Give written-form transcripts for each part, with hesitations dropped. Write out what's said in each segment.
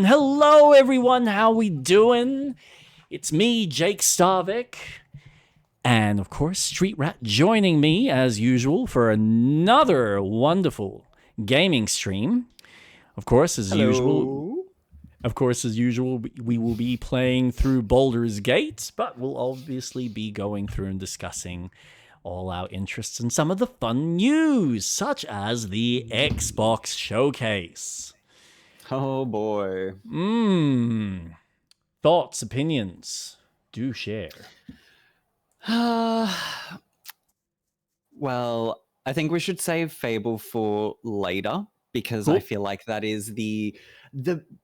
Hello, everyone. How we doing? It's me, Jake Starvik, and of course, Street Rat joining me as usual for another wonderful gaming stream. Of course, as usual, Hello. we will be playing through Baldur's Gate, but we'll obviously be going through and discussing all our interests and some of the fun news, such as the Xbox Showcase. Oh boy. Thoughts, opinions, do share. Well, I think we should save Fable for later because I Cool. feel like that is the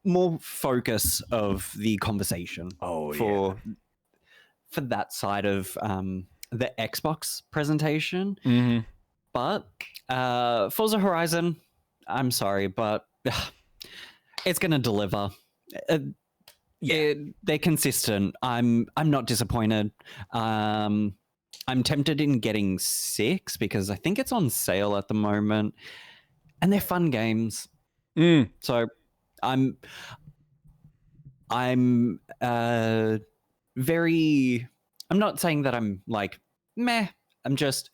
more focus of the conversation Oh, for for that side of the Xbox presentation. Mm-hmm. But Forza Horizon, I'm sorry, but it's gonna deliver. Uh, they're consistent. I'm not disappointed. I'm tempted in getting 6 because I think it's on sale at the moment, and they're fun games. So I'm I'm very. I'm not saying that I'm like meh. I'm just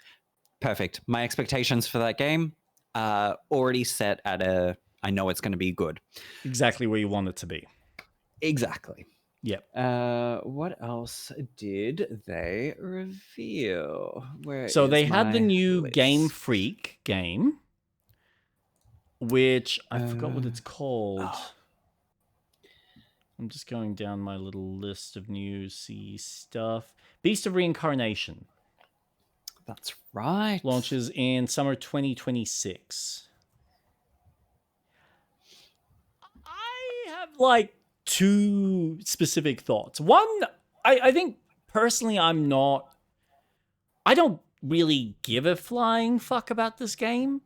perfect. My expectations for that game already set at a. I know it's going to be good. Exactly where you want it to be. Exactly. Yep. What else did they reveal? Where So they is had the my new Game list? Freak game, which I forgot what Uh, it's called. oh, I'm just going down my little list of news stuff. Beast of Reincarnation that's right. launches in summer 2026. I have like two specific thoughts. One, I think personally, I don't really give a flying fuck about this game,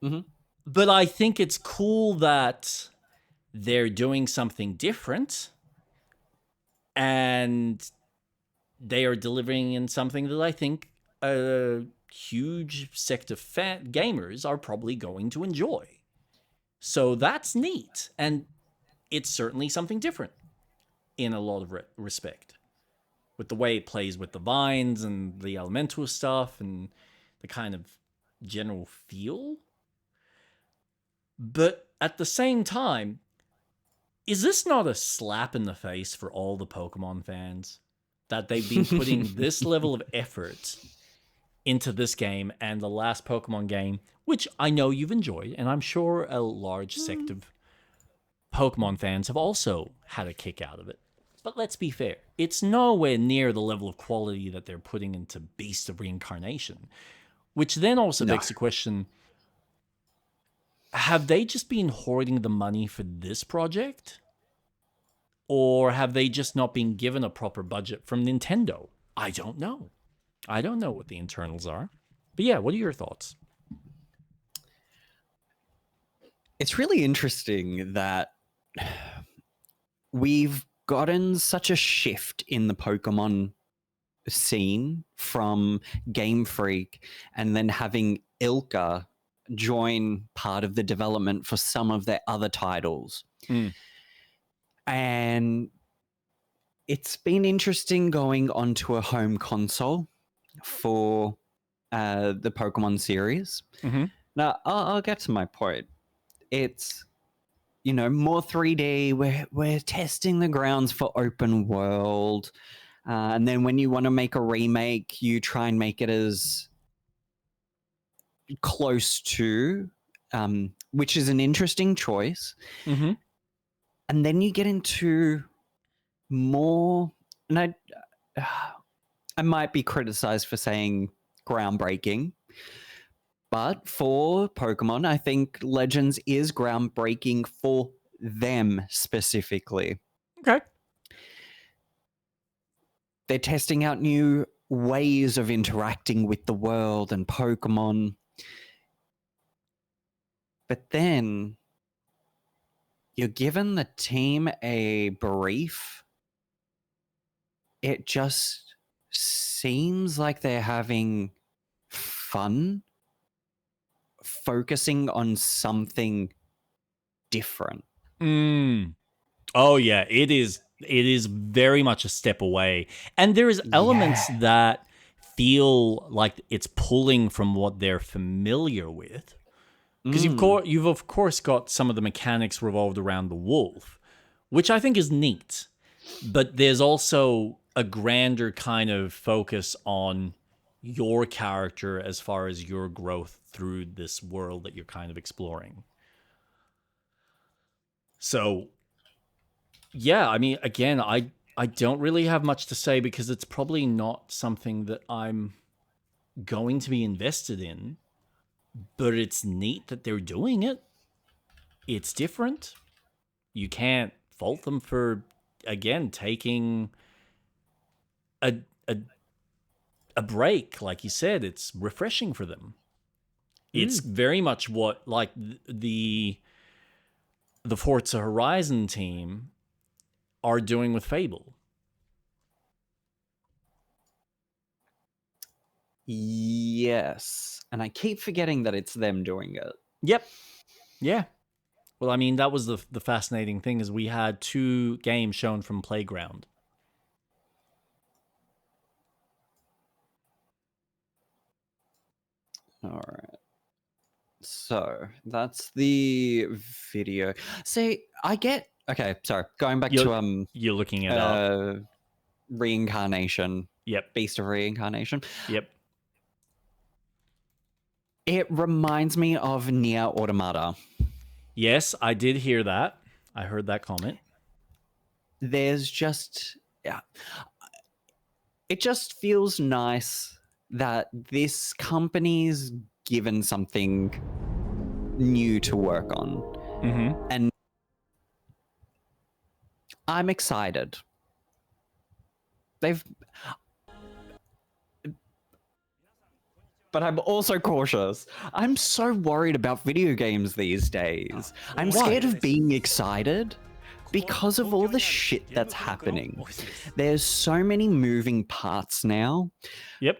Mm-hmm. but I think it's cool that they're doing something different and they are delivering in something that I think a huge sect of gamers are probably going to enjoy. So that's neat. And it's certainly something different in a lot of respect with the way it plays with the vines and the elemental stuff and the kind of general feel. But at the same time, is this not a slap in the face for all the Pokemon fans that they've been putting this level of effort into this game and the last Pokemon game, which I know you've enjoyed, and I'm sure a large sect of Pokemon fans have also had a kick out of it. But let's be fair, it's nowhere near the level of quality that they're putting into Beast of Reincarnation, which then also No. begs the question, have they just been hoarding the money for this project? Or have they just not been given a proper budget from Nintendo? I don't know. I don't know what the internals are. But yeah, what are your thoughts? It's really interesting that we've gotten such a shift in the Pokemon scene from Game Freak and then having Ilka join part of the development for some of their other titles. Mm. And it's been interesting going onto a home console for the Pokemon series. Mm-hmm. Now, I'll get to my point. It's more 3D. We're testing the grounds for open world, and then when you want to make a remake, you try and make it as close to, which is an interesting choice. Mm-hmm. And then you get into more, and I might be criticized for saying groundbreaking, but for Pokemon, I think Legends is groundbreaking for them specifically. Okay. They're testing out new ways of interacting with the world and Pokemon. But then you're given the team a brief. It just seems like they're having fun focusing on something different. Oh yeah, it is. It is very much a step away, and there is elements Yeah. that feel like it's pulling from what they're familiar with. Because Mm. you've of course got some of the mechanics revolved around the wolf, which I think is neat. But there's also a grander kind of focus on your character as far as your growth through this world that you're kind of exploring. So yeah, I mean, again, I don't really have much to say because it's probably not something that I'm going to be invested in, but it's neat that they're doing it. It's different. You can't fault them for again taking a a, a break. Like you said, it's refreshing for them. It's Mm. very much what like the Forza Horizon team are doing with Fable. Yes. And I keep forgetting that it's them doing it. Yep. Yeah. Well, I mean, that was the fascinating thing is we had 2 games shown from Playground. All right. So that's the video. See, I get okay. Sorry, going back You're to you're looking it up. uh reincarnation, Yep. beast of reincarnation. Yep. It reminds me of Nier Automata. Yes, I did hear that. I heard that comment. There's just yeah, it just feels nice that this company's given something new to work on, Mm-hmm. and I'm excited. They've but I'm also cautious. I'm so worried about video games these days. I'm scared of being excited because of all the shit that's happening. There's so many moving parts now. Yep.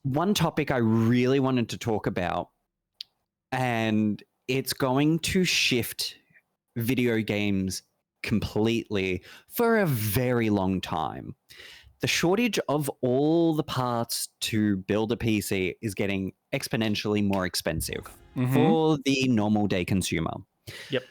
One topic I really wanted to talk about, and it's going to shift video games completely for a very long time. The shortage of all the parts to build a PC is getting exponentially more expensive Mm-hmm. for the normal day consumer. Yep.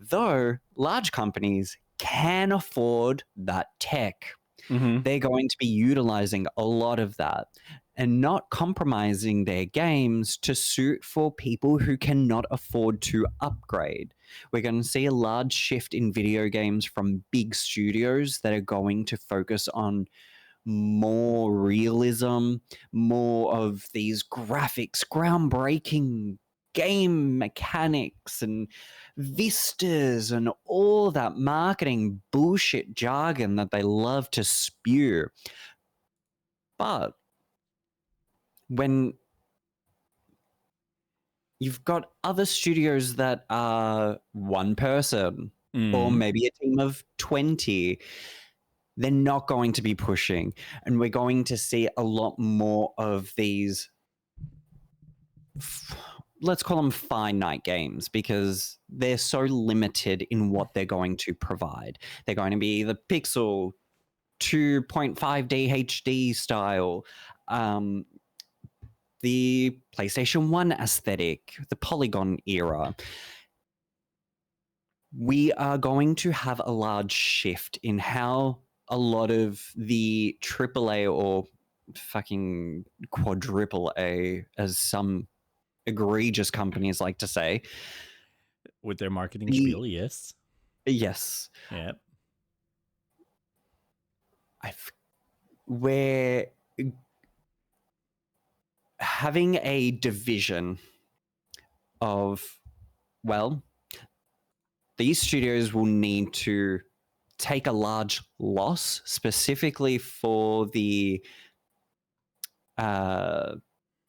Though large companies can afford that tech, Mm-hmm. they're going to be utilizing a lot of that and not compromising their games to suit for people who cannot afford to upgrade. We're going to see a large shift in video games from big studios that are going to focus on more realism, more of these graphics, groundbreaking game mechanics and vistas and all that marketing bullshit jargon that they love to spew. But when you've got other studios that are one person or Mm. maybe a team of 20, they're not going to be pushing. And we're going to see a lot more of these, let's call them finite games, because they're so limited in what they're going to provide. They're going to be the pixel 2.5D HD style, the PlayStation 1 aesthetic, the polygon era. We are going to have a large shift in how a lot of the AAA or fucking quadruple A, as some egregious companies like to say. With their marketing The spiel, yes. yes, Yep. we're having a division of, well, these studios will need to take a large loss specifically for the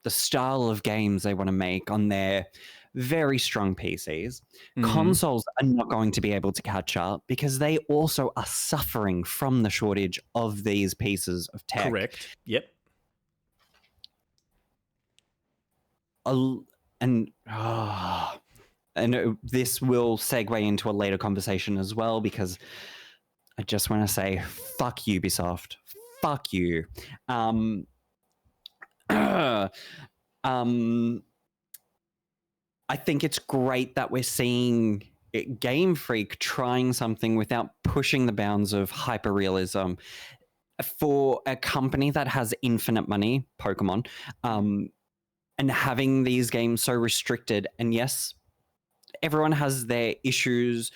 style of games they want to make on their very strong PCs. Mm-hmm. Consoles are not going to be able to catch up because they also are suffering from the shortage of these pieces of tech. Correct. Yep. And and this will segue into a later conversation as well, because I just want to say, fuck Ubisoft. Fuck you. I think it's great that we're seeing Game Freak trying something without pushing the bounds of hyperrealism. For a company that has infinite money, Pokemon, and having these games so restricted, and yes, everyone has their issues.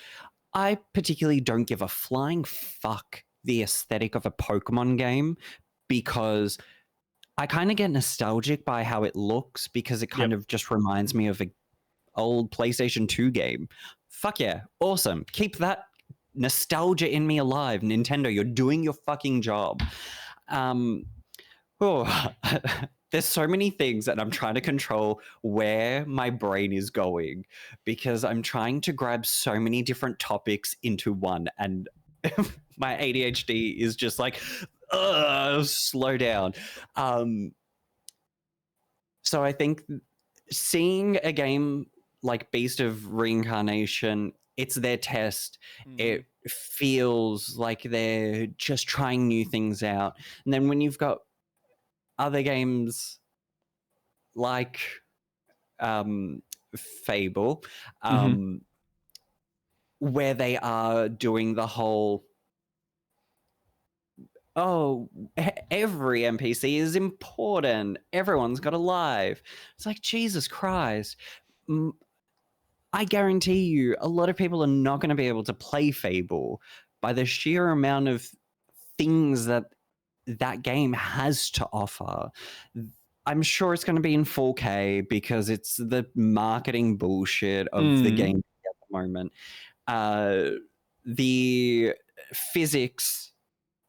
I particularly don't give a flying fuck the aesthetic of a Pokemon game, because I kind of get nostalgic by how it looks, because it kind of just reminds me of a old PlayStation 2 game. Fuck yeah, awesome. Keep that nostalgia in me alive, Nintendo. You're doing your fucking job. There's so many things, and I'm trying to control where my brain is going, because I'm trying to grab so many different topics into one, and my ADHD is just like, slow down. So I think seeing a game like Beast of Reincarnation, it's their test. It feels like they're just trying new things out. And then when you've got other games like Fable, where they are doing the whole, every NPC is important, everyone's got a life. It's like, Jesus Christ. I guarantee you a lot of people are not going to be able to play Fable by the sheer amount of things that that game has to offer. I'm sure it's going to be in 4K because it's the marketing bullshit of the game at the moment. The physics,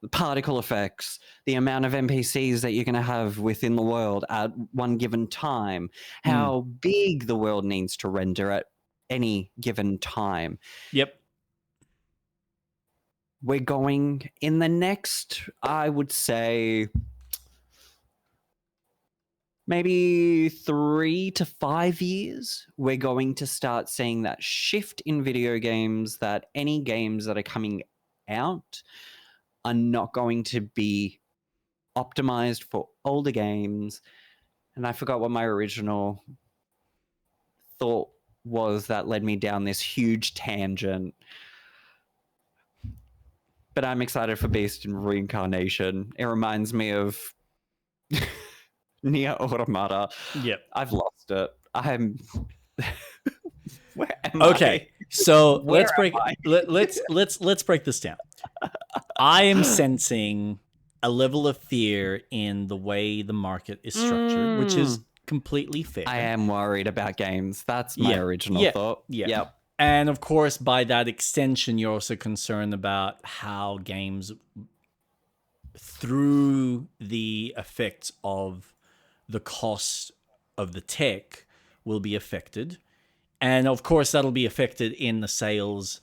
the particle effects, the amount of NPCs that you're going to have within the world at one given time, how big the world needs to render at any given time. Yep. We're going in the next, I would say, maybe 3 to 5 years, we're going to start seeing that shift in video games, that any games that are coming out are not going to be optimized for older games. And I forgot what my original thought was that led me down this huge tangent. But I'm excited for Beast and Reincarnation. It reminds me of Nier Automata. Yep. I've lost it. I'm where am Okay. So Where let's break this down. I am sensing a level of fear in the way the market is structured, which is completely fair. I am worried about games. That's my original thought. Yeah. Yep. And of course, by that extension, you're also concerned about how games, through the effects of the cost of the tech, will be affected. And of course, that'll be affected in the sales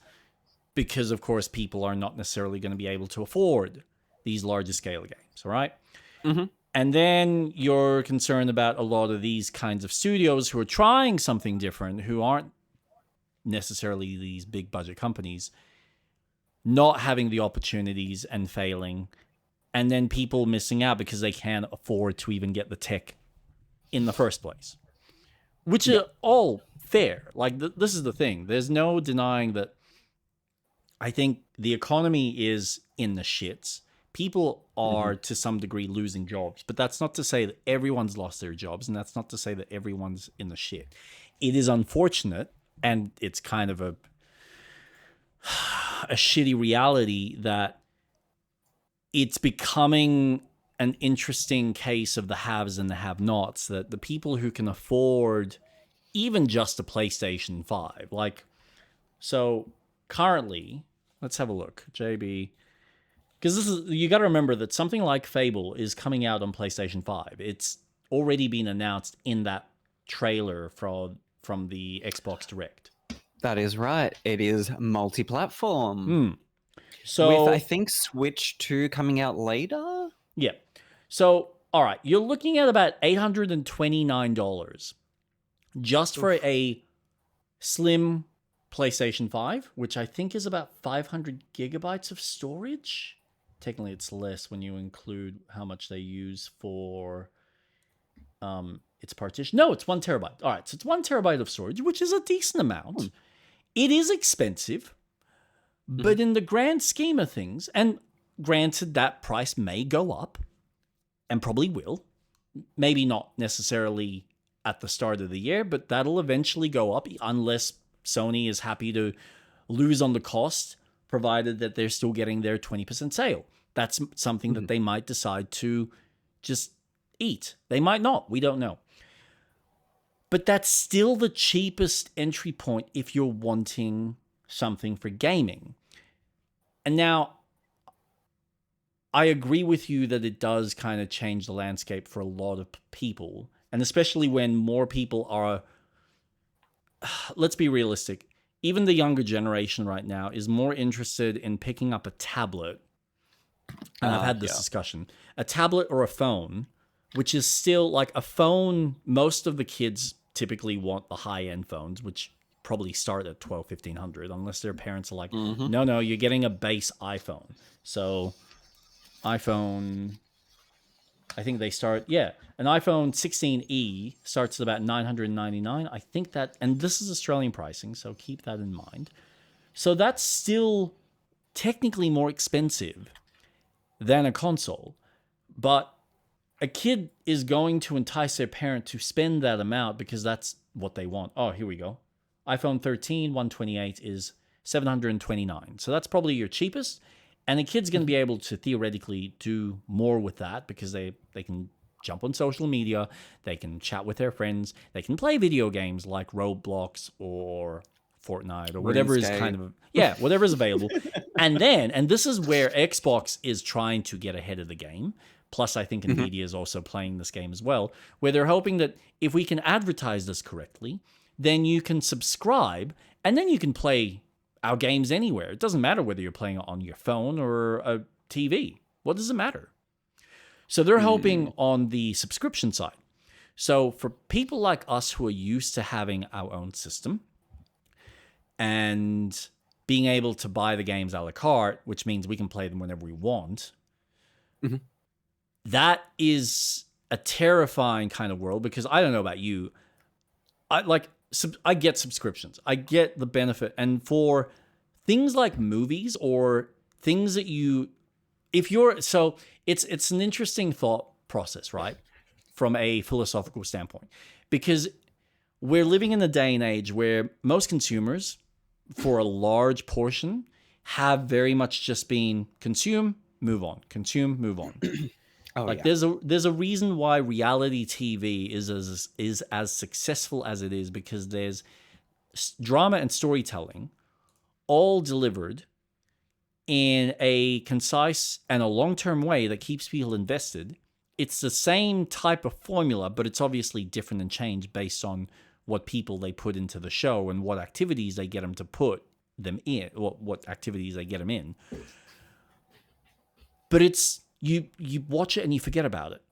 because, of course, people are not necessarily going to be able to afford these larger scale games, all right? And then you're concerned about a lot of these kinds of studios who are trying something different, who aren't necessarily these big budget companies, not having the opportunities and failing, and then people missing out because they can't afford to even get the tech in the first place, which is all fair. Like, this is the thing. There's no denying that I think the economy is in the shits. People are, to some degree, losing jobs. But that's not to say that everyone's lost their jobs, and that's not to say that everyone's in the shit. It is unfortunate, and it's kind of a shitty reality that it's becoming an interesting case of the haves and the have-nots, that the people who can afford even just a PlayStation 5, like, so currently, let's have a look, JB, because this is, you got to remember that something like Fable is coming out on PlayStation 5. It's already been announced in that trailer from the Xbox Direct. That is right. It is multi-platform. So, with, I think, Switch 2 coming out later? Yeah. So, all right, you're looking at about $829 just for a slim PlayStation 5, which I think is about 500 gigabytes of storage. Technically, it's less when you include how much they use for its partition. No, it's 1 terabyte. All right, so it's 1 terabyte of storage, which is a decent amount. It is expensive, but in the grand scheme of things, and granted that price may go up, and probably will, maybe not necessarily at the start of the year, but that'll eventually go up unless Sony is happy to lose on the cost, provided that they're still getting their 20% sale. That's something that they might decide to just eat. They might not. We don't know. But that's still the cheapest entry point if you're wanting something for gaming. And now, I agree with you that it does kind of change the landscape for a lot of people. And especially when more people are, let's be realistic, even the younger generation right now is more interested in picking up a tablet. And I've had this discussion. A tablet or a phone, which is still like a phone. Most of the kids typically want the high-end phones, which probably start at $1,200, $1,500, unless their parents are like, no, you're getting a base iPhone. So iPhone, I think they start, an iPhone 16e starts at about $999. I think that, and this is Australian pricing, so keep that in mind. So that's still technically more expensive than a console, but a kid is going to entice their parent to spend that amount because that's what they want. Oh, here we go. iPhone 13, 128 is $729. So that's probably your cheapest. And a kid's going to be able to theoretically do more with that because they can jump on social media, they can chat with their friends, they can play video games like Roblox or Fortnite or whatever is kind of, whatever is available. And this is where Xbox is trying to get ahead of the game. Plus, I think Nvidia is also playing this game as well, where they're hoping that if we can advertise this correctly, then you can subscribe and then you can play our games anywhere. It doesn't matter whether you're playing it on your phone or a TV. What does it matter? So they're hoping on the subscription side. So for people like us who are used to having our own system and being able to buy the games a la carte, which means we can play them whenever we want, that is a terrifying kind of world because I don't know about you. I get subscriptions. I get the benefit. And for things like movies or things that it's an interesting thought process, right? From a philosophical standpoint, because we're living in a day and age where most consumers, for a large portion, have very much just been consume, move on, consume, move on. There's a reason why reality TV is as successful as it is because there's drama and storytelling all delivered in a concise and a long-term way that keeps people invested. It's the same type of formula, but it's obviously different and changed based on what people they put into the show and what activities they get them to put them in, or what activities they get them in. But it's you watch it and you forget about it.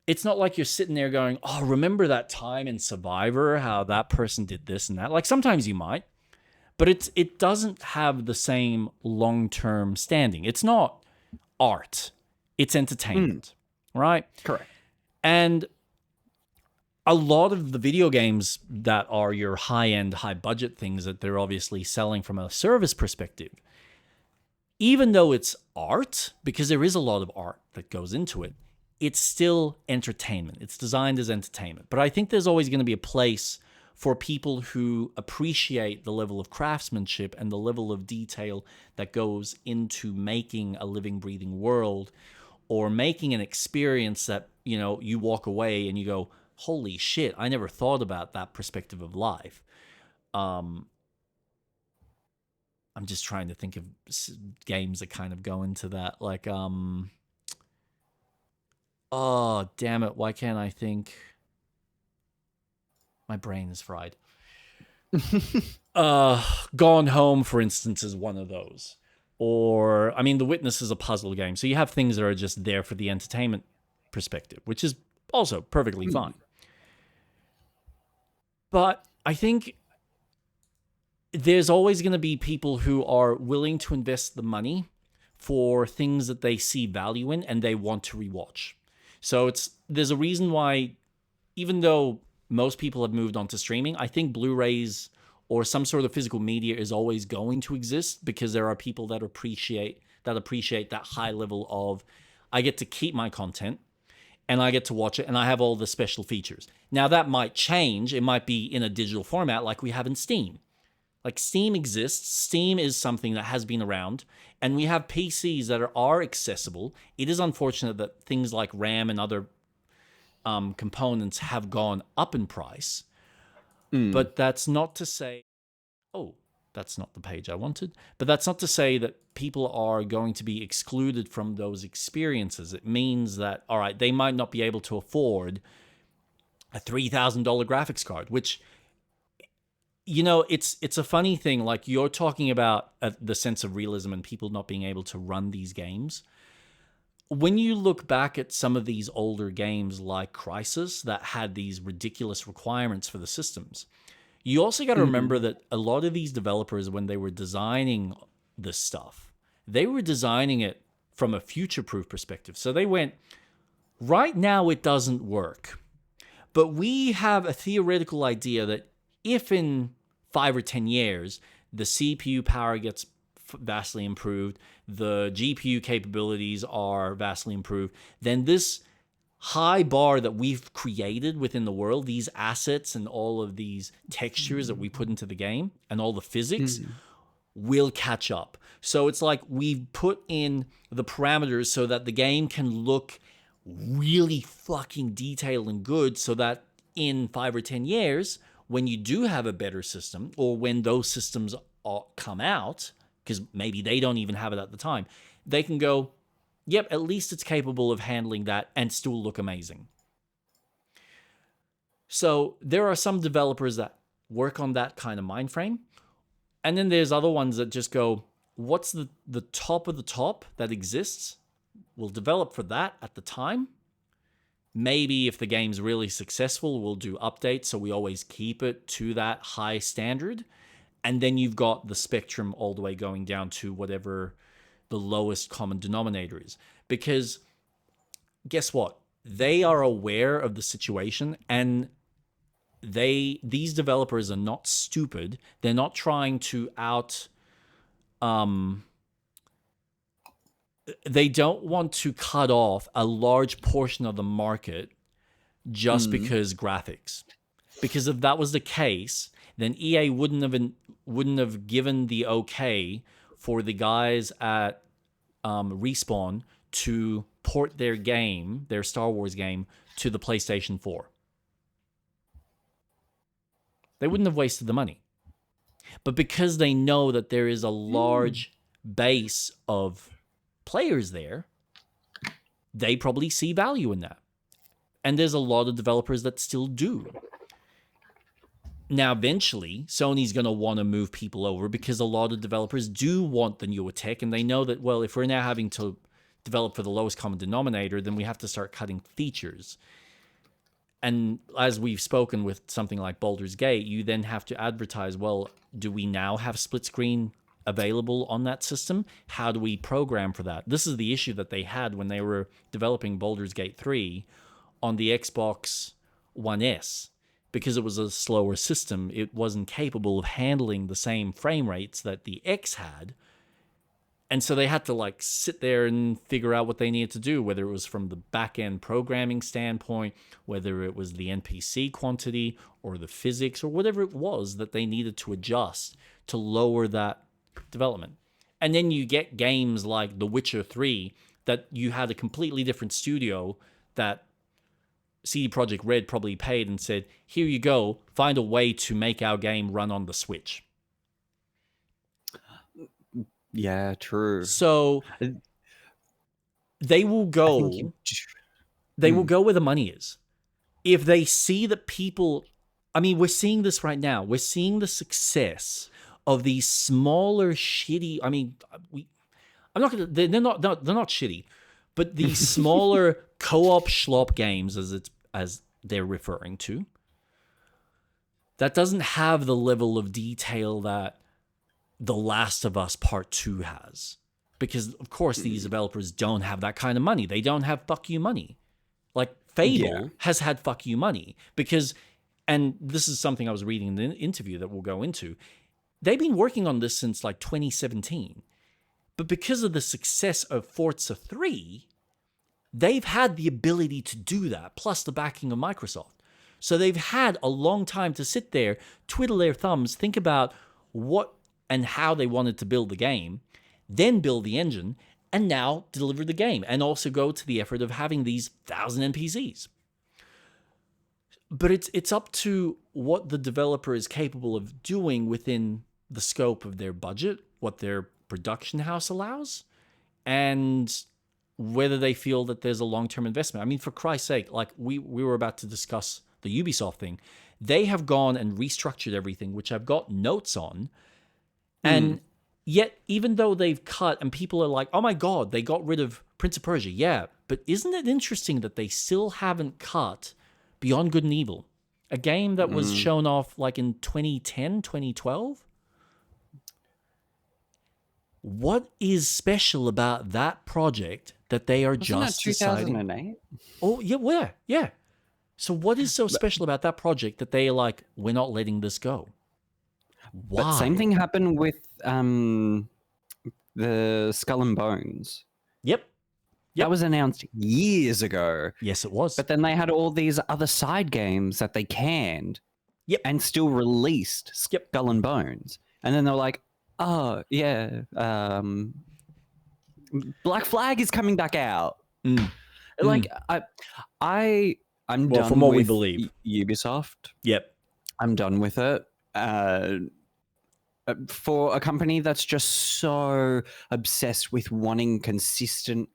It's not like you're sitting there going, oh, remember that time in Survivor, how that person did this and that. Like sometimes you might, but it doesn't have the same long-term standing. It's not art. It's entertainment, right? Correct. And a lot of the video games that are your high-end, high-budget things that they're obviously selling from a service perspective, even though it's art, because there is a lot of art that goes into it, it's still entertainment. It's designed as entertainment. But I think there's always going to be a place for people who appreciate the level of craftsmanship and the level of detail that goes into making a living, breathing world or making an experience that, you walk away and you go, holy shit, I never thought about that perspective of life. I'm just trying to think of games that kind of go into that. Like, oh, damn it. Why can't I think? My brain is fried. Gone Home, for instance, is one of those. Or, The Witness is a puzzle game. So you have things that are just there for the entertainment perspective, which is also perfectly fine. But I think there's always going to be people who are willing to invest the money for things that they see value in and they want to rewatch. So there's a reason why, even though most people have moved on to streaming, I think Blu-rays or some sort of physical media is always going to exist, because there are people that appreciate that high level of, I get to keep my content and I get to watch it and I have all the special features. Now that might change. It might be in a digital format like we have in Steam. Like Steam exists. Steam is something that has been around, and we have PCs that are accessible. It is unfortunate that things like RAM and other components have gone up in price, but that's not to say, oh, that's not the page I wanted. But that's not to say that people are going to be excluded from those experiences. It means that, all right, they might not be able to afford a $3,000 graphics card, which, it's a funny thing. Like, you're talking about the sense of realism and people not being able to run these games. When you look back at some of these older games like Crysis that had these ridiculous requirements for the systems, you also got to remember that a lot of these developers, when they were designing this stuff, they were designing it from a future-proof perspective. So they went, right now it doesn't work, but we have a theoretical idea that if in 5 or 10 years the CPU power gets vastly improved, the GPU capabilities are vastly improved, then this high bar that we've created within the world, these assets and all of these textures that we put into the game and all the physics will catch up. So it's like we've put in the parameters so that the game can look really fucking detailed and good, so that in 5 or 10 years, when you do have a better system, or when those systems come out, because maybe they don't even have it at the time, they can go, yep, at least it's capable of handling that and still look amazing. So there are some developers that work on that kind of mind frame. And then there's other ones that just go, what's the top of the top that exists? We'll develop for that at the time. Maybe if the game's really successful, we'll do updates so we always keep it to that high standard. And then you've got the spectrum all the way going down to whatever the lowest common denominator is. Because guess what? They are aware of the situation, and these developers are not stupid. They're not trying to they don't want to cut off a large portion of the market just because graphics. Because if that was the case, then EA wouldn't have given the okay for the guys at Respawn to port their game, their Star Wars game, to the PlayStation 4. They wouldn't have wasted the money. But because they know that there is a large base of players there, they probably see value in that. And there's a lot of developers that still do. Now, eventually, Sony's going to want to move people over, because a lot of developers do want the newer tech, and they know that, well, if we're now having to develop for the lowest common denominator, then we have to start cutting features. And as we've spoken with something like Baldur's Gate, you then have to advertise, well, do we now have split screen available on that system? How do we program for that? This is the issue that they had when they were developing Baldur's Gate 3 on the Xbox One S. Because it was a slower system, it wasn't capable of handling the same frame rates that the X had. And so they had to sit there and figure out what they needed to do, whether it was from the back-end programming standpoint, whether it was the NPC quantity or the physics or whatever it was that they needed to adjust to lower that development. And then you get games like The Witcher 3 that you had a completely different studio that CD Projekt Red probably paid and said, here you go, find a way to make our game run on the Switch. Yeah, true. So they will go will go where the money is. If they see that people, I mean, we're seeing this right now. We're seeing the success of these smaller shitty, I mean, I'm not going to, they're not shitty, but these smaller co-op schlop games, as they're referring to, that doesn't have the level of detail that The Last of Us Part 2 has. Because, of course, these developers don't have that kind of money. They don't have fuck you money. Like, Fable has had fuck you money. Because, and this is something I was reading in the interview that we'll go into, they've been working on this since like 2017. But because of the success of Forza 3, they've had the ability to do that, plus the backing of Microsoft. So they've had a long time to sit there, twiddle their thumbs, think about what and how they wanted to build the game, then build the engine, and now deliver the game, and also go to the effort of having these 1,000 NPCs. But it's up to what the developer is capable of doing within the scope of their budget, what their production house allows, and whether they feel that there's a long-term investment. I mean, for Christ's sake, like we were about to discuss the Ubisoft thing. They have gone and restructured everything, which I've got notes on. And yet, even though they've cut and people are like, oh my God, they got rid of Prince of Persia. Yeah, but isn't it interesting that they still haven't cut Beyond Good and Evil? A game that was shown off like in 2010, 2012? What is special about that project that they are Wasn't just that deciding? 2008? Oh, yeah, where? Yeah. So what is so special about that project that they are like, we're not letting this go? Why? But same thing happened with the Skull and Bones. Yep. That was announced years ago. Yes, it was. But then they had all these other side games that they canned and still released Skull and Bones. And then they were like, oh, yeah, Black Flag is coming back out. Like, I'm done from what with we believe. Ubisoft. Yep. I'm done with it. For a company that's just so obsessed with wanting consistent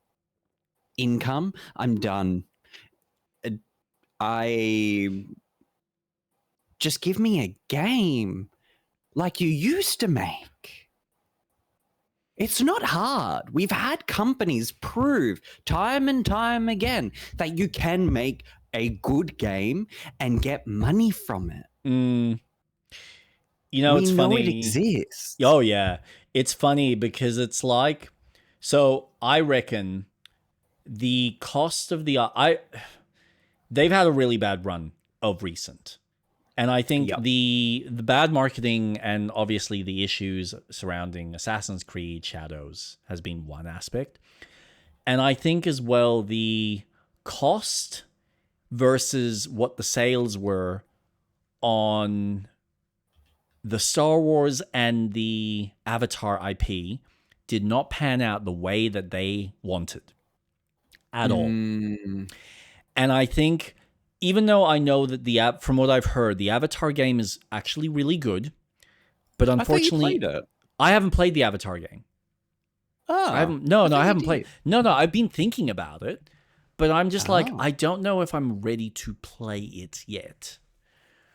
income, I'm done. I just give me a game like you used to make. It's not hard. We've had companies prove time and time again that you can make a good game and get money from it. You know, it's funny. We know it exists. Oh, yeah. It's funny because it's like, so I reckon the cost of they've had a really bad run of recent. And I think the bad marketing and obviously the issues surrounding Assassin's Creed Shadows has been one aspect. And I think as well the cost versus what the sales were on the Star Wars and the Avatar IP did not pan out the way that they wanted at all. And I think, even though I know that from what I've heard, the Avatar game is actually really good, but unfortunately, I haven't played the Avatar game. Oh, I haven't played. No, I've been thinking about it, but I'm just like, I don't know if I'm ready to play it yet.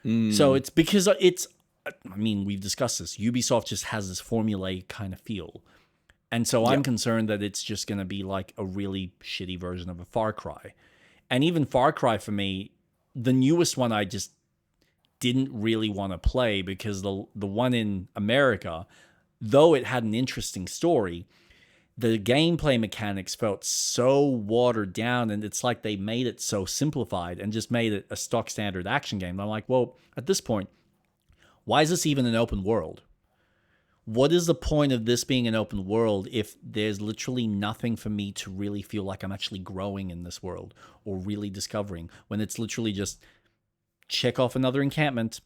So it's because I mean, we've discussed this. Ubisoft just has this formulaic kind of feel. And so I'm concerned that it's just going to be like a really shitty version of a Far Cry. And even Far Cry, for me, the newest one I just didn't really want to play because the one in America, though it had an interesting story, the gameplay mechanics felt so watered down, and it's like they made it so simplified and just made it a stock standard action game. And I'm like, well, at this point, why is this even an open world? What is the point of this being an open world if there's literally nothing for me to really feel like I'm actually growing in this world or really discovering, when it's literally just check off another encampment?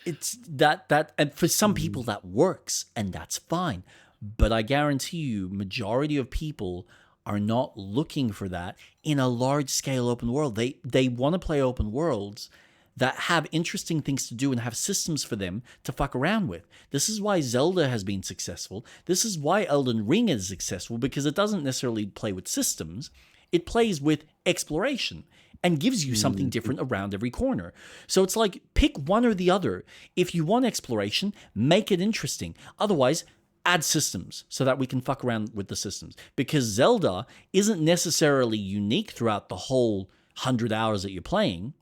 It's that and for some people that works, and that's fine. But I guarantee you, majority of people are not looking for that in a large scale open world. They want to play open worlds that have interesting things to do and have systems for them to fuck around with. This is why Zelda has been successful. This is why Elden Ring is successful, because it doesn't necessarily play with systems. It plays with exploration and gives you something different around every corner. So it's like, pick one or the other. If you want exploration, make it interesting. Otherwise, add systems so that we can fuck around with the systems. Because Zelda isn't necessarily unique throughout the whole 100 hours that you're playing.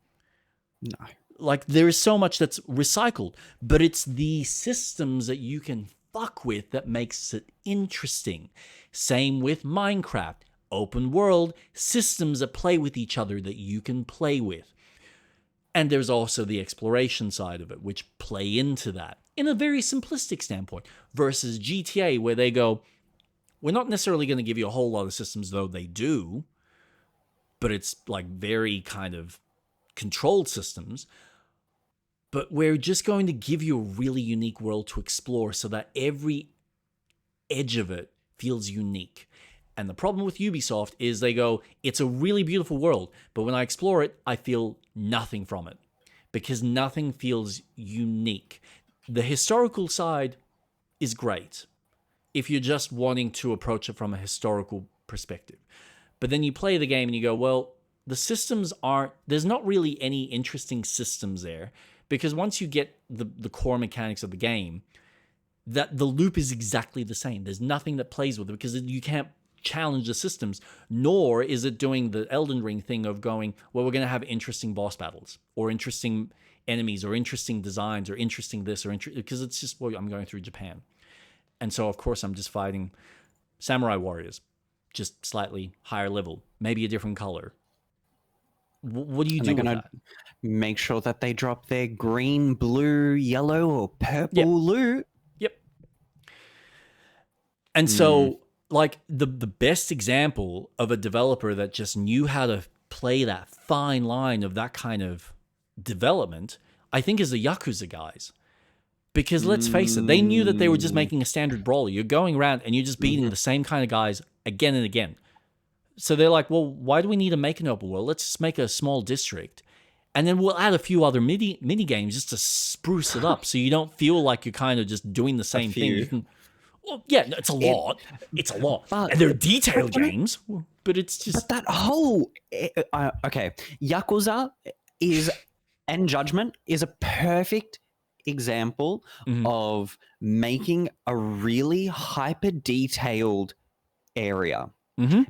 No. Like, there is so much that's recycled, but it's the systems that you can fuck with that makes it interesting. Same with Minecraft. Open world, systems that play with each other that you can play with. And there's also the exploration side of it, which play into that in a very simplistic standpoint, versus GTA, where they go, we're not necessarily going to give you a whole lot of systems, though they do, but it's like very kind of controlled systems. But we're just going to give you a really unique world to explore so that every edge of it feels unique. And the problem with Ubisoft is they go, it's a really beautiful world, but when I explore it, I feel nothing from it because nothing feels unique. The historical side is great if you're just wanting to approach it from a historical perspective. But then you play the game and you go, well, the systems aren't, there's not really any interesting systems there because once you get the core mechanics of the game, that the loop is exactly the same. There's nothing that plays with it because you can't challenge the systems, nor is it doing the Elden Ring thing of going, well, we're going to have interesting boss battles or interesting enemies or interesting designs or interesting this or because it's just, well, I'm going through Japan. And so, of course, I'm just fighting samurai warriors, just slightly higher level, maybe a different color. What do you do with that? Make sure that they drop their green, blue, yellow, or purple loot. Yep. And so, like, the best example of a developer that just knew how to play that fine line of that kind of development, I think, is the Yakuza guys. Because let's face it, they knew that they were just making a standard brawler. You're going around and you're just beating the same kind of guys again and again. So they're like, well, why do we need to make an open world? Let's just make a small district. And then we'll add a few other mini games just to spruce it up so you don't feel like you're kind of just doing the same thing. You can, well, yeah, it's a lot. It's a lot. And they're detailed games, but it's just... But that whole... okay, Yakuza is, and Judgment is a perfect example of making a really hyper-detailed area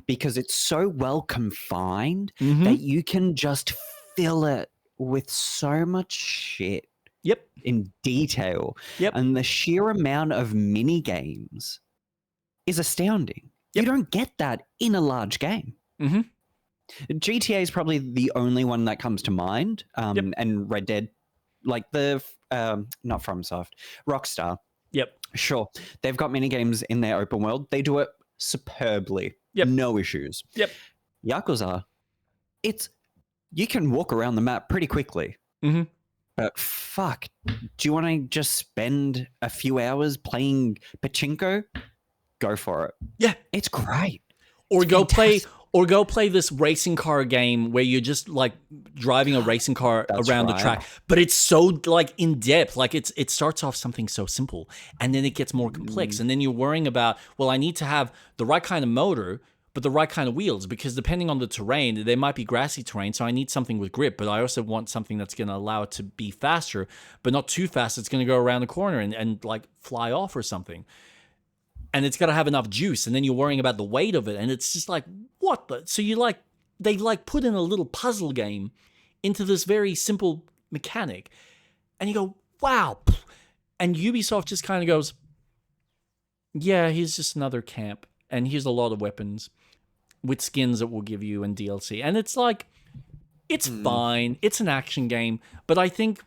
because it's so well confined that you can just fill it with so much shit in detail. And the sheer amount of mini games is astounding. You don't get that in a large game. GTA is probably the only one that comes to mind. And Red Dead, like the not FromSoft, Rockstar. Sure, they've got mini games in their open world. They do it superbly. No issues. Yakuza, you can walk around the map pretty quickly. But fuck, do you want to just spend a few hours playing pachinko? Go for it. Yeah, it's great. Or go play this racing car game where you're just like driving a racing car around the track, but it's so like in depth. Like it starts off something so simple and then it gets more complex. And then you're worrying about, well, I need to have the right kind of motor, but the right kind of wheels, because depending on the terrain, there might be grassy terrain. So I need something with grip, but I also want something that's going to allow it to be faster, but not too fast. It's going to go around the corner and like fly off or something. And it's got to have enough juice. And then you're worrying about the weight of it. And it's just like, what the? So they put in a little puzzle game into this very simple mechanic. And you go, wow. And Ubisoft just kind of goes, yeah, here's just another camp. And here's a lot of weapons with skins that we'll give you and DLC. And it's like, it's fine. It's an action game. But I think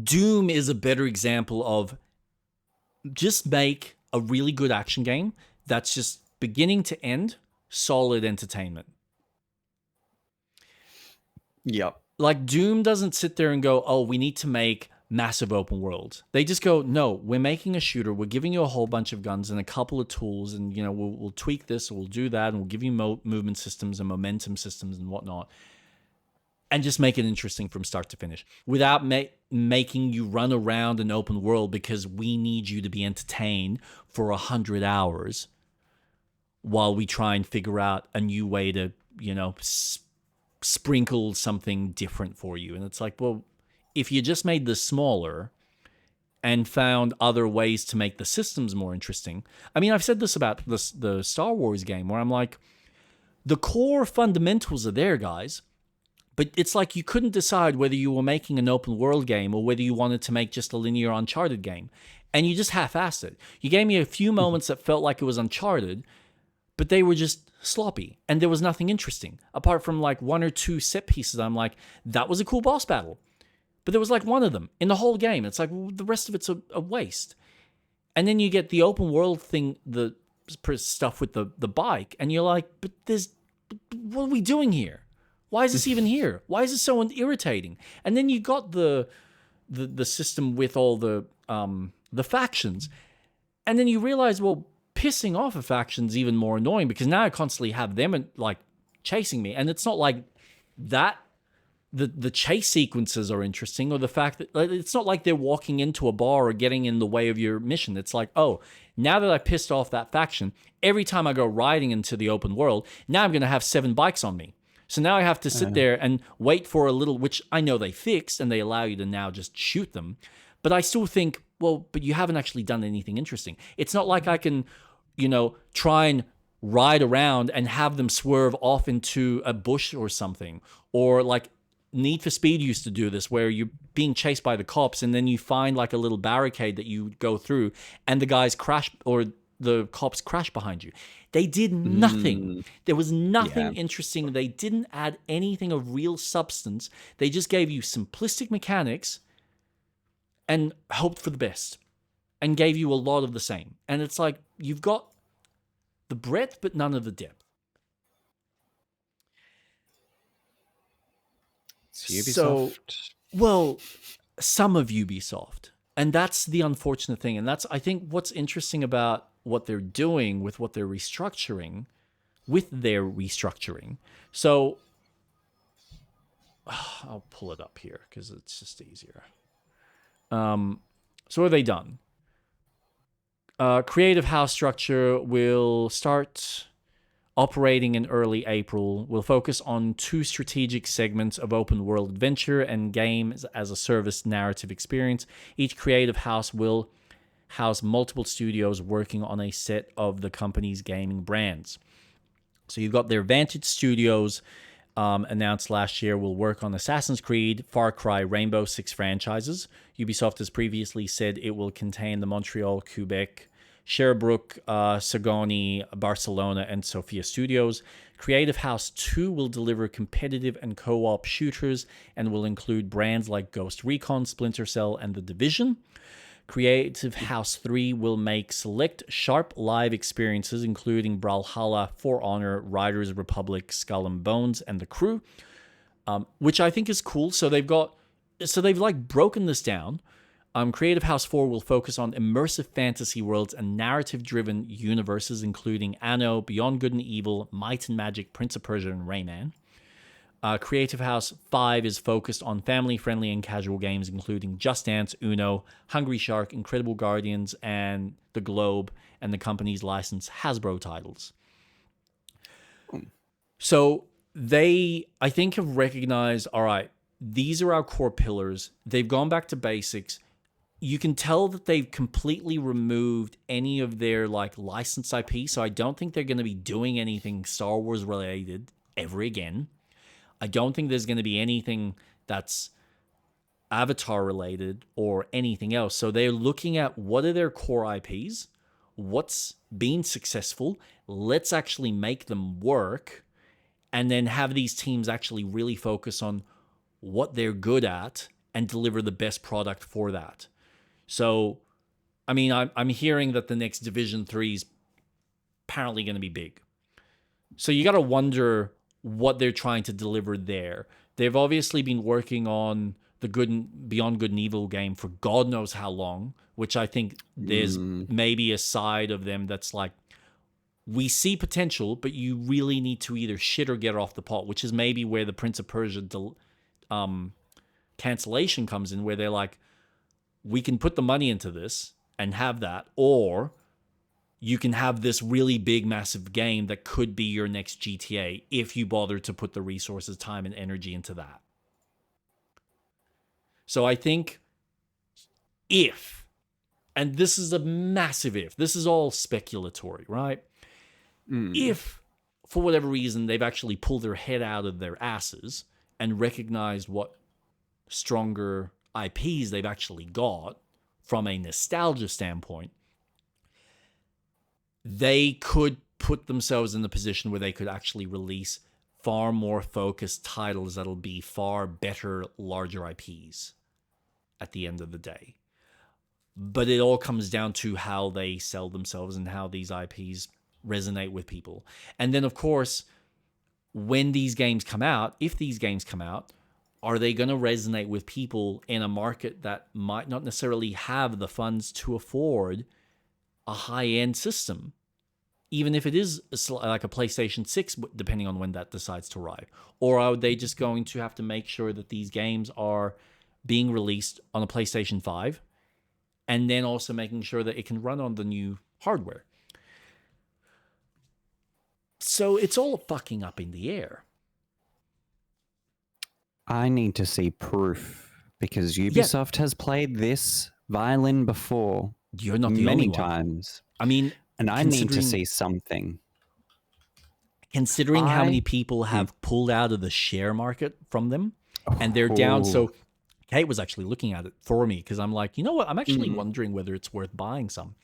Doom is a better example of just make a really good action game that's just beginning to end solid entertainment. Like Doom doesn't sit there and go, oh, we need to make massive open worlds. They just go, no, we're making a shooter. We're giving you a whole bunch of guns and a couple of tools, and we'll tweak this, or we'll do that, and we'll give you movement systems and momentum systems and whatnot, and just make it interesting from start to finish without making you run around an open world because we need you to be entertained for 100 hours while we try and figure out a new way to, sprinkle something different for you. And it's like, well, if you just made this smaller and found other ways to make the systems more interesting. I mean, I've said this about the Star Wars game where I'm like, the core fundamentals are there, guys. But it's like you couldn't decide whether you were making an open world game or whether you wanted to make just a linear Uncharted game. And you just half-assed it. You gave me a few moments that felt like it was Uncharted, but they were just sloppy. And there was nothing interesting. Apart from like one or two set pieces, I'm like, that was a cool boss battle. But there was like one of them in the whole game. It's like, well, the rest of it's a waste. And then you get the open world thing, the stuff with the bike, and you're like, but what are we doing here? Why is this even here? Why is it so irritating? And then you got the system with all the factions, and then you realize, well, pissing off a faction's even more annoying because now I constantly have them like chasing me, and it's not like that. The chase sequences are interesting, or the fact that it's not like they're walking into a bar or getting in the way of your mission. It's like, oh, now that I pissed off that faction, every time I go riding into the open world, now I'm going to have 7 bikes on me. So now I have to sit there and wait for a little, which I know they fixed and they allow you to now just shoot them. But I still think, well, but you haven't actually done anything interesting. It's not like I can, try and ride around and have them swerve off into a bush or something, or like Need for Speed used to do this, where you're being chased by the cops and then you find like a little barricade that you go through and the guys crash, or the cops crash behind you. They did nothing. There was nothing interesting. They didn't add anything of real substance. They just gave you simplistic mechanics and hoped for the best and gave you a lot of the same. And it's like, you've got the breadth but none of the depth. Ubisoft. So, well, some of Ubisoft. And that's the unfortunate thing. And that's, I think, what's interesting about what they're doing with what they're restructuring, So, I'll pull it up here because it's just easier. So what have they done? Creative house structure will start operating in early April, will focus on 2 strategic segments of open world adventure and games as a service narrative experience. Each creative house will house multiple studios working on a set of the company's gaming brands. So you've got their Vantage Studios, announced last year, will work on Assassin's Creed, Far Cry, Rainbow Six franchises. Ubisoft has previously said it will contain the Montreal, Quebec, Sherbrooke, Sagoni, Barcelona, and Sofia studios. Creative House 2 will deliver competitive and co-op shooters and will include brands like Ghost Recon, Splinter Cell, and The Division. Creative House 3 will make select sharp live experiences, including Brawlhalla, For Honor, Riders Republic, Skull and Bones, and The Crew, which I think is cool. So they've like broken this down. Creative House 4 will focus on immersive fantasy worlds and narrative-driven universes, including Anno, Beyond Good and Evil, Might and Magic, Prince of Persia, and Rayman. Creative House 5 is focused on family-friendly and casual games, including Just Dance, Uno, Hungry Shark, Incredible Guardians, and The Globe, and the company's licensed Hasbro titles. So they, I think, have recognized, all right, these are our core pillars. They've gone back to basics. You can tell that they've completely removed any of their like licensed IP, so I don't think they're going to be doing anything Star Wars related ever again. I don't think there's going to be anything that's Avatar related or anything else. So they're looking at what are their core IPs, what's been successful, let's actually make them work, and then have these teams actually really focus on what they're good at and deliver the best product for that. So, I mean, I'm hearing that the next Division 3 is apparently going to be big. So you got to wonder what they're trying to deliver there. They've obviously been working on the Beyond Good and Evil game for God knows how long, which I think there's maybe a side of them that's like, we see potential, but you really need to either shit or get off the pot, which is maybe where the Prince of Persia cancellation comes in, where they're like, we can put the money into this and have that, or you can have this really big, massive game that could be your next GTA if you bother to put the resources, time, and energy into that. So I think if, and this is a massive if, this is all speculatory, right? If, for whatever reason, they've actually pulled their head out of their asses and recognized what stronger IPs they've actually got from a nostalgia standpoint, they could put themselves in the position where they could actually release far more focused titles that'll be far better, larger IPs at the end of the day. But it all comes down to how they sell themselves and how these IPs resonate with people. And then, of course, when these games come out, if these games come out, are they going to resonate with people in a market that might not necessarily have the funds to afford a high-end system, even if it is like a PlayStation 6, depending on when that decides to arrive? Or are they just going to have to make sure that these games are being released on a PlayStation 5 and then also making sure that it can run on the new hardware? So it's all fucking up in the air. I need to see proof because Ubisoft has played this violin before. You're not the many only one. times. I mean, and I need to see something. Considering how many people have pulled out of the share market from them, and they're down. So Kate was actually looking at it for me because I'm like, you know what? I'm actually wondering whether it's worth buying some.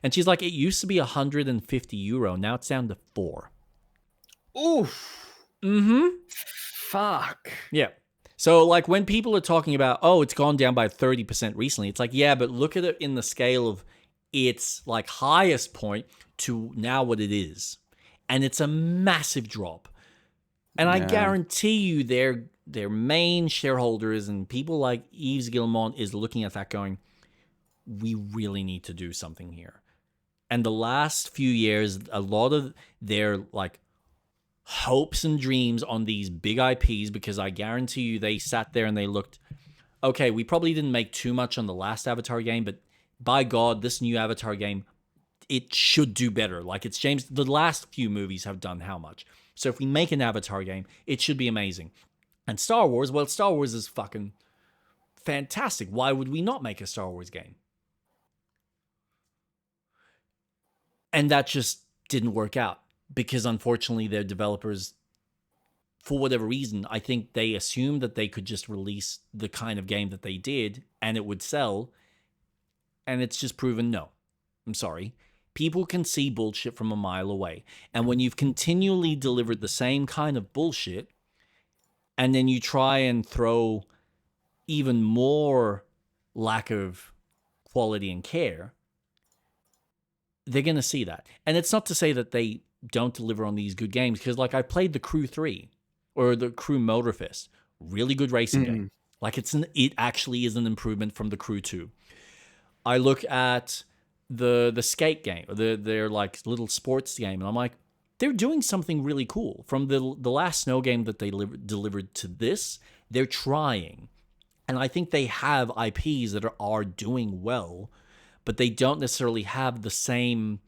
And she's like, it used to be €150. Now it's down to 4. Oof. Mm-hmm. Fuck. Yeah. So like when people are talking about, oh, it's gone down by 30% recently, it's like, yeah, but look at it in the scale of its like highest point to now what it is. And it's a massive drop. And I guarantee you their main shareholders and people like Yves Guillemot is looking at that going, we really need to do something here. And the last few years, a lot of their like hopes and dreams on these big IPs, because I guarantee you they sat there and they looked, okay, we probably didn't make too much on the last Avatar game, but by God, this new Avatar game, it should do better. Like it's James, the last few movies have done how much? So if we make an Avatar game, it should be amazing. And Star Wars, well, Star Wars is fucking fantastic. Why would we not make a Star Wars game? And that just didn't work out because unfortunately their developers, for whatever reason, I think they assumed that they could just release the kind of game that they did and it would sell. And it's just proven no. I'm sorry. People can see bullshit from a mile away. And when you've continually delivered the same kind of bullshit, and then you try and throw even more lack of quality and care, they're going to see that. And it's not to say that they don't deliver on these good games, because like I played the Crew 3 or the Crew Motorfest, really good racing game. Like it actually is an improvement from the Crew 2. I look at the skate game, their like little sports game, and I'm like, they're doing something really cool. From the last snow game that they delivered to this, they're trying. And I think they have IPs that are doing well, but they don't necessarily have the same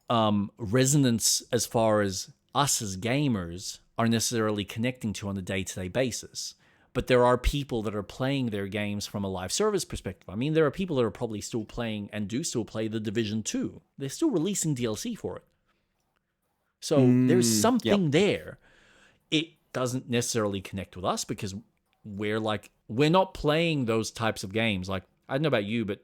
resonance as far as us as gamers are necessarily connecting to on a day-to-day basis. But there are people that are playing their games from a live service perspective. I mean, there are people that are probably still playing and do still play The Division 2. They're still releasing DLC for it. So there's something there. It doesn't necessarily connect with us because we're not playing those types of games. Like, I don't know about you, but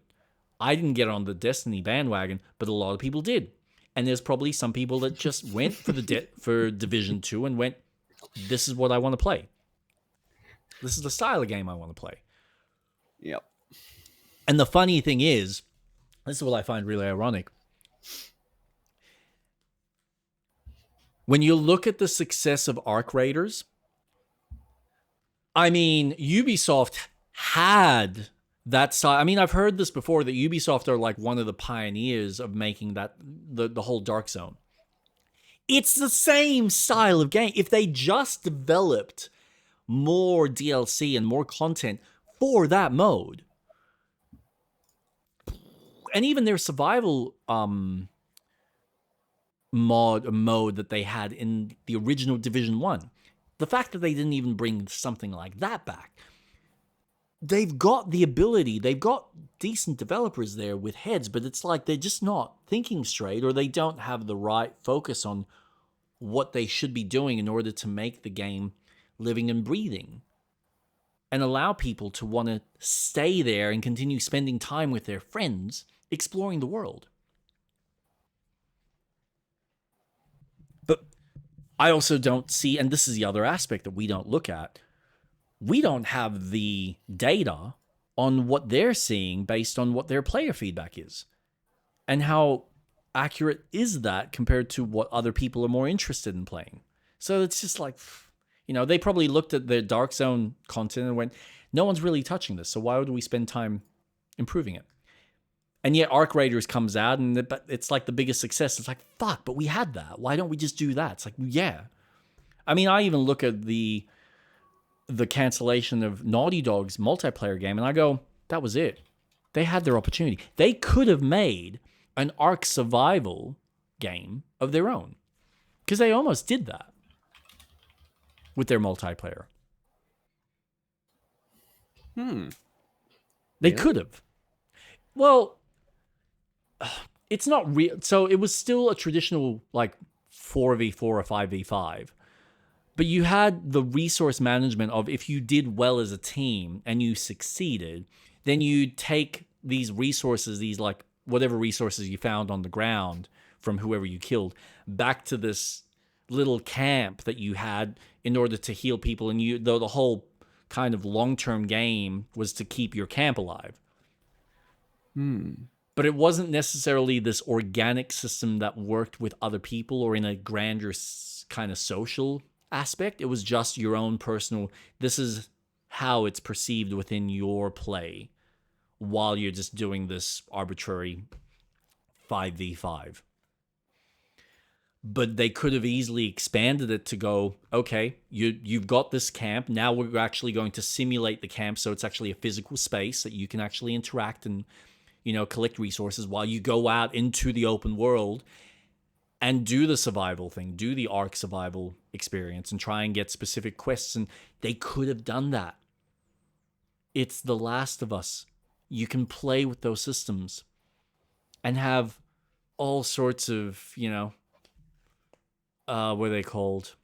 I didn't get on the Destiny bandwagon, but a lot of people did. And there's probably some people that just went for for Division 2 and went, this is what I want to play. This is the style of game I want to play. Yep. And the funny thing is, this is what I find really ironic. When you look at the success of Arc Raiders, I mean, Ubisoft had that side. I mean, I've heard this before, that Ubisoft are like one of the pioneers of making that the whole Dark Zone. It's the same style of game. If they just developed more DLC and more content for that mode, and even their survival mode that they had in the original Division 1, the fact that they didn't even bring something like that back, they've got the ability, they've got decent developers there with heads, but it's like they're just not thinking straight, or they don't have the right focus on what they should be doing in order to make the game living and breathing, and allow people to want to stay there and continue spending time with their friends exploring the world. But I also don't see, and this is the other aspect that we don't look at, we don't have the data on what they're seeing based on what their player feedback is. And how accurate is that compared to what other people are more interested in playing? So it's just like, they probably looked at the Dark Zone content and went, no one's really touching this, so why would we spend time improving it? And yet Arc Raiders comes out and it's like the biggest success. It's like, fuck, but we had that. Why don't we just do that? It's like, yeah. I mean, I even look at the cancellation of Naughty Dog's multiplayer game and I go, that was it. They had their opportunity. They could have made an Ark survival game of their own, because they almost did that with their multiplayer. They could have. Well, it's not real. So it was still a traditional like 4v4 or 5v5. But you had the resource management of, if you did well as a team and you succeeded, then you take these resources, these like whatever resources you found on the ground from whoever you killed, back to this little camp that you had in order to heal people. And the whole kind of long-term game was to keep your camp alive. But it wasn't necessarily this organic system that worked with other people or in a grander kind of social aspect. It was just your own personal, this is how it's perceived within your play while you're just doing this arbitrary 5v5. But they could have easily expanded it to go, okay, you've got this camp. Now we're actually going to simulate the camp, so it's actually a physical space that you can actually interact and, collect resources while you go out into the open world and do the survival thing, do the Ark survival experience and try and get specific quests. And they could have done that. It's The Last of Us. You can play with those systems and have all sorts of, what are they called?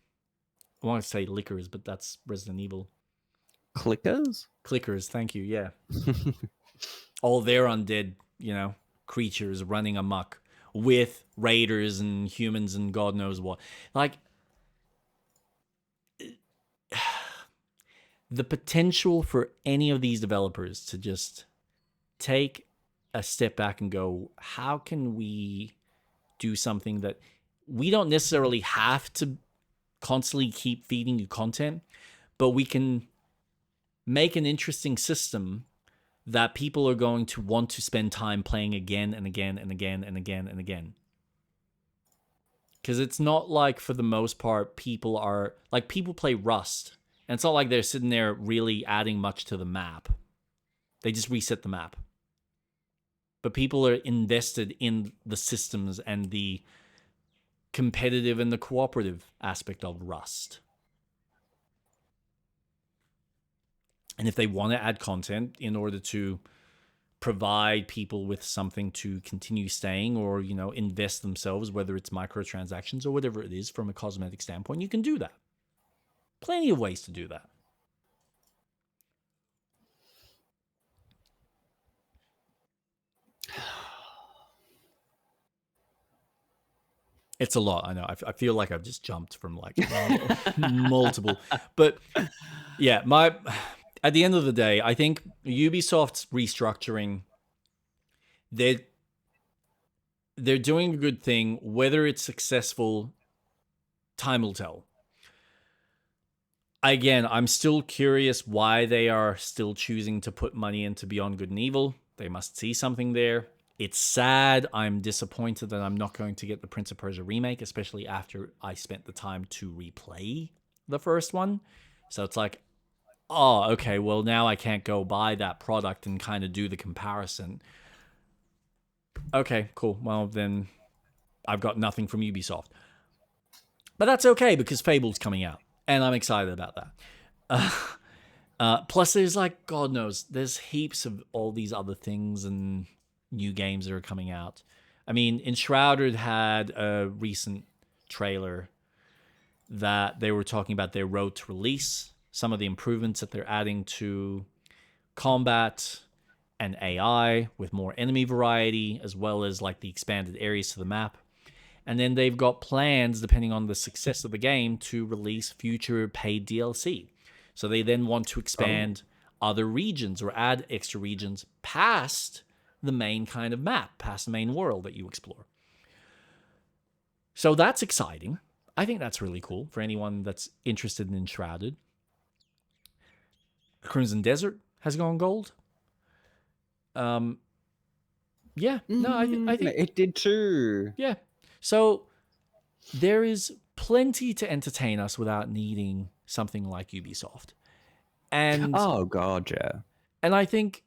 I want to say liquors, but that's Resident Evil. Clickers? Clickers, thank you, yeah. All their undead, creatures running amok with raiders and humans and God knows what. Like, the potential for any of these developers to just take a step back and go, how can we do something that we don't necessarily have to constantly keep feeding you content, but we can make an interesting system that people are going to want to spend time playing again and again and again and again and again. Because it's not like, for the most part, people play Rust, and it's not like they're sitting there really adding much to the map. They just reset the map. But people are invested in the systems and the competitive and the cooperative aspect of Rust. And if they want to add content in order to provide people with something to continue staying or, invest themselves, whether it's microtransactions or whatever it is from a cosmetic standpoint, you can do that. Plenty of ways to do that. It's a lot, I know. I feel like I've just jumped from like multiple. But yeah, at the end of the day, I think Ubisoft's restructuring, they're doing a good thing. Whether it's successful, time will tell. Again, I'm still curious why they are still choosing to put money into Beyond Good and Evil. They must see something there. It's sad. I'm disappointed that I'm not going to get the Prince of Persia remake, especially after I spent the time to replay the first one. So it's like, oh, okay, well, now I can't go buy that product and kind of do the comparison. Okay, cool. Well, then I've got nothing from Ubisoft. But that's okay, because Fable's coming out, and I'm excited about that. Plus, there's like, God knows, there's heaps of all these other things and new games that are coming out. I mean, Enshrouded had a recent trailer that they were talking about their road to release, some of the improvements that they're adding to combat and AI with more enemy variety, as well as like the expanded areas to the map. And then they've got plans, depending on the success of the game, to release future paid DLC. So they then want to expand other regions or add extra regions past the main kind of map, past the main world that you explore. So that's exciting. I think that's really cool for anyone that's interested in Enshrouded. Crimson Desert has gone gold. Yeah, no, I think it did too. yeah. So there is plenty to entertain us without needing something like Ubisoft. And Oh god, yeah. and I think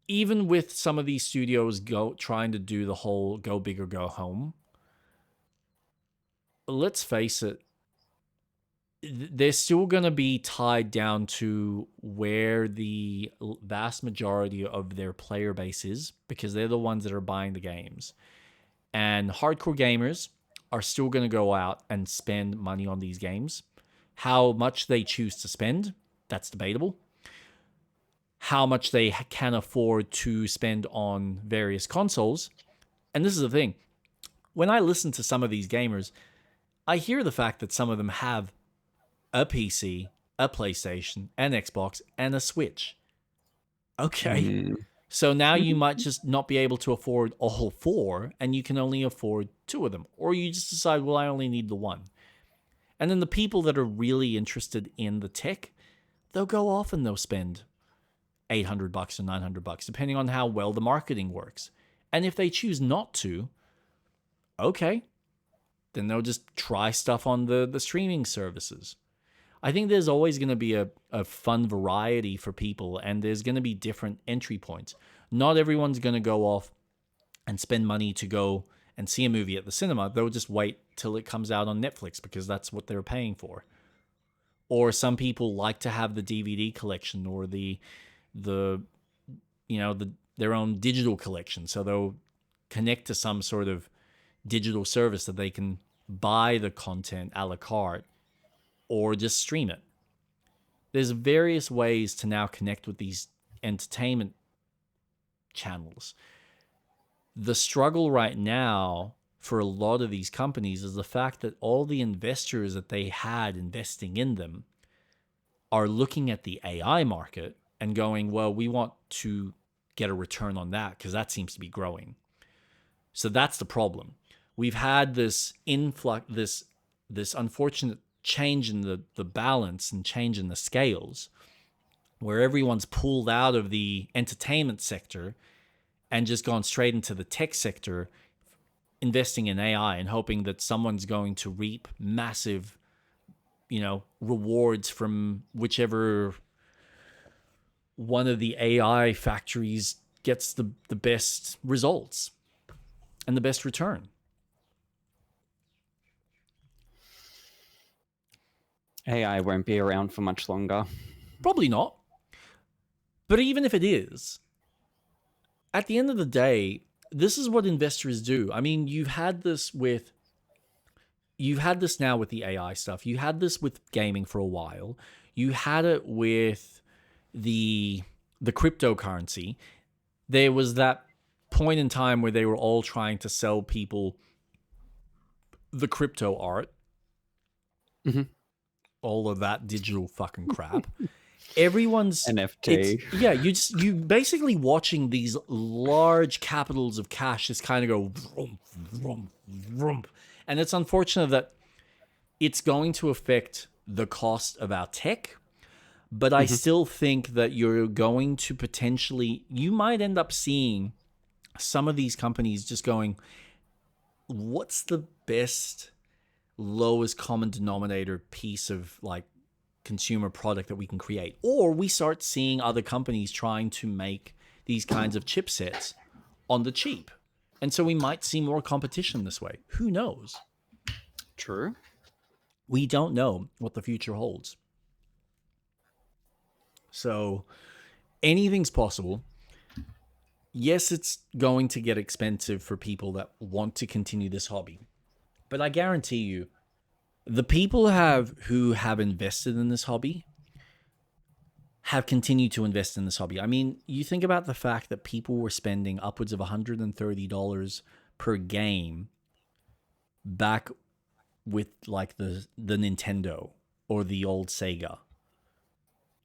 even with some of these studios trying to do the whole go big or go home, let's face it, they're still going to be tied down to where the vast majority of their player base is, because they're the ones that are buying the games. And hardcore gamers are still going to go out and spend money on these games. How much they choose to spend, that's debatable. How much they can afford to spend on various consoles. And this is the thing. When I listen to some of these gamers, I hear the fact that some of them have a PC, a PlayStation, an Xbox, and a Switch. Okay. So now you might just not be able to afford all four, and you can only afford two of them. Or you just decide, well, I only need the one. And then the people that are really interested in the tech, they'll go off and they'll spend $800 or $900, depending on how well the marketing works. And if they choose not to, okay, then they'll just try stuff on the streaming services. I think there's always going to be a fun variety for people, and there's going to be different entry points. Not everyone's going to go off and spend money to go and see a movie at the cinema. They'll just wait till it comes out on Netflix because that's what they're paying for. Or some people like to have the DVD collection or their own digital collection, so they'll connect to some sort of digital service that they can buy the content a la carte or just stream it. There's various ways to now connect with these entertainment channels. The struggle right now for a lot of these companies is the fact that all the investors that they had investing in them are looking at the AI market and going, well, we want to get a return on that because that seems to be growing. So that's the problem. We've had this influx, this unfortunate change in the balance and change in the scales, where everyone's pulled out of the entertainment sector and just gone straight into the tech sector, investing in AI and hoping that someone's going to reap massive, rewards from whichever one of the AI factories gets the best results and the best return. AI won't be around for much longer. Probably not. But even if it is, at the end of the day, this is what investors do. I mean, you've had this now with the AI stuff. You had this with gaming for a while. You had it with the cryptocurrency. There was that point in time where they were all trying to sell people the crypto art. Mm-hmm. All of that digital fucking crap. Everyone's NFT. You basically watching these large capitals of cash just kind of go vroom, vroom, vroom. And it's unfortunate that it's going to affect the cost of our tech, but I still think that you're going to you might end up seeing some of these companies just going, what's the best lowest common denominator piece of like consumer product that we can create? Or we start seeing other companies trying to make these kinds of chipsets on the cheap. And so we might see more competition this way. Who knows? True. We don't know what the future holds. So anything's possible. Yes, it's going to get expensive for people that want to continue this hobby. But I guarantee you, The people who have invested in this hobby have continued to invest in this hobby. I mean, you think about the fact that people were spending upwards of $130 per game back with like the Nintendo or the old Sega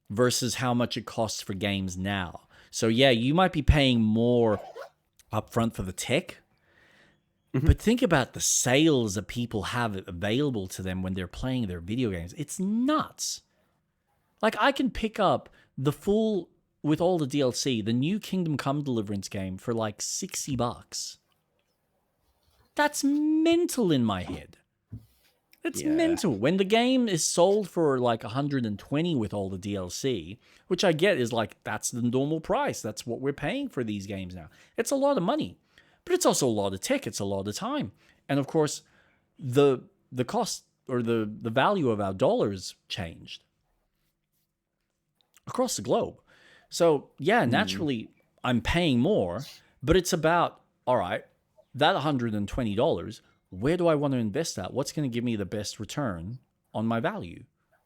versus how much it costs for games now. So yeah, you might be paying more upfront for the tech, Mhm. but think about the sales that people have available to them when they're playing their video games. It's nuts. Like I can pick up the full with all the DLC, the new Kingdom Come Deliverance game for like $60. That's mental in my head. It's Yeah. mental. When the game is sold for like 120 with all the DLC, which I get is like that's the normal price. That's what we're paying for these games now. It's a lot of money. But it's also a lot of tech, it's a lot of time. And of course, the cost or the value of our dollars changed across the globe. So, yeah, Mm. naturally I'm paying more, but it's about all right, that $120, where do I want to invest that? What's going to give me the best return on my value?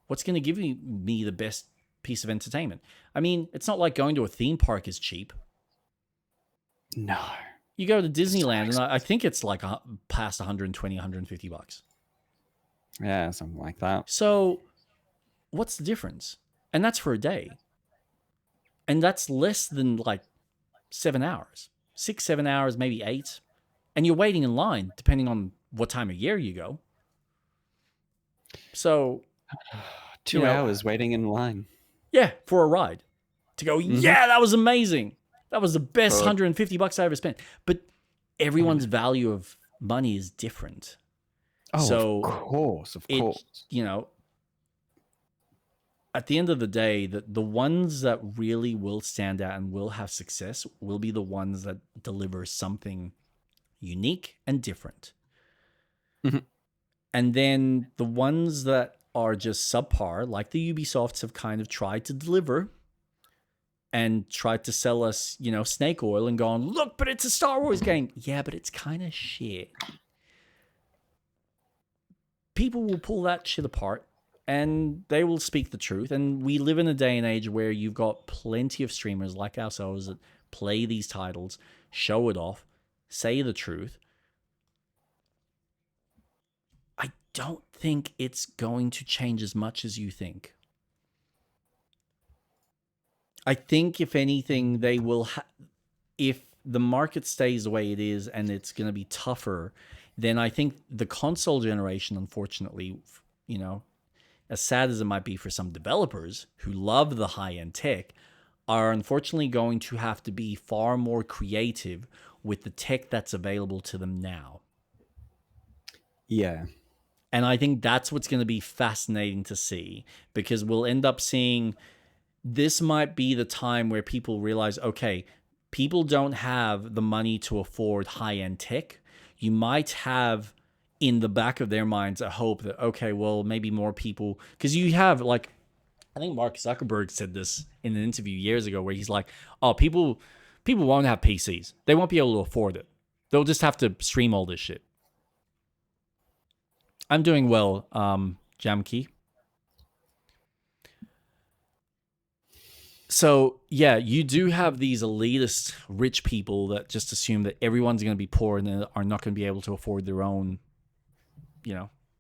What's going to give me the best piece of entertainment? I mean, it's not like going to a theme park is cheap. No. You go to So Disneyland, and I expensive. think it's like past 120, $150. Yeah, something like that. So, what's the difference? And that's for a day. And that's less than like 7 hours, 6, 7 hours, maybe 8. And you're waiting in line depending on what time of year you go. So, you Two know, hours waiting in line. yeah, for a ride to go, Mm-hmm. yeah, that was amazing. That was the best For $150 I ever spent. But everyone's value of money is different. of So, course, of it, course. you know, at the end of the day, the ones that really will stand out and will have success will be the ones that deliver something unique and different. Mhm. And then the ones that are just subpar, like the Ubisofts have kind of tried to deliver and tried to sell us, snake oil and gone, look, but it's a Star Wars game. Yeah, but it's kind of shit. People will pull that shit apart and they will speak the truth. And we live in a day and age where you've got plenty of streamers like ourselves that play these titles, show it off, say the truth. I don't think it's going to change as much as you think. I think if anything, they will. If the market stays the way it is and it's going to be tougher, then I think the console generation, unfortunately, you know, as sad as it might be for some developers who love the high end tech, are unfortunately going to have to be far more creative with the tech that's available to them now. Yeah. And I think that's what's going to be fascinating to see because we'll end up seeing this might be the time where people realize, okay, people don't have the money to afford high end tech. You might have in the back of their minds a hope that, okay, well, maybe more people, because you have like, I think Mark Zuckerberg said this in an interview years ago where he's like, oh, people won't have PCs. They won't be able to afford it. They'll just have to stream all this shit. I'm doing well, Jamkey. So yeah, you do have these elitist rich people that just assume that everyone's going to be poor and are not going to be able to afford their own,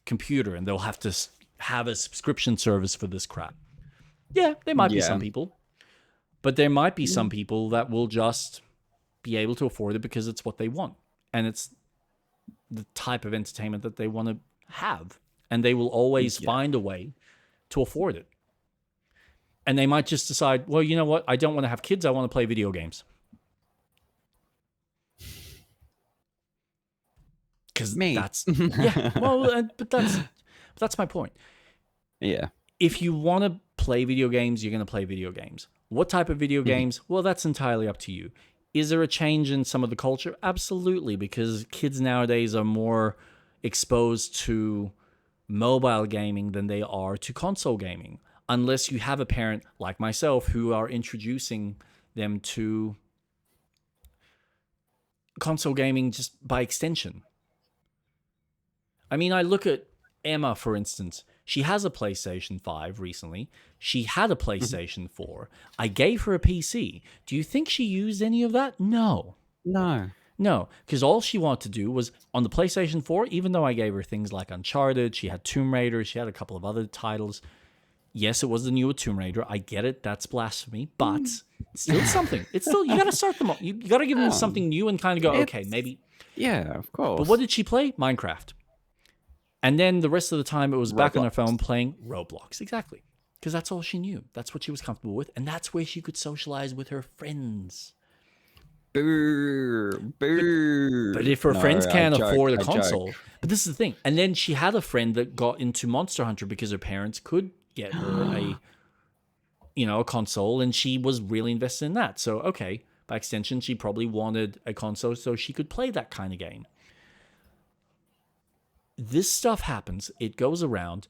computer, and they'll have to have a subscription service for this crap. Yeah, there might be some Yeah. people, but there might be some Mm. people that will just be able to afford it because it's what they want and it's the type of entertainment that they want to have, and they will always Yeah. find a way to afford it. And they might just decide, well, you know what? I don't want to have kids. I want to play video games. Because Me. that's yeah. Well, but that's my point. Yeah. If you want to play video games, you're going to play video games. What type of video Mhm. games? Well, that's entirely up to you. Is there a change in some of the culture? Absolutely, because kids nowadays are more exposed to mobile gaming than they are to console gaming. Unless you have a parent like myself who are introducing them to console gaming just by extension. I mean, I look at Emma, for instance, she has a PlayStation 5 recently. She had a PlayStation 4. I gave her a PC. Do you think she used any of that? No. No. No, because all she wanted to do was on the PlayStation 4, even though I gave her things like Uncharted, she had Tomb Raider, she had a couple of other titles. Yes, it was the newer Tomb Raider. I get it. That's blasphemy, but it's still something. It's still, you got to start them all. You got to give them something new and kind of go, okay, maybe. Yeah, of course. But what did she play? Minecraft. And then the rest of the time, it was back on her phone playing Roblox. Exactly. Because that's all she knew. That's what she was comfortable with. And that's where she could socialize with her friends. But if her friends can't afford a console, but this is the thing. And then she had a friend that got into Monster Hunter because her parents could get her a console, and she was really invested in that. So, okay, by extension, she probably wanted a console so she could play that kind of game. This stuff happens. It goes around,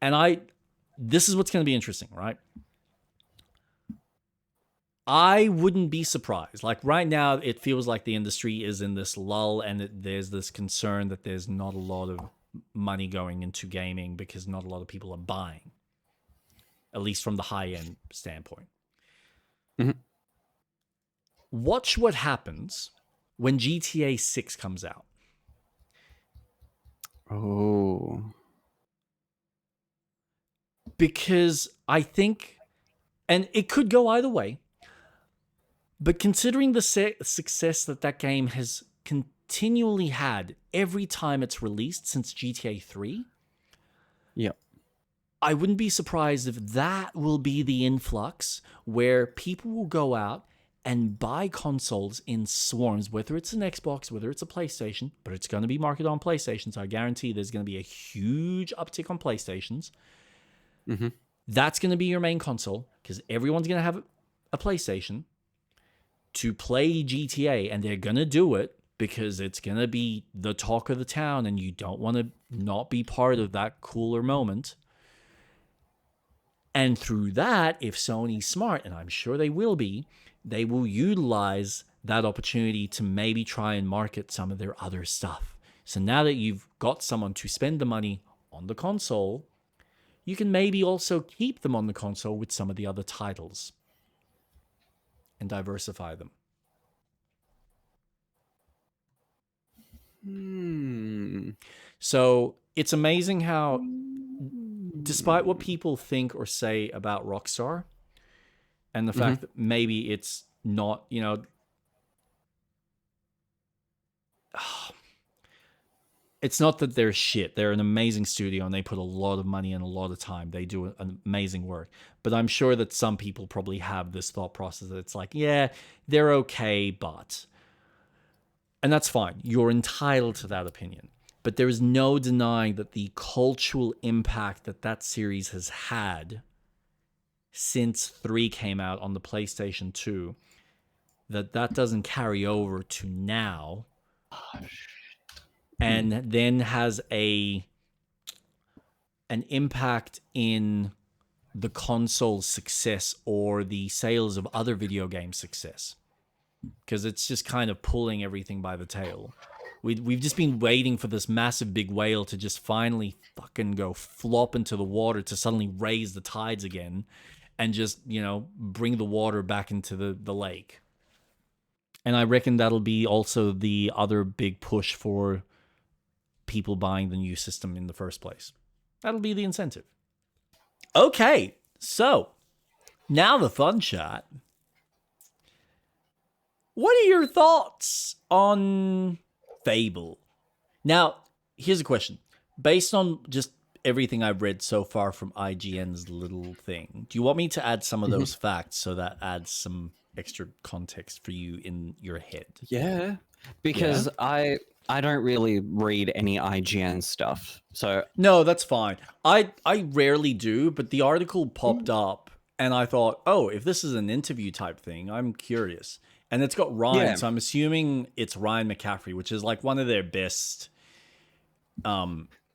and this is what's going to be interesting, right? I wouldn't be surprised. Like right now, it feels like the industry is in this lull, and there's this concern that there's not a lot of money going into gaming because not a lot of people are buying, at least from the high-end standpoint. Mm-hmm. Watch what happens when GTA 6 comes out. Oh. Because I think, and it could go either way, but considering the success that game has continually had every time it's released since GTA 3, yep, I wouldn't be surprised if that will be the influx where people will go out and buy consoles in swarms, whether it's an Xbox, whether it's a PlayStation, but it's going to be marketed on PlayStation, so I guarantee there's going to be a huge uptick on PlayStations. Mm-hmm. That's going to be your main console, because everyone's going to have a PlayStation to play GTA, and they're going to do it because it's going to be the talk of the town, and you don't want to not be part of that cooler moment. And through that, if Sony's smart, and I'm sure they will be, they will utilize that opportunity to maybe try and market some of their other stuff. So now that you've got someone to spend the money on the console, you can maybe also keep them on the console with some of the other titles and diversify them. So it's amazing how, despite what people think or say about Rockstar, and the fact that maybe it's not, it's not that they're shit. They're an amazing studio, and they put a lot of money and a lot of time. They do an amazing work. But I'm sure that some people probably have this thought process that it's like, yeah, they're okay, but... And that's fine. You're entitled to that opinion. But there is no denying that the cultural impact that series has had since 3 came out on the PlayStation 2, that doesn't carry over to now. And then has an impact in the console's success or the sales of other video game success. Because it's just kind of pulling everything by the tail. We've just been waiting for this massive big whale to just finally fucking go flop into the water to suddenly raise the tides again and just, bring the water back into the lake. And I reckon that'll be also the other big push for people buying the new system in the first place. That'll be the incentive. Okay, so now the fun shot. What are your thoughts on Fable? Now, here's a question. Based on just everything I've read so far from IGN's little thing, do you want me to add some of those facts so that adds some extra context for you in your head? Yeah, because I don't really read any IGN stuff. So no, that's fine. I rarely do, but the article popped up and I thought, oh, if this is an interview type thing, I'm curious. And it's got Ryan, so I'm assuming it's Ryan McCaffrey, which is like one of their best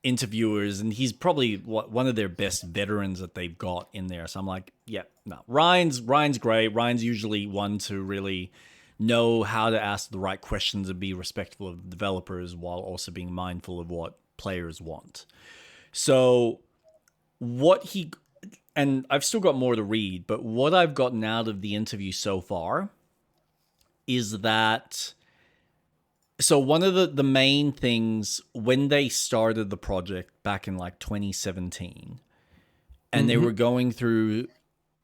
interviewers, and he's probably one of their best veterans that they've got in there. So I'm like, yeah, no, Ryan's great. Ryan's usually one to really know how to ask the right questions and be respectful of the developers while also being mindful of what players want. So what he and I've still got more to read, but what I've gotten out of the interview so far is that so one of the main things when they started the project back in like 2017 and they were going through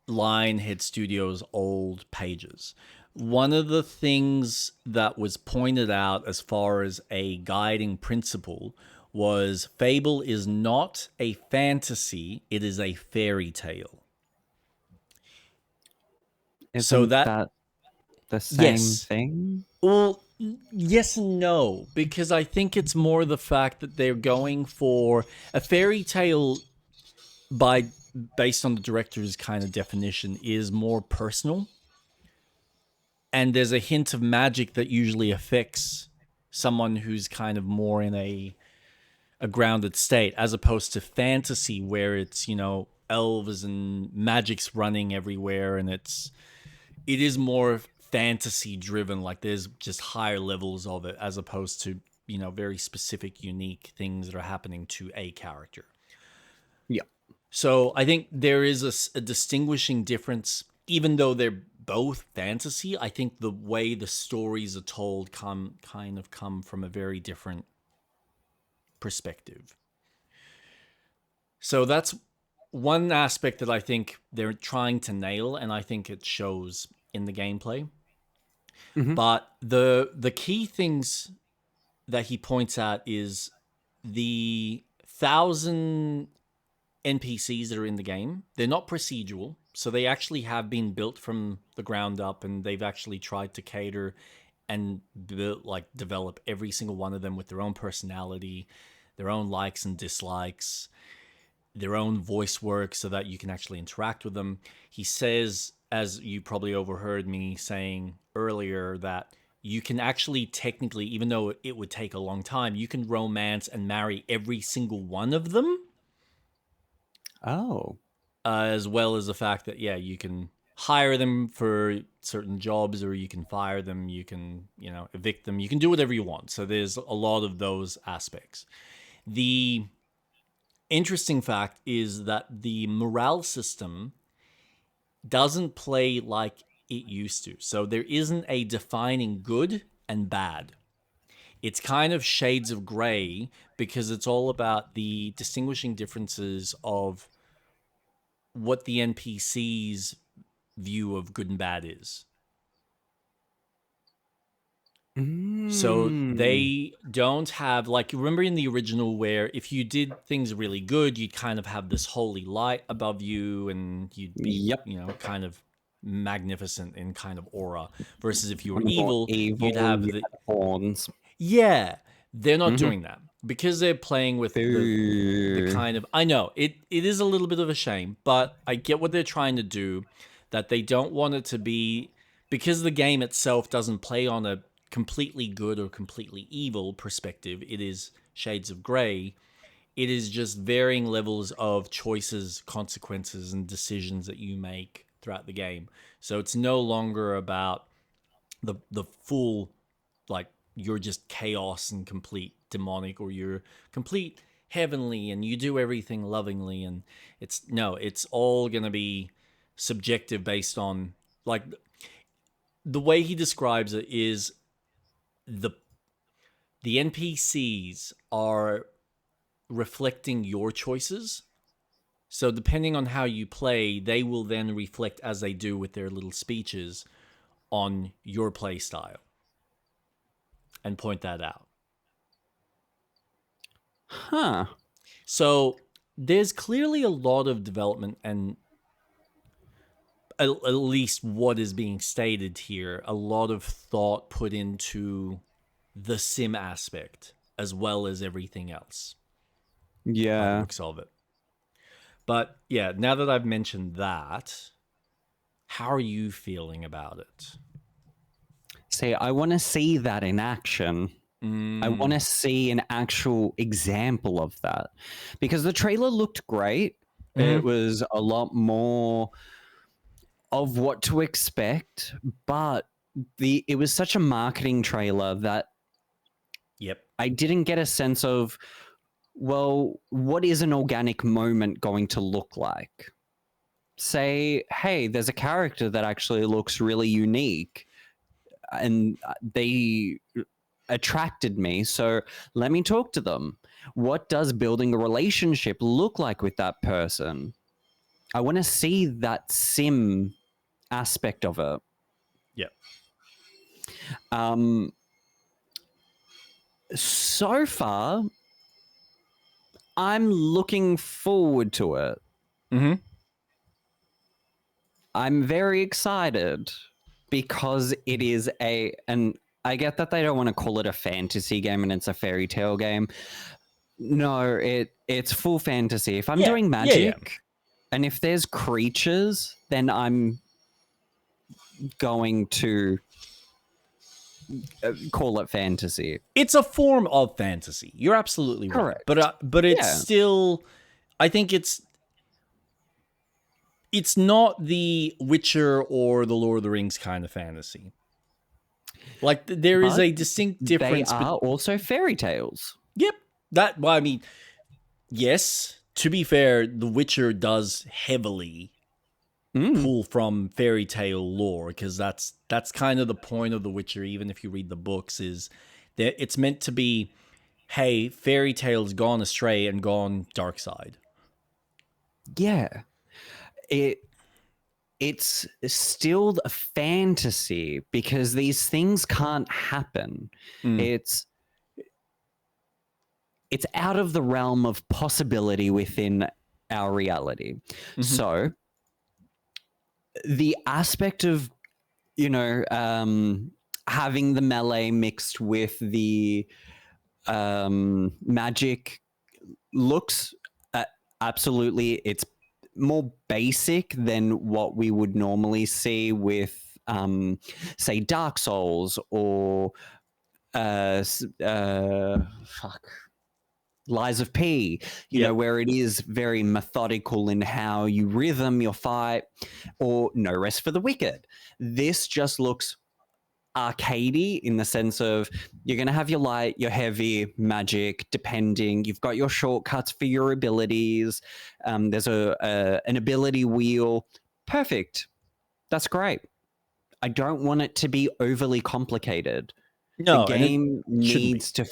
Lionhead Studios' old pages, one of the things that was pointed out as far as a guiding principle was Fable is not a fantasy, it is a fairy tale. So Isn't that that the same yes. thing? Well, yes and no, because I think it's more the fact that they're going for a fairy tale based on the director's kind of definition is more personal. And there's a hint of magic that usually affects someone who's kind of more in a grounded state, as opposed to fantasy where it's, elves and magic's running everywhere and it is more fantasy driven, like there's just higher levels of it as opposed to, very specific unique things that are happening to a character. Yeah. So I think there is a distinguishing difference, even though they're both fantasy. I think the way the stories are told come from a very different perspective. So that's one aspect that I think they're trying to nail, and I think it shows in the gameplay. But the key things that he points out is the 1,000 NPCs that are in the game. They're not procedural, so they actually have been built from the ground up, and they've actually tried to cater and develop every single one of them with their own personality, their own likes and dislikes, their own voice work so that you can actually interact with them. He says, as you probably overheard me saying earlier, that you can actually technically, even though it would take a long time, you can romance and marry every single one of them. Oh. As well as the fact that, yeah, you can hire them for certain jobs or you can fire them, you can, evict them, you can do whatever you want. So there's a lot of those aspects. The interesting fact is that the morale system doesn't play like it used to. So there isn't a defining good and bad. It's kind of shades of gray because it's all about the distinguishing differences of what the NPC's view of good and bad is. So they don't have, like, remember in the original where if you did things really good, you'd kind of have this holy light above you and you'd be, kind of magnificent in kind of aura. Versus if you were evil, you'd have you had horns. Yeah, they're not doing that because they're playing with the kind of. I know it is a little bit of a shame, but I get what they're trying to do. That they don't want it to be because the game itself doesn't play on a completely good or completely evil perspective. It is shades of gray. It is just varying levels of choices, consequences, and decisions that you make throughout the game. So it's no longer about the full, like, you're just chaos and complete demonic, or you're complete heavenly and you do everything lovingly. And it's all gonna be subjective based on, like, the way he describes it is the NPCs are reflecting your choices. So depending on how you play, they will then reflect, as they do with their little speeches, on your play style and point that out. Huh. So there's clearly a lot of development, and at least what is being stated here, a lot of thought put into the sim aspect as well as everything else. By the Yeah. looks of it. But yeah, now that I've mentioned that, how are you feeling about it? See, I want to see that in action. I want to see an actual example of that because the trailer looked great. It was a lot more of what to expect, but it was such a marketing trailer that Yep. I didn't get a sense of well, what is an organic moment going to look like? Say, hey, there's a character that actually looks really unique and they attracted me, so let me talk to them. What does building a relationship look like with that person? I want to see that sim aspect of it. Yeah. So far, I'm looking forward to it. Mm-hmm. I'm very excited because it is and I get that they don't want to call it a fantasy game and it's a fairy tale game. No, it's full fantasy. If I'm Yeah. doing Yeah, yeah. magic and if there's creatures, then I'm going to call it fantasy. It's a form of fantasy. You're absolutely right. Correct. But it's Yeah. still, I think it's not the Witcher or the Lord of the Rings kind of fantasy. Like there is But a distinct difference. They are also fairy tales. Yep. Well, I mean, yes. To be fair, The Witcher does heavily pull from fairy tale lore, because that's kind of the point of The Witcher. Even if you read the books, is that it's meant to be, hey, fairy tales gone astray and gone dark side. Yeah. It's still a fantasy because these things can't happen. It's out of the realm of possibility within our reality. So the aspect of, having the melee mixed with the magic looks absolutely, it's more basic than what we would normally see with say Dark Souls or Lies of P, where it is very methodical in how you rhythm your fight, or No Rest for the Wicked. This just looks arcadey in the sense of you're going to have your light, your heavy, magic, depending. You've got your shortcuts for your abilities. There's an ability wheel. Perfect. That's great. I don't want it to be overly complicated. No, the game needs to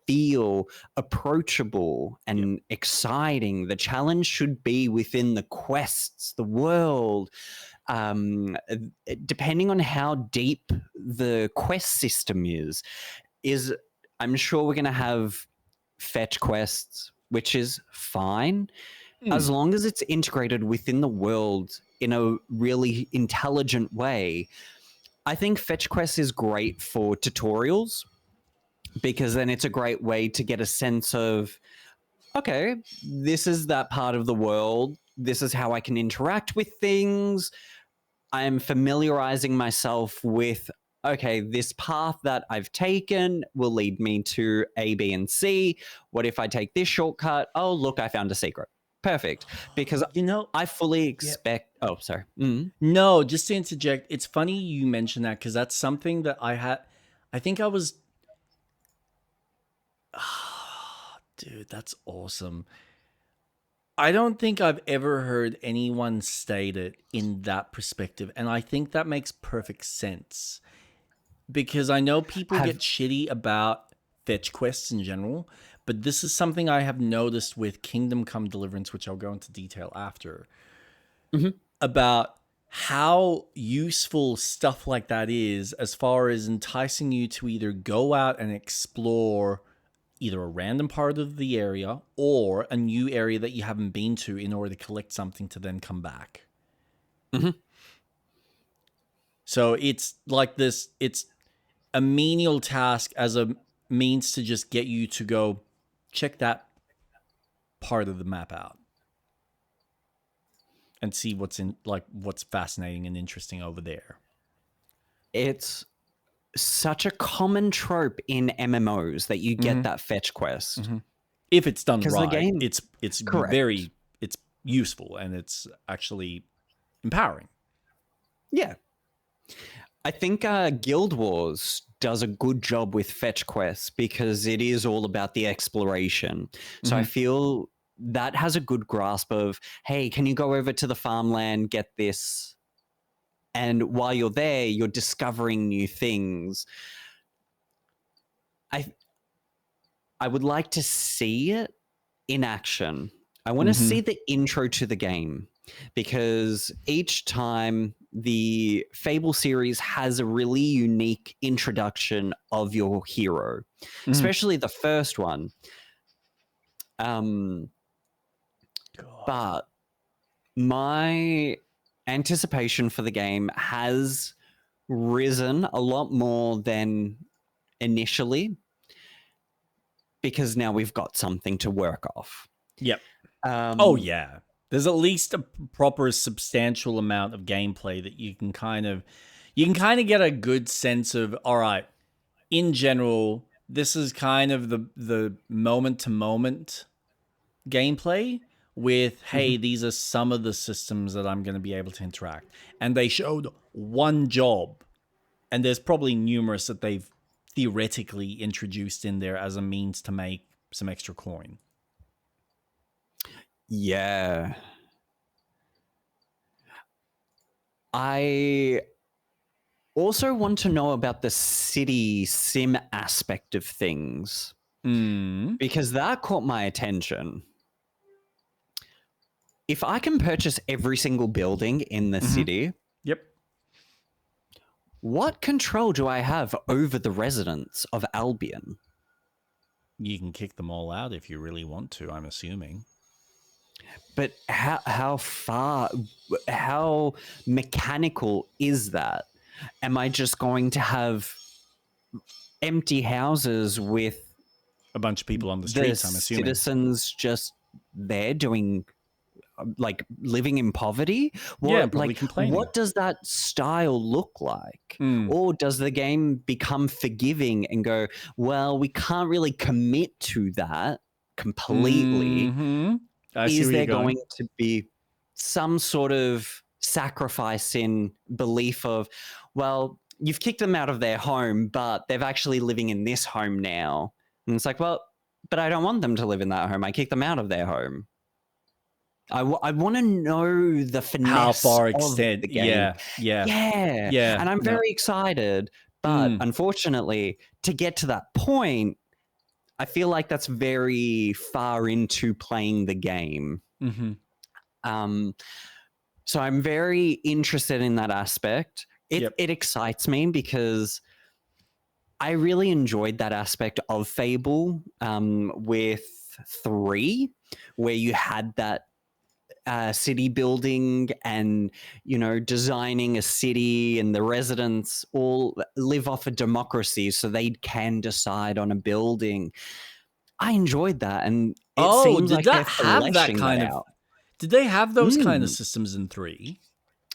feel approachable and exciting. The challenge should be within the quests, the world. Depending on how deep the quest system is I'm sure we're going to have fetch quests, which is fine, as long as it's integrated within the world in a really intelligent way. I think fetch quests is great for tutorials, because then it's a great way to get a sense of, okay, this is that part of the world. This is how I can interact with things. I'm familiarizing myself with, okay, this path that I've taken will lead me to A, B, and C. What if I take this shortcut? Oh, look, I found a secret. Perfect. Because I fully expect... Yeah. Oh, sorry. No, just to interject, it's funny you mention that, because that's something that I think I was... dude, that's awesome. I don't think I've ever heard anyone state it in that perspective, and I think that makes perfect sense. Because I know people get shitty about fetch quests in general, but this is something I have noticed with Kingdom Come Deliverance, which I'll go into detail after, about how useful stuff like that is, as far as enticing you to either go out and explore either a random part of the area or a new area that you haven't been to, in order to collect something to then come back. So it's like this, it's a menial task as a means to just get you to go check that part of the map out and see what's fascinating and interesting over there. It's such a common trope in MMOs that you get that fetch quest. If it's done right, the game, it's correct. it's useful, and it's actually empowering. Yeah. I think Guild Wars does a good job with fetch quests because it is all about the exploration. So I feel that has a good grasp of, hey, can you go over to the farmland, get this? And while you're there, you're discovering new things. I would like to see it in action. I want to see the intro to the game because each time the Fable series has a really unique introduction of your hero, especially the first one. But my anticipation for the game has risen a lot more than initially because now we've got something to work off. Yep. Oh yeah. There's at least a proper substantial amount of gameplay that you can kind of get a good sense of, all right, in general, this is kind of the moment to moment gameplay with, hey, these are some of the systems that I'm going to be able to interact. And they showed one job, and there's probably numerous that they've theoretically introduced in there as a means to make some extra coin. Yeah. I also want to know about the city sim aspect of things because that caught my attention. If I can purchase every single building in the city, yep, what control do I have over the residents of Albion? You can kick them all out if you really want to, I'm assuming. But how mechanical is that? Am I just going to have empty houses with a bunch of people on the streets, I'm assuming? Citizens just there doing, like, living in poverty? Yeah, probably complaining. What does that style look like? Or does the game become forgiving and go, well, we can't really commit to that completely? Is there going to be some sort of sacrifice in belief of, well, you've kicked them out of their home, but they're actually living in this home now? And it's like, well, but I don't want them to live in that home. I kicked them out of their home. I want to know the finesse how far of extent the game. Yeah. And I'm very excited, but unfortunately, to get to that point, I feel like that's very far into playing the game. So I'm very interested in that aspect. It excites me because I really enjoyed that aspect of Fable with 3, where you had that city building and, designing a city, and the residents all live off a democracy so they can decide on a building. I enjoyed that, and it seems like they're fleshing that out. Did they have those kind of systems in 3?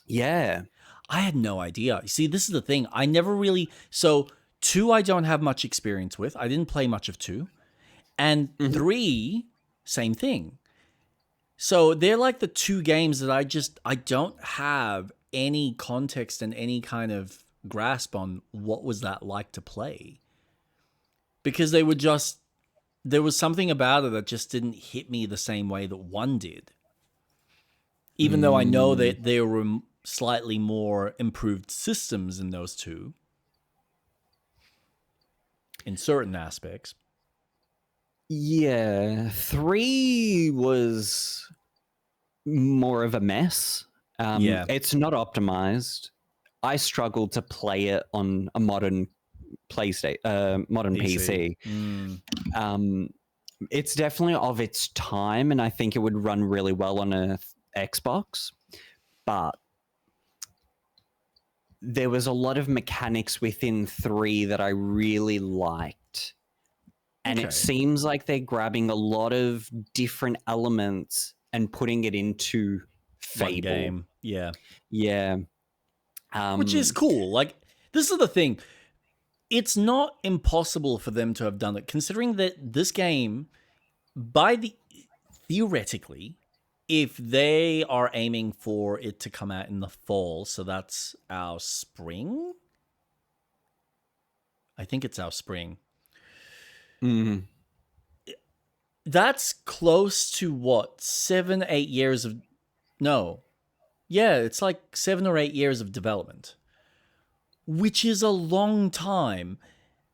Yeah. I had no idea. See, this is the thing. I never really... So, 2 I don't have much experience with. I didn't play much of 2. And 3, same thing. So they're like the 2 games that I don't have any context and any kind of grasp on what was that like to play. Because there was something about it that just didn't hit me the same way that 1 did. Even though I know that there were slightly more improved systems in those 2. In certain aspects. Yeah. 3 was more of a mess. It's not optimized. I struggled to play it on a modern modern PC. It's definitely of its time, and I think it would run really well on a Xbox. But there was a lot of mechanics within 3 that I really liked. And it seems like they're grabbing a lot of different elements and putting it into Fable. One game. Yeah. Yeah. Which is cool. Like, this is the thing. It's not impossible for them to have done it, considering that this game, theoretically, if they are aiming for it to come out in the fall, so that's our spring, I think it's our spring. Mm. That's close to what, 7, 8 years of no. Yeah, it's like 7 or 8 years of development, which is a long time.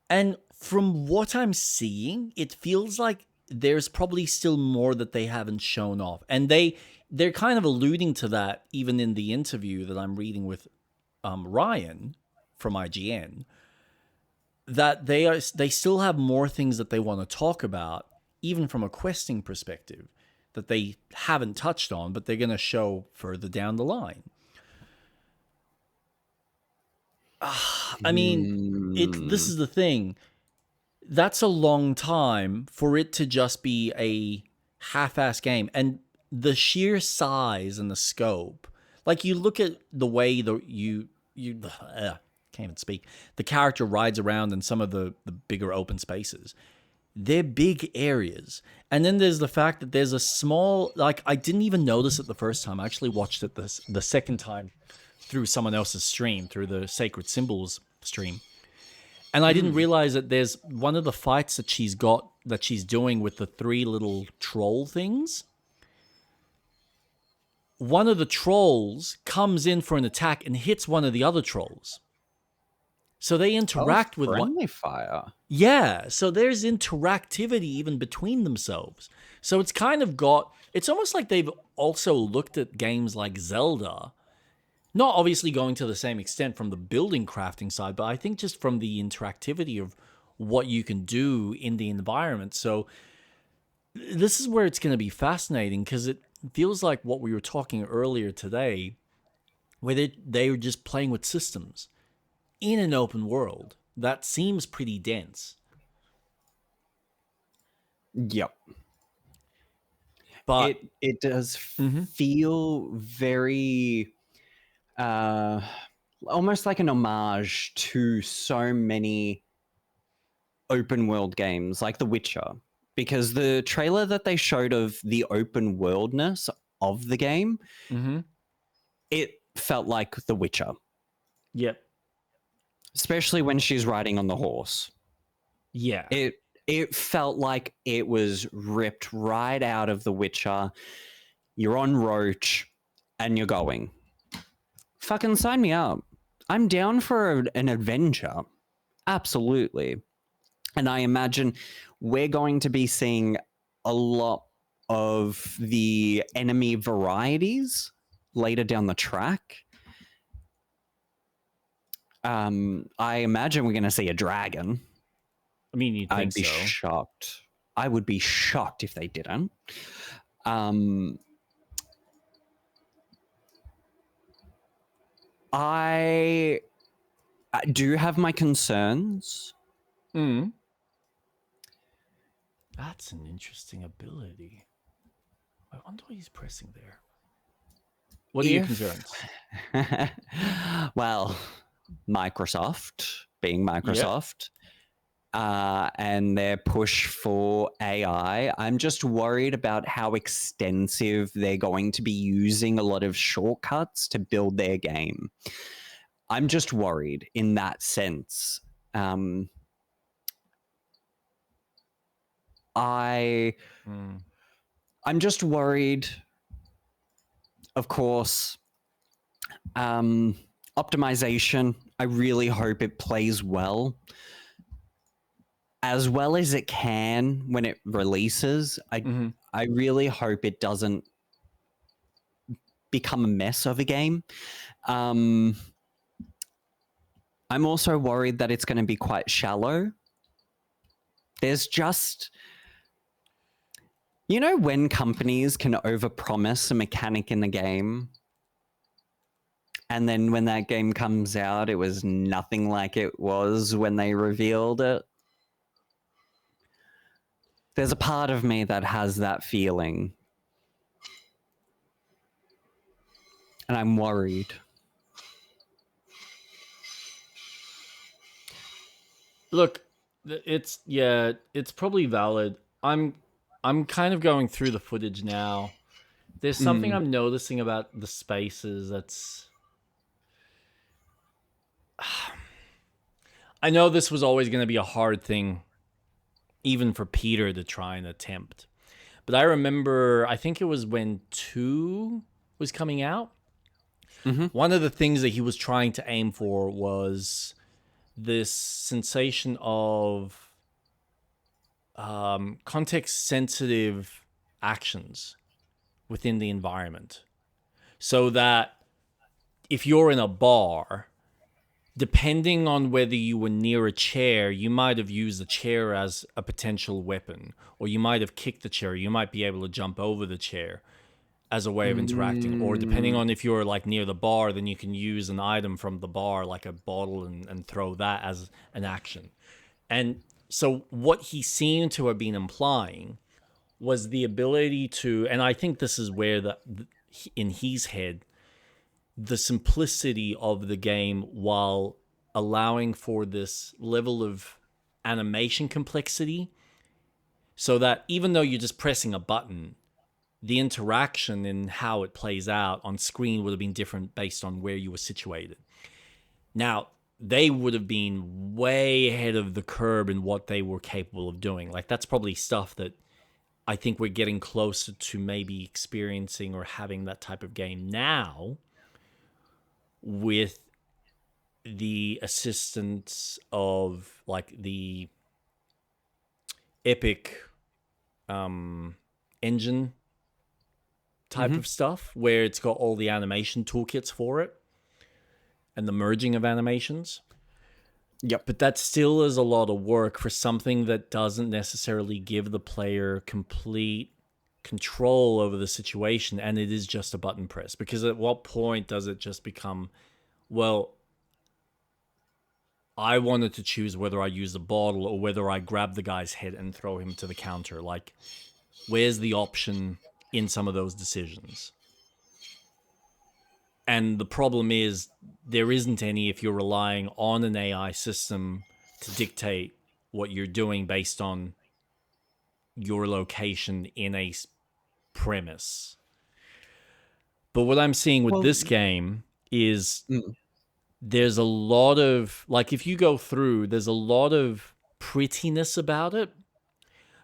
And from what I'm seeing, it feels like there's probably still more that they haven't shown off. And they're kind of alluding to that even in the interview that I'm reading with Ryan from IGN, that they still have more things that they want to talk about, even from a questing perspective, that they haven't touched on, but they're going to show further down the line. I mean, this Mm. is the thing. That's a long time for it to just be a half-ass game, and the sheer size and the scope. Like, you look at the way can't even speak. The character rides around in some of the bigger open spaces. They're big areas. And then there's the fact that there's a small, like, I didn't even notice it the first time. I actually watched it the second time through someone else's stream, through the Sacred Symbols stream. And I didn't realize that there's one of the fights that she's doing with the 3 little troll things. One of the trolls comes in for an attack and hits one of the other trolls. So they Oh, interact with one. friendly fire. Yeah, so there's interactivity even between themselves. So it's kind of it's almost like they've also looked at games like Zelda, not obviously going to the same extent from the building crafting side, but I think just from the interactivity of what you can do in the environment. So this is where it's going to be fascinating, because it feels like what we were talking earlier today, where they were just playing with systems in an open world that seems pretty dense. Yep. But It does Mhm. feel very uh almost like an homage to so many open world games like The Witcher, because the trailer that they showed of the open worldness of the game, Mm-hmm. it felt like The Witcher, Yep. especially when she's riding on the horse. Yeah. It felt like it was ripped right out of The Witcher. You're on Roach and you're going. Fucking sign me up. I'm down for an adventure. Absolutely. And I imagine we're going to be seeing a lot of the enemy varieties later down the track. I imagine we're going to see a dragon. I mean, you'd think I'd be so. shocked. I would be shocked if they didn't. I do have my concerns. Mm. That's an interesting ability. I wonder what he's pressing there. What are your concerns? Well, Microsoft, being Yep. Microsoft, and their push for AI, I'm just worried about how extensive they're going to be using a lot of shortcuts to build their game. I'm just worried in that sense. I'm just worried, of course. Optimization, I really hope it plays well as it can when it releases. I really hope it doesn't become a mess of a game. I'm also worried that it's going to be quite shallow. There's just, when companies can overpromise a mechanic in the game, and then when that game comes out, it was nothing like it was when they revealed it. There's a part of me that has that feeling. And I'm worried. Look, it's probably valid. I'm kind of going through the footage now. There's something I'm noticing about the spaces that's I know this was always going to be a hard thing, even for Peter to try and attempt. But I remember, I think it was when 2 was coming out. Mm-hmm. One of the things that he was trying to aim for was this sensation of context-sensitive actions within the environment. So that if you're in a bar, depending on whether you were near a chair, you might have used the chair as a potential weapon, or you might have kicked the chair. You might be able to jump over the chair as a way of interacting. Or depending on if you're like near the bar, then you can use an item from the bar, like a bottle, and throw that as an action. And so what he seemed to have been implying was the ability to, and I think this is where in his head, the simplicity of the game while allowing for this level of animation complexity, so that even though you're just pressing a button, the interaction and how it plays out on screen would have been different based on where you were situated. Now, they would have been way ahead of the curve in what they were capable of doing. Like, that's probably stuff that I think we're getting closer to maybe experiencing or having that type of game now, with the assistance of like the Epic engine type of stuff, where it's got all the animation toolkits for it and the merging of animations. Yep. But that still is a lot of work for something that doesn't necessarily give the player complete control over the situation, and it is just a button press. Because at what point does it just become, well, I wanted to choose whether I use the bottle or whether I grab the guy's head and throw him to the counter? Like, where's the option in some of those decisions? And the problem is there isn't any if you're relying on an AI system to dictate what you're doing based on your location in a premise. But what I'm seeing with this game is there's a lot of, like, if you go through, there's a lot of prettiness about it,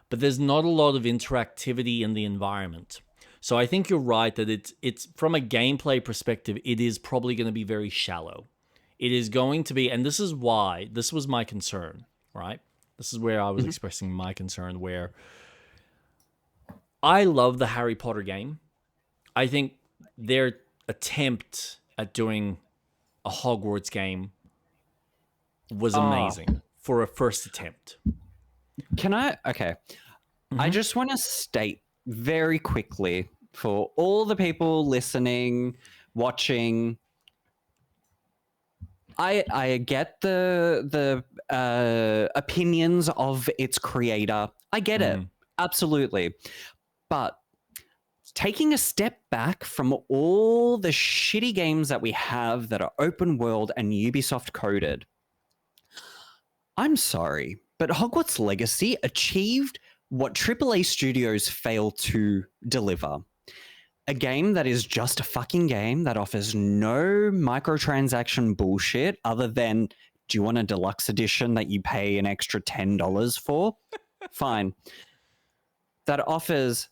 but there's not a lot of interactivity in the environment. So I think you're right that it's from a gameplay perspective, it is probably going to be very shallow. It is going to be, and this is why, this was my concern, right? This is where I was expressing my concern, where I love the Harry Potter game. I think their attempt at doing a Hogwarts game was amazing for a first attempt. Can I? Okay. I just want to state very quickly for all the people listening, watching, I get the opinions of its creator. I get it. Absolutely. But taking a step back from all the shitty games that we have that are open world and Ubisoft coded, I'm sorry, but Hogwarts Legacy achieved what AAA studios fail to deliver. A game that is just a fucking game that offers no microtransaction bullshit other than, do you want a deluxe edition that you pay an extra $10 for? Fine. That offers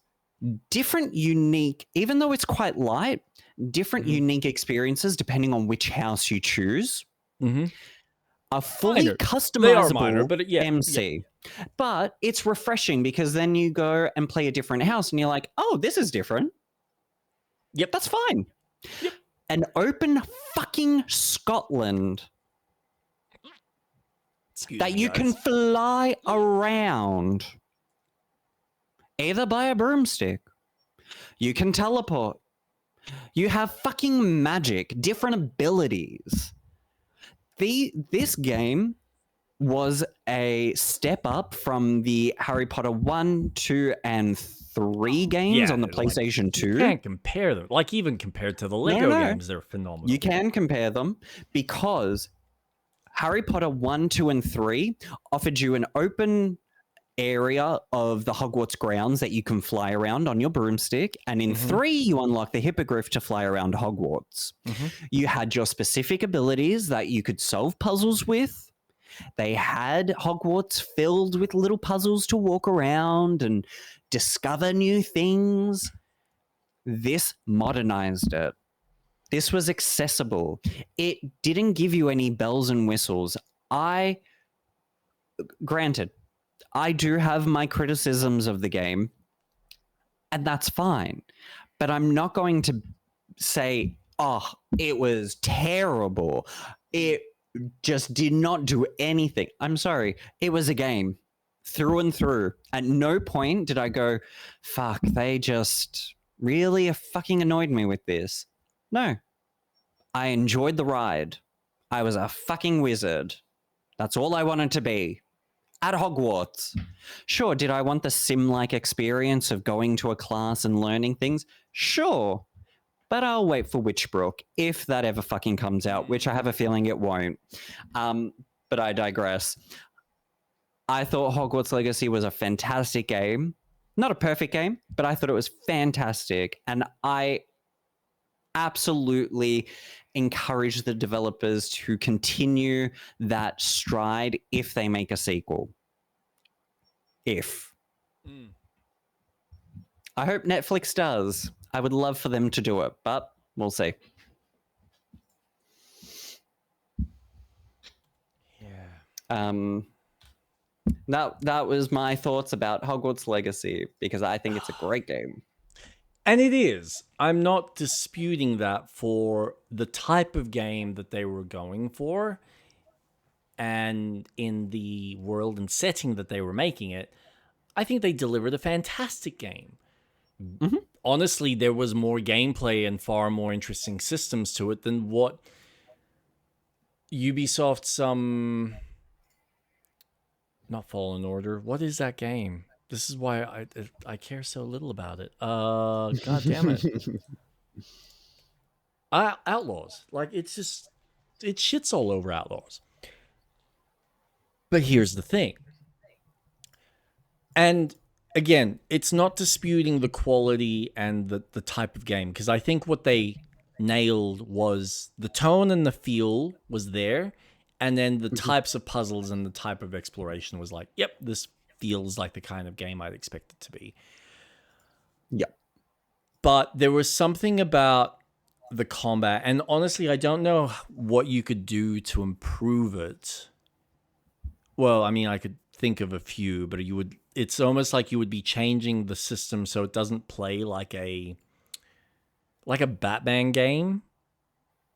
different, unique, even though it's quite light, different unique experiences depending on which house you choose. A fully customizable MC. But it's refreshing because then you go and play a different house and you're like, oh, this is different. Yep, that's fine. Yep. An open fucking Scotland that you can fly around either by a broomstick. You can teleport. You have fucking magic, different abilities. This game was a step up from the Harry Potter 1, 2, and 3 games on the PlayStation 2. You can't compare them. Like, even compared to the Lego games, they're phenomenal. You can compare them because Harry Potter 1, 2, and 3 offered you an open area of the Hogwarts grounds that you can fly around on your broomstick. And in 3, you unlock the hippogriff to fly around Hogwarts. You had your specific abilities that you could solve puzzles with. They had Hogwarts filled with little puzzles to walk around and discover new things. This modernized it. This was accessible. It didn't give you any bells and whistles. Granted, I do have my criticisms of the game, and that's fine. But I'm not going to say, oh, it was terrible. It just did not do anything. I'm sorry. It was a game through and through. At no point did I go, fuck, they just really fucking annoyed me with this. No. I enjoyed the ride. I was a fucking wizard. That's all I wanted to be. At Hogwarts. Sure, did I want the sim-like experience of going to a class and learning things? Sure. But I'll wait for Witchbrook if that ever fucking comes out, which I have a feeling it won't. But I digress. I thought Hogwarts Legacy was a fantastic game. Not a perfect game, but I thought it was fantastic. And I absolutely encourage the developers to continue that stride if they make a sequel. If. I hope Netflix does. I would love for them to do it, but we'll see. Yeah. That was my thoughts about Hogwarts Legacy, because I think it's a great game. And it is. I'm not disputing that for the type of game that they were going for and in the world and setting that they were making it. I think they delivered a fantastic game. Mm-hmm. Honestly, there was more gameplay and far more interesting systems to it than what Ubisoft's not Fallen Order. What is that game? This is why I care so little about it. God damn it. Outlaws. Like, it's just, it shits all over Outlaws. But here's the thing. And again, it's not disputing the quality and the type of game, because I think what they nailed was the tone and the feel was there, and then the types of puzzles and the type of exploration was like, yep, this feels like the kind of game I'd expect it to be. Yep. But there was something about the combat, and honestly, I don't know what you could do to improve it. Well, I mean, I could think of a few, but it's almost like you would be changing the system so it doesn't play like a Batman game.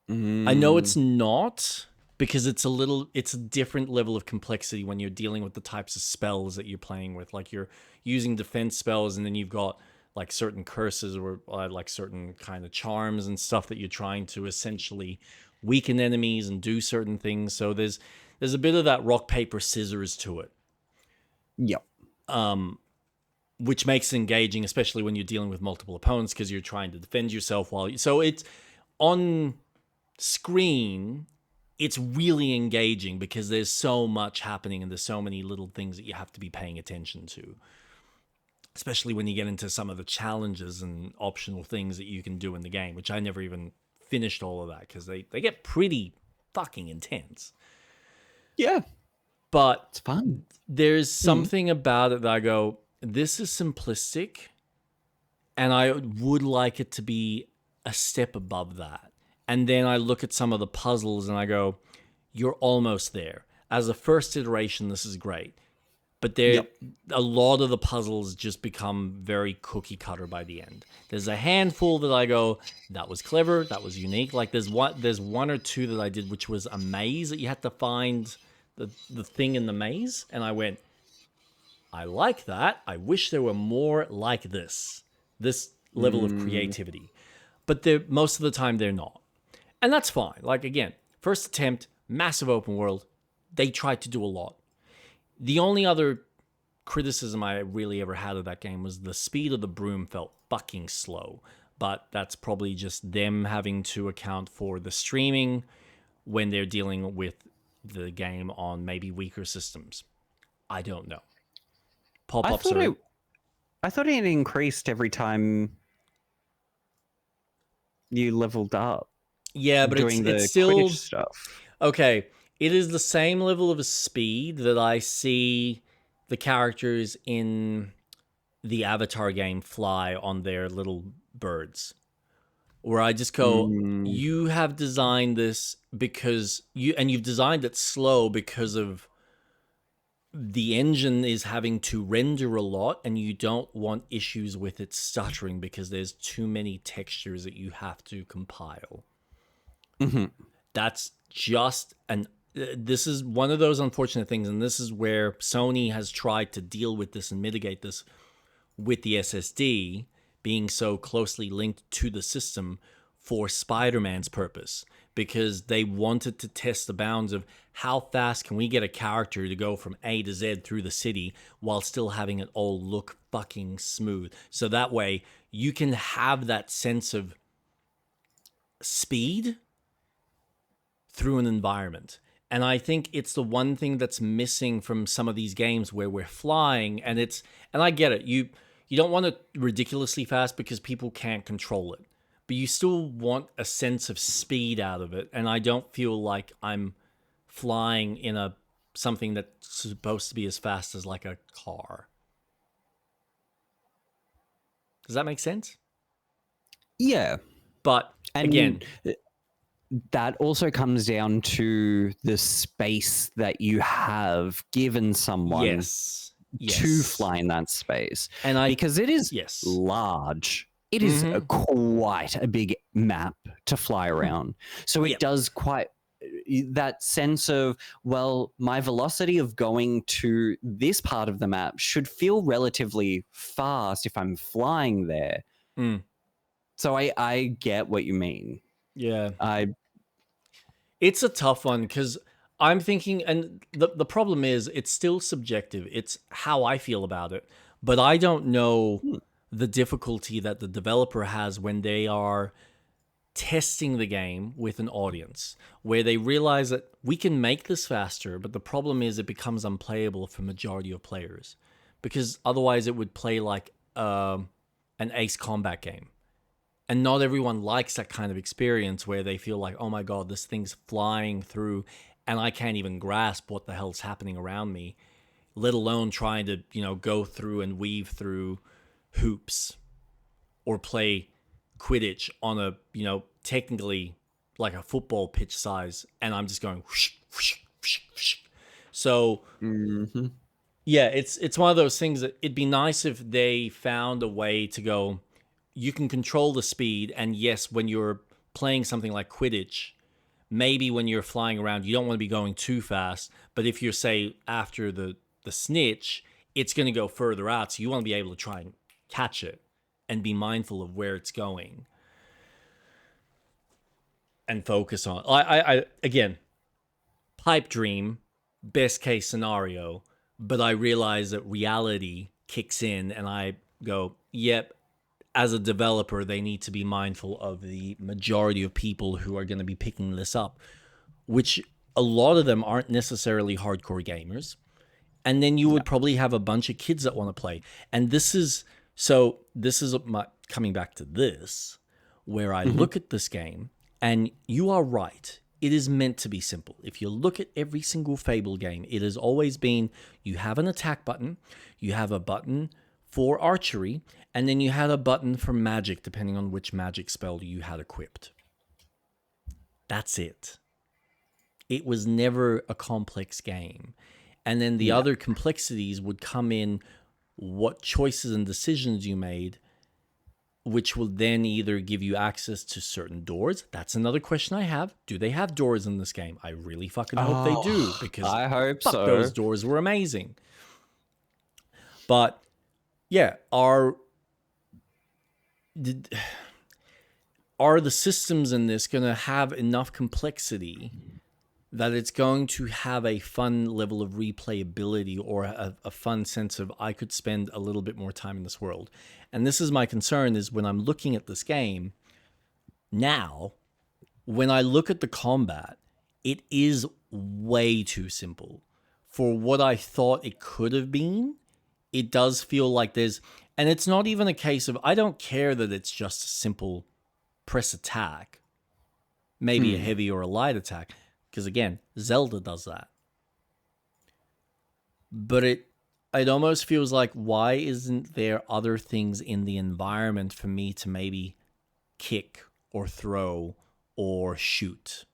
I know it's not, because it's a different level of complexity when you're dealing with the types of spells that you're playing with. Like, you're using defense spells, and then you've got like certain curses or like certain kind of charms and stuff that you're trying to essentially weaken enemies and do certain things. So there's a bit of that rock, paper, scissors to it. Yep. Which makes it engaging, especially when you're dealing with multiple opponents, because you're trying to defend yourself so it's on screen. It's really engaging because there's so much happening and there's so many little things that you have to be paying attention to, especially when you get into some of the challenges and optional things that you can do in the game, which I never even finished all of that because they get pretty fucking intense. Yeah. But it's fun. There's something about it that I go, this is simplistic, and I would like it to be a step above that. And then I look at some of the puzzles and I go, you're almost there. As a first iteration, this is great. But a lot of the puzzles just become very cookie cutter by the end. There's a handful that I go, that was clever, that was unique. Like there's one or two that I did, which was a maze that you had to find the thing in the maze. And I went, I like that. I wish there were more like this level of creativity. But most of the time they're not. And that's fine. Like, again, first attempt, massive open world. They tried to do a lot. The only other criticism I really ever had of that game was the speed of the broom felt fucking slow. But that's probably just them having to account for the streaming when they're dealing with the game on maybe weaker systems. I don't know. Pop-ups I thought it increased every time you leveled up. Yeah, but doing it's the still Quidditch stuff. Okay. It is the same level of speed that I see the characters in the Avatar game fly on their little birds. Where I just go, Mm, you have designed this you've designed it slow because of the engine is having to render a lot and you don't want issues with it stuttering because there's too many textures that you have to compile. mhm. That's just this is one of those unfortunate things, and this is where Sony has tried to deal with this and mitigate this with the SSD being so closely linked to the system for Spider-Man's purpose, because they wanted to test the bounds of how fast can we get a character to go from A to Z through the city while still having it all look fucking smooth. So that way you can have that sense of speed through an environment. And I think it's the one thing that's missing from some of these games where we're flying, and I get it. You don't want it ridiculously fast because people can't control it. But you still want a sense of speed out of it, and I don't feel like I'm flying in a something that's supposed to be as fast as like a car. Does that make sense? Yeah. But And again, that also comes down to the space that you have given someone yes. to fly in that space. And I Because it is yes. large. It is quite a big map to fly around. So it Yep. does quite that sense of, well, my velocity of going to this part of the map should feel relatively fast if I'm flying there. Mm. So I get what you mean. Yeah. I It's a tough one because I'm thinking, and the problem is it's still subjective. It's how I feel about it. But I don't know the difficulty that the developer has when they are testing the game with an audience, where they realize that we can make this faster, but the problem is it becomes unplayable for majority of players. Because otherwise it would play like an Ace Combat game. And not everyone likes that kind of experience where they feel like, oh my God, this thing's flying through and I can't even grasp what the hell's happening around me, let alone trying to, go through and weave through hoops or play Quidditch on a, technically like a football pitch size. And I'm just going whoosh, whoosh, whoosh, whoosh. So yeah, it's one of those things that it'd be nice if they found a way to go, you can control the speed, and yes, when you're playing something like Quidditch, maybe when you're flying around, you don't want to be going too fast, but if you're, say, after the snitch, it's going to go further out, so you want to be able to try and catch it and be mindful of where it's going and focus on. I again, pipe dream, best case scenario, but I realize that reality kicks in and I go, yep, as a developer, they need to be mindful of the majority of people who are going to be picking this up, which a lot of them aren't necessarily hardcore gamers. And then you would probably have a bunch of kids that want to play. And this is my coming back to this, where I look at this game, and you are right. It is meant to be simple. If you look at every single Fable game, it has always been you have an attack button, you have a button for archery, and then you had a button for magic, depending on which magic spell you had equipped. That's it. It was never a complex game. And then the other complexities would come in what choices and decisions you made, which will then either give you access to certain doors. That's another question I have. Do they have doors in this game? I really fucking hope they do, because I hope fuck, so. those doors were amazing. But yeah, are the systems in this going to have enough complexity that it's going to have a fun level of replayability or a fun sense of I could spend a little bit more time in this world? And this is my concern, is when I'm looking at this game now, when I look at the combat, it is way too simple for what I thought it could have been. It does feel like and it's not even a case of, I don't care that it's just a simple press attack, maybe a heavy or a light attack, because again, Zelda does that. But it almost feels like, why isn't there other things in the environment for me to maybe kick or throw or shoot?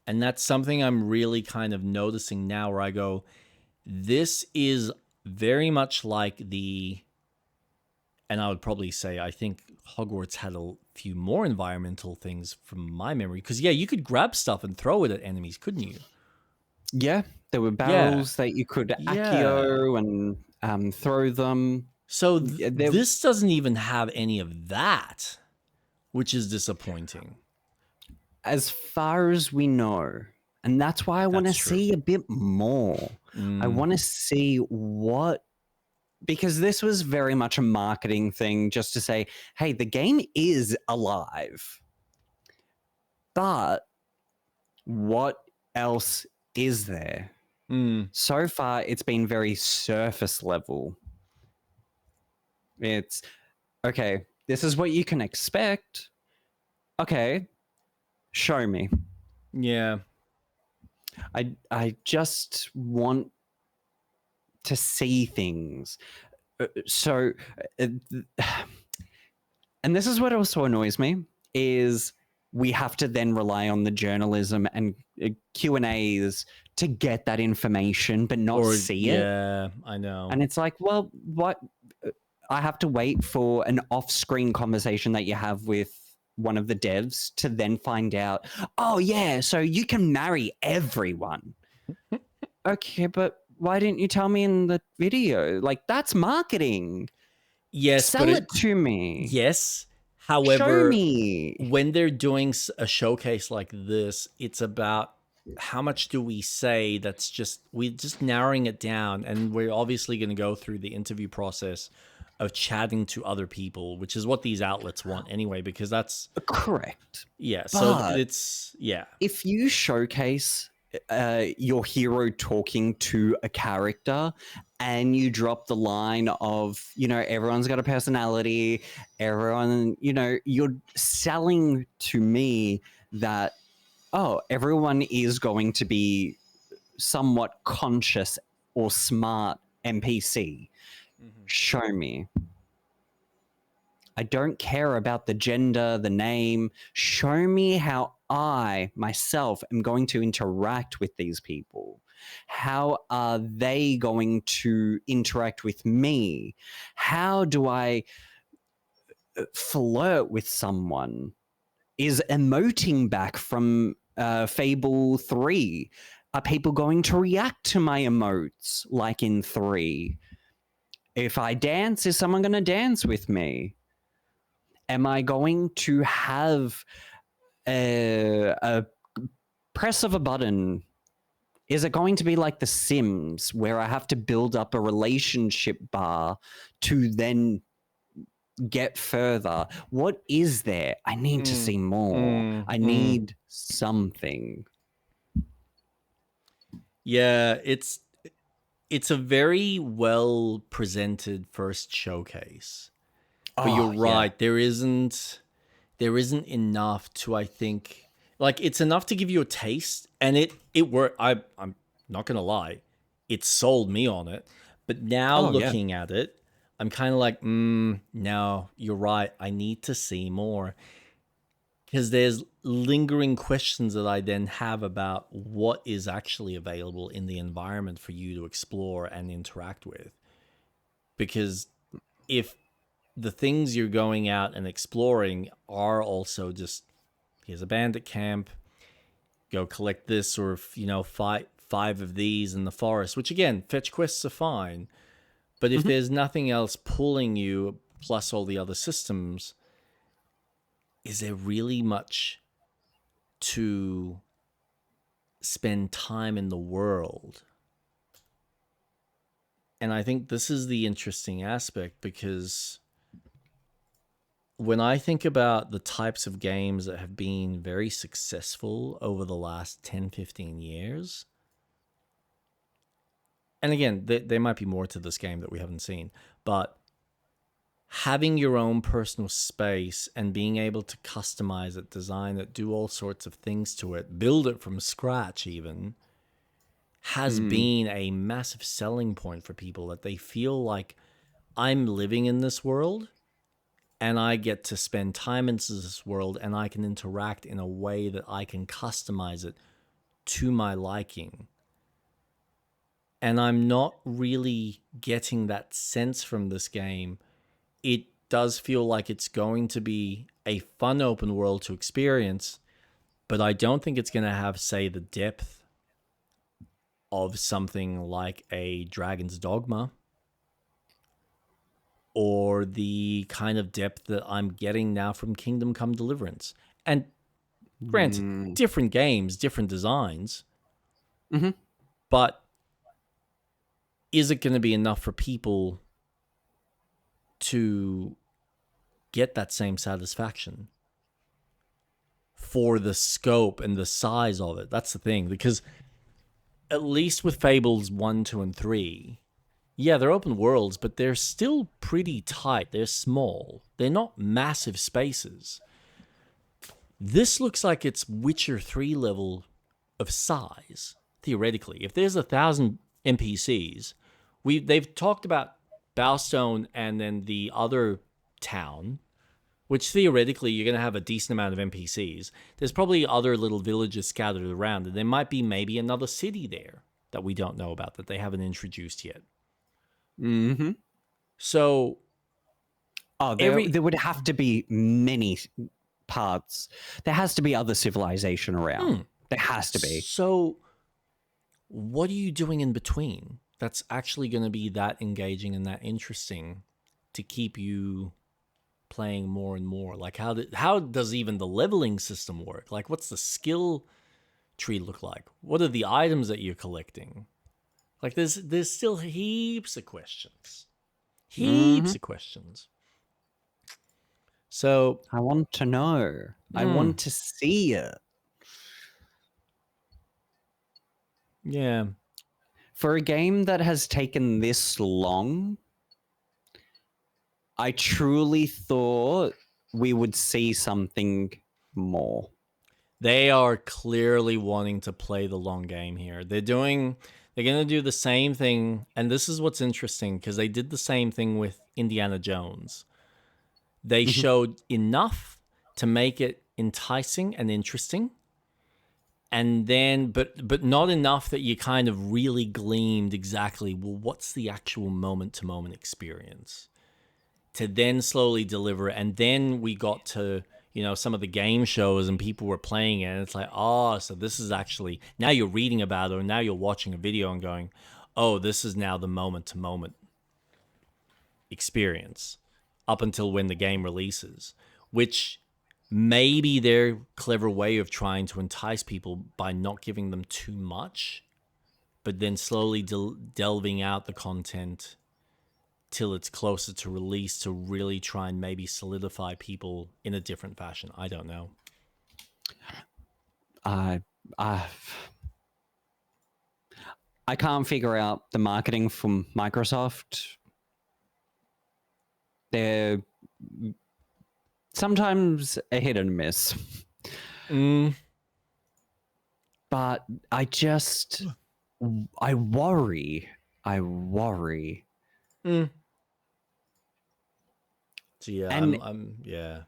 And that's something I'm really kind of noticing now, where I go, this is very much like and I would probably say, I think Hogwarts had a few more environmental things from my memory. Because, yeah, you could grab stuff and throw it at enemies, couldn't you? Yeah, there were Yeah. barrels that you could Yeah. accio and throw them. So There, this doesn't even have any of that, which is disappointing. as far as we know, and that's why I want to That's true. see a bit more. I want to see what, because this was very much a marketing thing, just to say, hey, the game is alive. But what else is there? So far, it's been very surface level. It's, okay, this is what you can expect. Okay, show me. Yeah. I just want to see things. So, and this is what also annoys me, is we have to then rely on the journalism and Q&As to get that information, but not see it. Yeah, I know. And it's like, well, what? I have to wait for an off-screen conversation that you have with one of the devs to then find out, oh yeah, so you can marry everyone. Okay, but why didn't you tell me in the video? Like, that's marketing. Yes, Sell but it to me. yes. Show However, me. when they're doing a showcase like this, it's about how much do we say that's just, we're just narrowing it down, and we're obviously going to go through the interview process of chatting to other people, which is what these outlets want anyway, because that's Correct. yeah. So But it's yeah. if you showcase your hero talking to a character and you drop the line of, everyone's got a personality, everyone, you're selling to me that, oh, everyone is going to be somewhat conscious or smart NPC. Show me. I don't care about the gender, the name. Show me how I, myself, am going to interact with these people. How are they going to interact with me? How do I flirt with someone? Is emoting back from Fable 3? Are people going to react to my emotes like in 3? If I dance, is someone going to dance with me? Am I going to have a press of a button? Is it going to be like The Sims, where I have to build up a relationship bar to then get further? What is there? I need to see more. I need something. Yeah, it's a very well presented first showcase. But you're right, there isn't enough to, I think, like, it's enough to give you a taste, and it worked. I'm not gonna lie, it sold me on it. But now looking at it, I'm kind of like, no, you're right, I need to see more, because there's lingering questions that I then have about what is actually available in the environment for you to explore and interact with. Because if the things you're going out and exploring are also just, here's a bandit camp, go collect this, or five of these in the forest, which again, fetch quests are fine, but if there's nothing else pulling you plus all the other systems, is there really much to spend time in the world? And I think this is the interesting aspect, because when I think about the types of games that have been very successful over the last 10, 15 years, and again, there might be more to this game that we haven't seen, but having your own personal space and being able to customize it, design it, do all sorts of things to it, build it from scratch even, has been a massive selling point for people, that they feel like I'm living in this world and I get to spend time in this world and I can interact in a way that I can customize it to my liking. And I'm not really getting that sense from this game. It does feel like it's going to be a fun open world to experience, but I don't think it's going to have, say, the depth of something like a Dragon's Dogma, or the kind of depth that I'm getting now from Kingdom Come Deliverance. And granted, different games, different designs, but is it going to be enough for people to get that same satisfaction for the scope and the size of it? That's the thing, because at least with Fables 1, 2, and 3, yeah, they're open worlds, but they're still pretty tight. They're small. They're not massive spaces. This looks like it's Witcher 3 level of size, theoretically. If there's 1,000 NPCs, they've talked about Bowstone and then the other town, which theoretically you're going to have a decent amount of NPCs. There's probably other little villages scattered around, and there might be maybe another city there that we don't know about, that they haven't introduced yet. So, there would have to be many parts. There has to be other civilization around. There has to be. So, what are you doing in between that's actually going to be that engaging and that interesting to keep you playing more and more? Like, how does even the leveling system work? Like, what's the skill tree look like? What are the items that you're collecting? Like, there's still heaps of questions. Heaps of questions. So I want to know. I want to see it. Yeah. For a game that has taken this long, I truly thought we would see something more. They are clearly wanting to play the long game here. They're going to do the same thing, and this is what's interesting, because they did the same thing with Indiana Jones. They showed enough to make it enticing and interesting, and then but not enough that you kind of really gleamed exactly, well, what's the actual moment-to-moment experience, to then slowly deliver. And then we got to, some of the game shows and people were playing it, and it's like, oh, so this is actually, now you're reading about it, or now you're watching a video and going, oh, this is now the moment-to-moment experience up until when the game releases, which may be their clever way of trying to entice people by not giving them too much, but then slowly delving out the content till it's closer to release, to really try and maybe solidify people in a different fashion. I don't know. I can't figure out the marketing from Microsoft. They're sometimes a hit and miss. But I worry. So yeah, And yeah.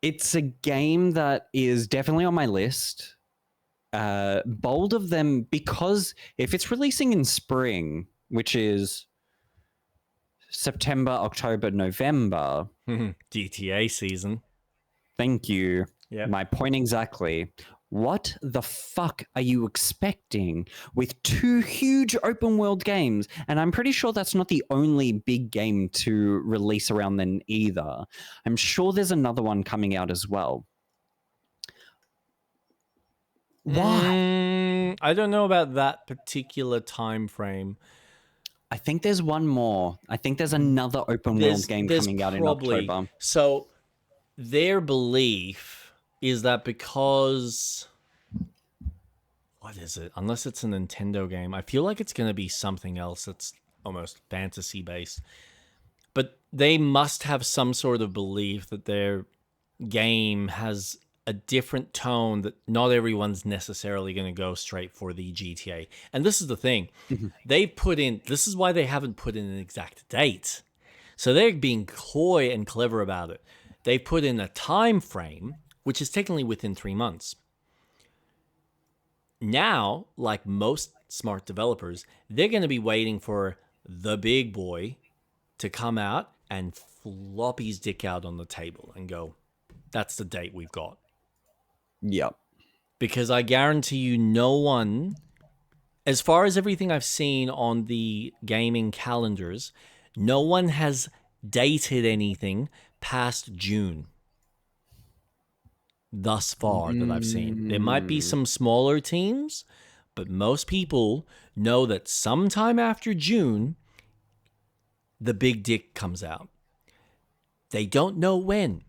It's a game that is definitely on my list. Bold of them, because if it's releasing in spring, which is September, October, November, GTA season. Thank you. Yeah. My point exactly. What the fuck are you expecting with two huge open world games? And I'm pretty sure that's not the only big game to release around then either. I'm sure there's another one coming out as well. Why? I don't know about that particular time frame. I think there's one more. I think there's another open world game coming out in October. So their belief is that because, what is it? Unless it's a Nintendo game, I feel like it's going to be something else that's almost fantasy based. But they must have some sort of belief that their game has a different tone, that not everyone's necessarily going to go straight for the GTA. And this is the thing. Mhm. This is why they haven't put in an exact date. So they're being coy and clever about it. They put in a time frame, which is technically within 3 months. Now, like most smart developers, they're going to be waiting for the big boy to come out and flop his dick out on the table and go, that's the date we've got. Yep. Because I guarantee you, no one, as far as everything I've seen on the gaming calendars, no one has dated anything past June thus far that I've seen. There might be some smaller teams, but most people know that sometime after June, the big dick comes out. They don't know when.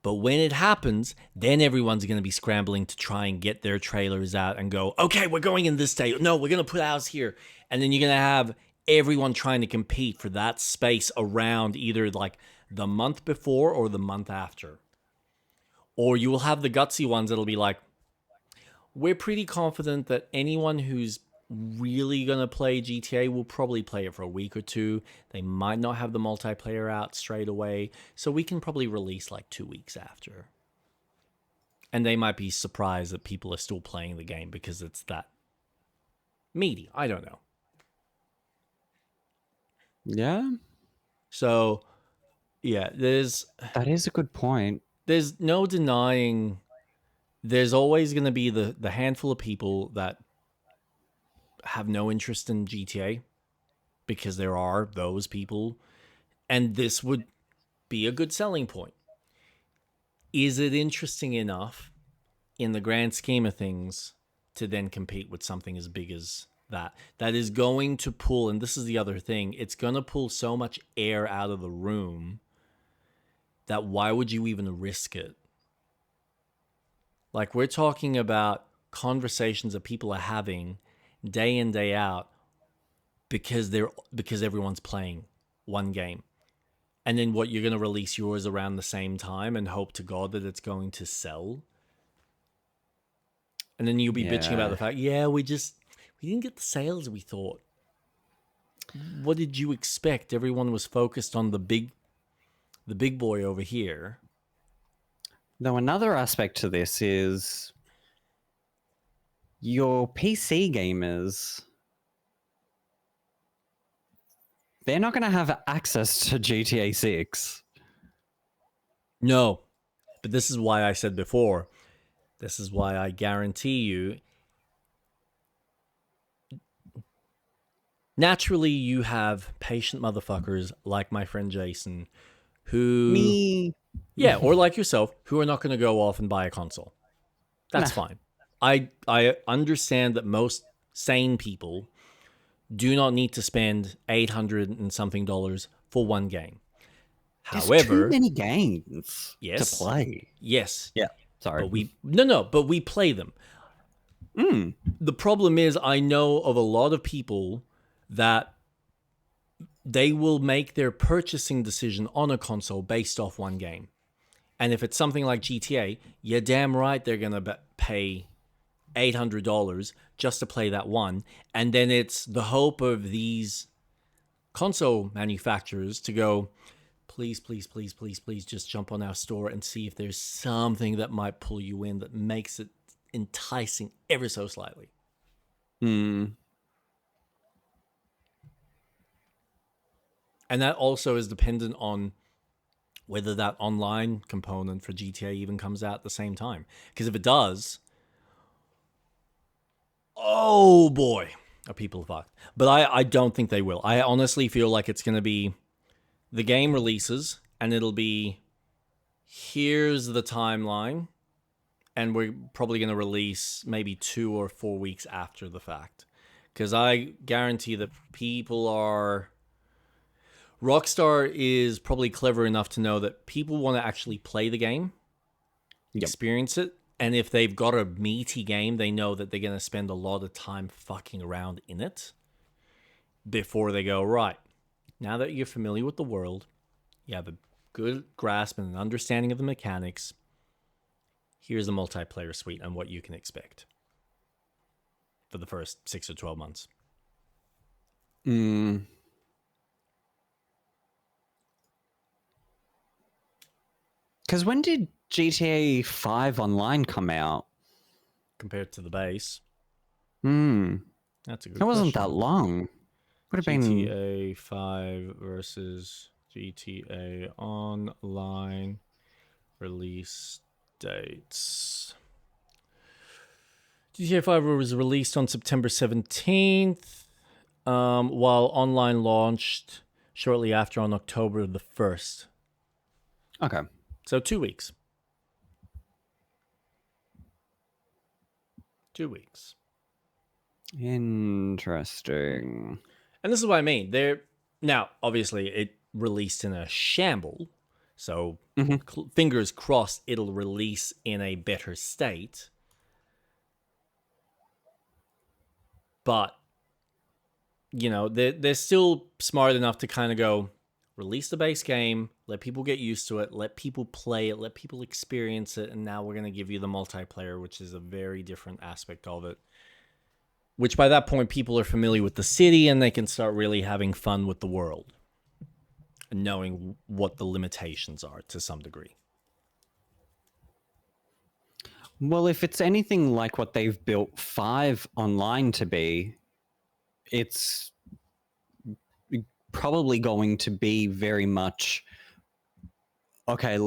But when it happens, then everyone's going to be scrambling to try and get their trailers out and go, okay, we're going in this day. No, we're going to put ours here. And then you're going to have everyone trying to compete for that space around either like the month before or the month after. Or you will have the gutsy ones that'll be like, we're pretty confident that anyone who's really going to play GTA will probably play it for a week or two. They might not have the multiplayer out straight away, so we can probably release like 2 weeks after. And they might be surprised that people are still playing the game because it's that meaty. I don't know. Yeah, So, yeah, that is a good point. there's no denying there's always going to be the handful of people that have no interest in GTA, because there are those people, and this would be a good selling point. Is it interesting enough in the grand scheme of things to then compete with something as big as that? That is going to pull, and this is the other thing, it's going to pull so much air out of the room that why would you even risk it? Like, we're talking about conversations that people are having day in, day out because everyone's playing one game. And then what, you're going to release yours around the same time and hope to God that it's going to sell? And then you'll be bitching about the fact, we didn't get the sales we thought. What did you expect? Everyone was focused on the big boy over here. Though another aspect to this is your PC gamers, they're not going to have access to GTA 6. No, but this is why I said before, this is why I guarantee you, naturally you have patient motherfuckers like my friend Jason who... Me. Yeah, or like yourself, who are not going to go off and buy a console. That's fine. I understand that most sane people do not need to spend $800 and something for one game. There's However, too many games yes, to play. Yes. Yeah, sorry. But we play them. The problem is, I know of a lot of people that they will make their purchasing decision on a console based off one game. And if it's something like GTA, you're damn right they're going to pay $800 just to play that one. And then it's the hope of these console manufacturers to go, please, please, please, please, please just jump on our store and see if there's something that might pull you in that makes it enticing ever so slightly. And that also is dependent on whether that online component for GTA even comes out at the same time. Because if it does, oh boy, are people fucked. But I don't think they will. I honestly feel like it's going to be the game releases and it'll be, here's the timeline, and we're probably going to release maybe 2 or 4 weeks after the fact. Because I guarantee that people are... Rockstar is probably clever enough to know that people want to actually play the game, experience it, and if they've got a meaty game, they know that they're going to spend a lot of time fucking around in it. before they go, right, now that you're familiar with the world, you have a good grasp and an understanding of the mechanics, here's a multiplayer suite and what you can expect for the first 6 or 12 months. Mm. Because when did GTA 5 Online come out? Compared to the base, Hmm. that's a good It wasn't question. that long. Would have been. GTA 5 versus GTA Online release dates. GTA 5 was released on September 17th, while online launched shortly after on October the 1st. Okay. So 2 weeks. 2 weeks. Interesting. And this is what I mean. Now, obviously, it released in a shamble. So fingers crossed it'll release in a better state. But, they're still smart enough to kind of go, release the base game, let people get used to it, let people play it, let people experience it, and now we're going to give you the multiplayer, which is a very different aspect of it. Which by that point, people are familiar with the city and they can start really having fun with the world and knowing what the limitations are to some degree. Well, if it's anything like what they've built 5 Online to be, it's probably going to be very much okay.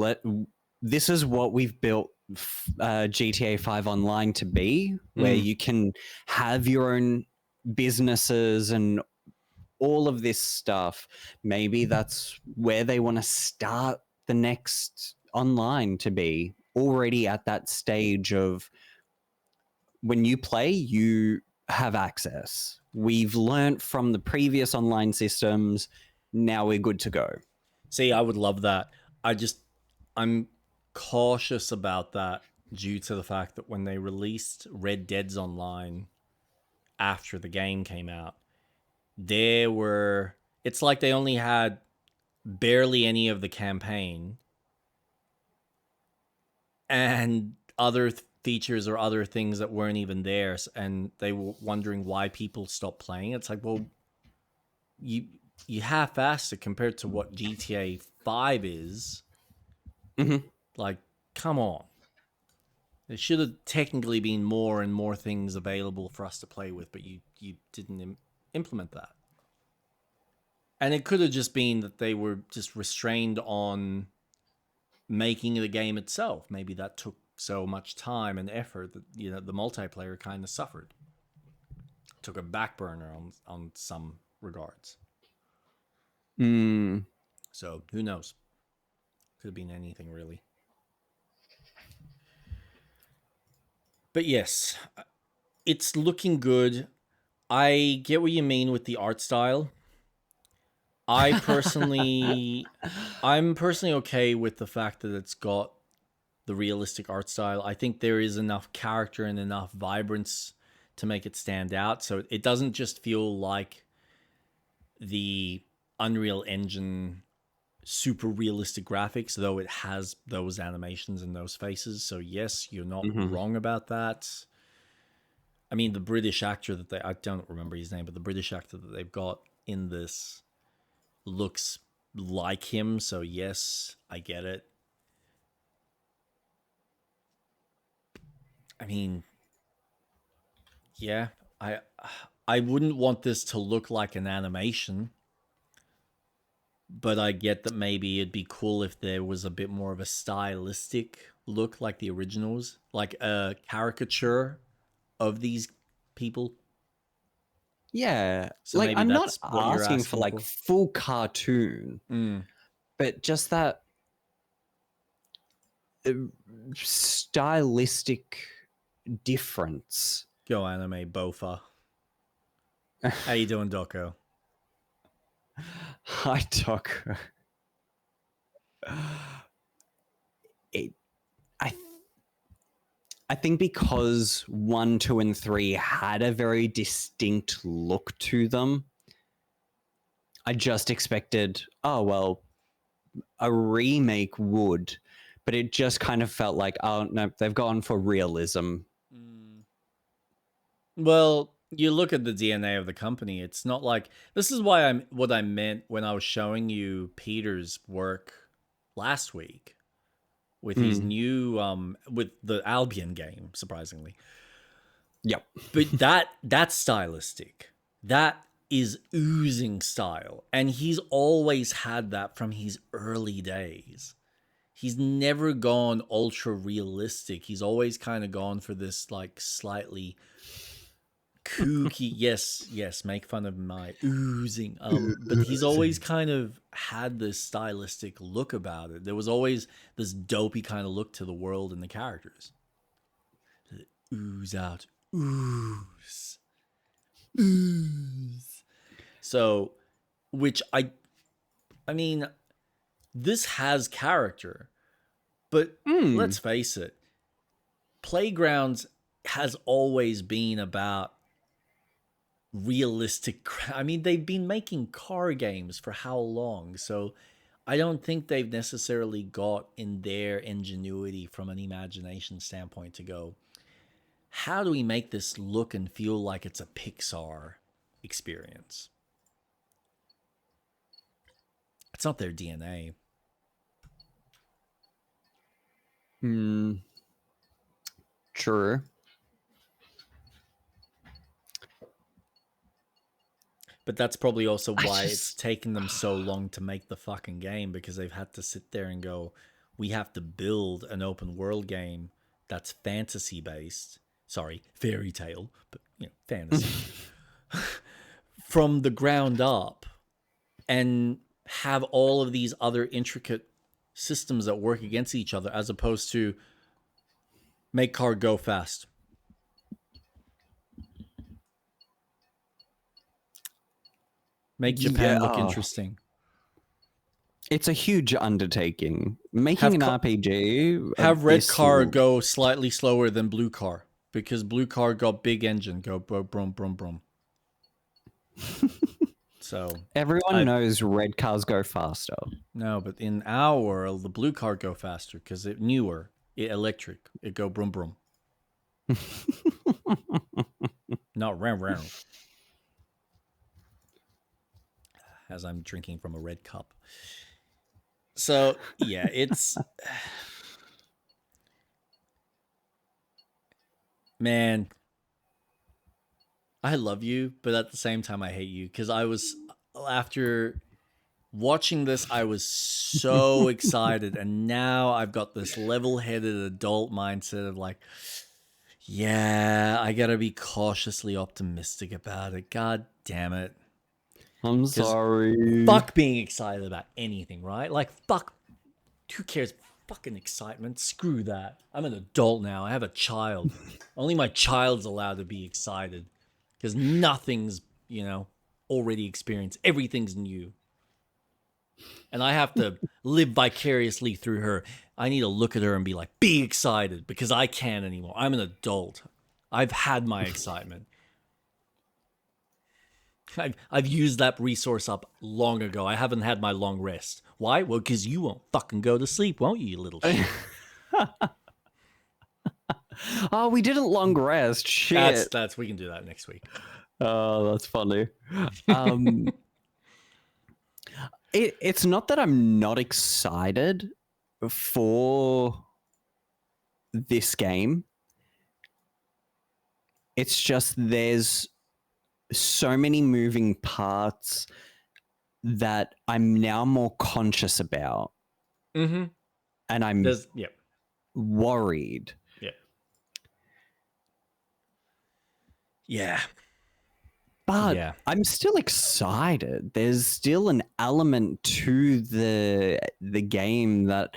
This is what we've built GTA 5 Online to be, where you can have your own businesses and all of this stuff. Maybe that's where they want to start the next online to be, already at that stage of when you play, you have access. We've learnt from the previous online systems. Now we're good to go. See, I would love that. I'm cautious about that due to the fact that when they released Red Dead's Online after the game came out, it's like they only had barely any of the campaign and other features or other things that weren't even there, and they were wondering why people stopped playing. It's like, well, you half-assed it compared to what GTA 5 is. Like, come on. There should have technically been more and more things available for us to play with, but you didn't implement that. And it could have just been that they were just restrained on making the game itself. Maybe that took so much time and effort that the multiplayer kind of suffered. Took a back burner on some regards. So who knows? Could have been anything really. But yes, it's looking good. I get what you mean with the art style. I'm personally okay with the fact that it's got the realistic art style. I think there is enough character and enough vibrance to make it stand out. So it doesn't just feel like the Unreal Engine super realistic graphics, though it has those animations and those faces. So yes, you're not wrong about that. I mean, the British actor I don't remember his name, but the British actor that they've got in this looks like him. So yes, I get it. I mean, yeah, I wouldn't want this to look like an animation, but I get that maybe it'd be cool if there was a bit more of a stylistic look like the originals, like a caricature of these people. Yeah. So like, maybe I'm not that's what you're asking for asking like for. full cartoon, but just that stylistic difference. Go anime bofa. How you doing, Doko? Hi, Doc. It, I think because 1, 2, and 3 had a very distinct look to them, I just expected, oh, well, a remake would, but it just kind of felt like, oh, no, they've gone for realism. Well, you look at the DNA of the company. It's not like this is why I'm what I meant when I was showing you Peter's work last week with his new with the Albion game, surprisingly. Yep. But that's stylistic. That is oozing style. And he's always had that from his early days. He's never gone ultra realistic. He's always kind of gone for this like slightly kooky, yes, make fun of my oozing. But he's always kind of had this stylistic look about it. There was always this dopey kind of look to the world and the characters. Ooze out, ooze. So, which I mean, this has character, but let's face it, Playgrounds has always been about realistic. I mean, they've been making car games for how long? So I don't think they've necessarily got in their ingenuity from an imagination standpoint to go, how do we make this look and feel like it's a Pixar experience? It's not their DNA. True. But that's probably also why it's taken them so long to make the fucking game, because they've had to sit there and go, we have to build an open world game that's fantasy based. Sorry, fairy tale, but fantasy. From the ground up, and have all of these other intricate systems that work against each other, as opposed to make car go fast. Make Japan look interesting. It's a huge undertaking. Making an RPG. Have red car go slightly slower than blue car, because blue car got big engine, go brum brum brum. So everyone knows red cars go faster. No, but in our world, the blue car go faster because it newer, it electric, it go brum brum. Not round round. As I'm drinking from a red cup. So yeah, it's man. I love you, but at the same time I hate you, because after watching this, I was so excited, and now I've got this level-headed adult mindset of like, yeah, I gotta be cautiously optimistic about it. God damn it. I'm sorry. Fuck being excited about anything, right? Like, fuck, who cares? Fucking excitement. Screw that. I'm an adult now. I have a child. Only my child's allowed to be excited. Because nothing's, already experienced. Everything's new. And I have to live vicariously through her. I need to look at her and be like, be excited, because I can't anymore. I'm an adult. I've had my excitement. I've used that resource up long ago. I haven't had my long rest. Why? Well, because you won't fucking go to sleep, won't you little shit? Oh, we didn't long rest. Shit. That's we can do that next week. Oh, that's funny. It's not that I'm not excited for this game. It's just there's so many moving parts that I'm now more conscious about. Mm-hmm. And I'm worried. Yeah. But I'm still excited. There's still an element to the game that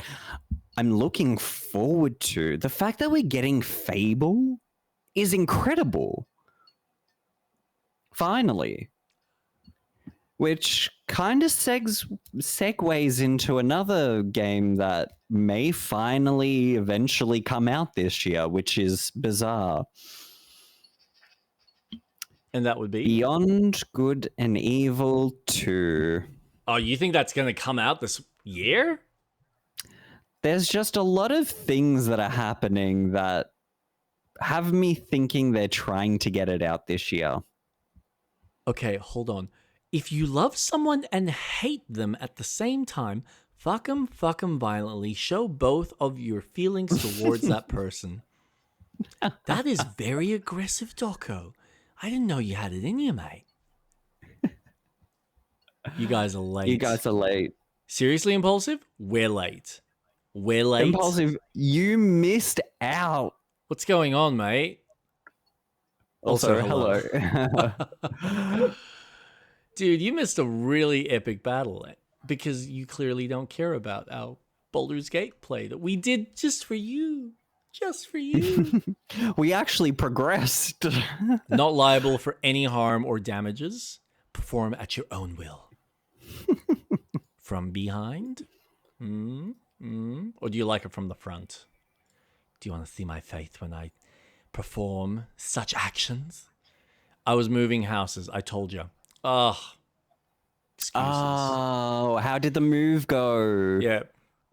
I'm looking forward to. The fact that we're getting Fable is incredible. Finally. Which kind of segues into another game that may finally eventually come out this year, which is Bizarre. And that would be? Beyond Good and Evil 2. Oh, you think that's going to come out this year? There's just a lot of things that are happening that have me thinking they're trying to get it out this year. Okay, hold on. If you love someone and hate them at the same time, fuck 'em violently. Show both of your feelings towards that person. That is very aggressive, Doco. I didn't know you had it in you, mate. You guys are late. You guys are late. Seriously, Impulsive? We're late. We're late. Impulsive, you missed out. What's going on, mate? Also hello. Dude, you missed a really epic battle because you clearly don't care about our Baldur's Gate play that we did just for you. Just for you. We actually progressed. Not liable for any harm or damages. Perform at your own will. From behind? Or do you like it from the front? Do you want to see my face when I perform such actions? I was moving houses, I told you. Ugh. Excuses. Oh, how did the move go? Yeah.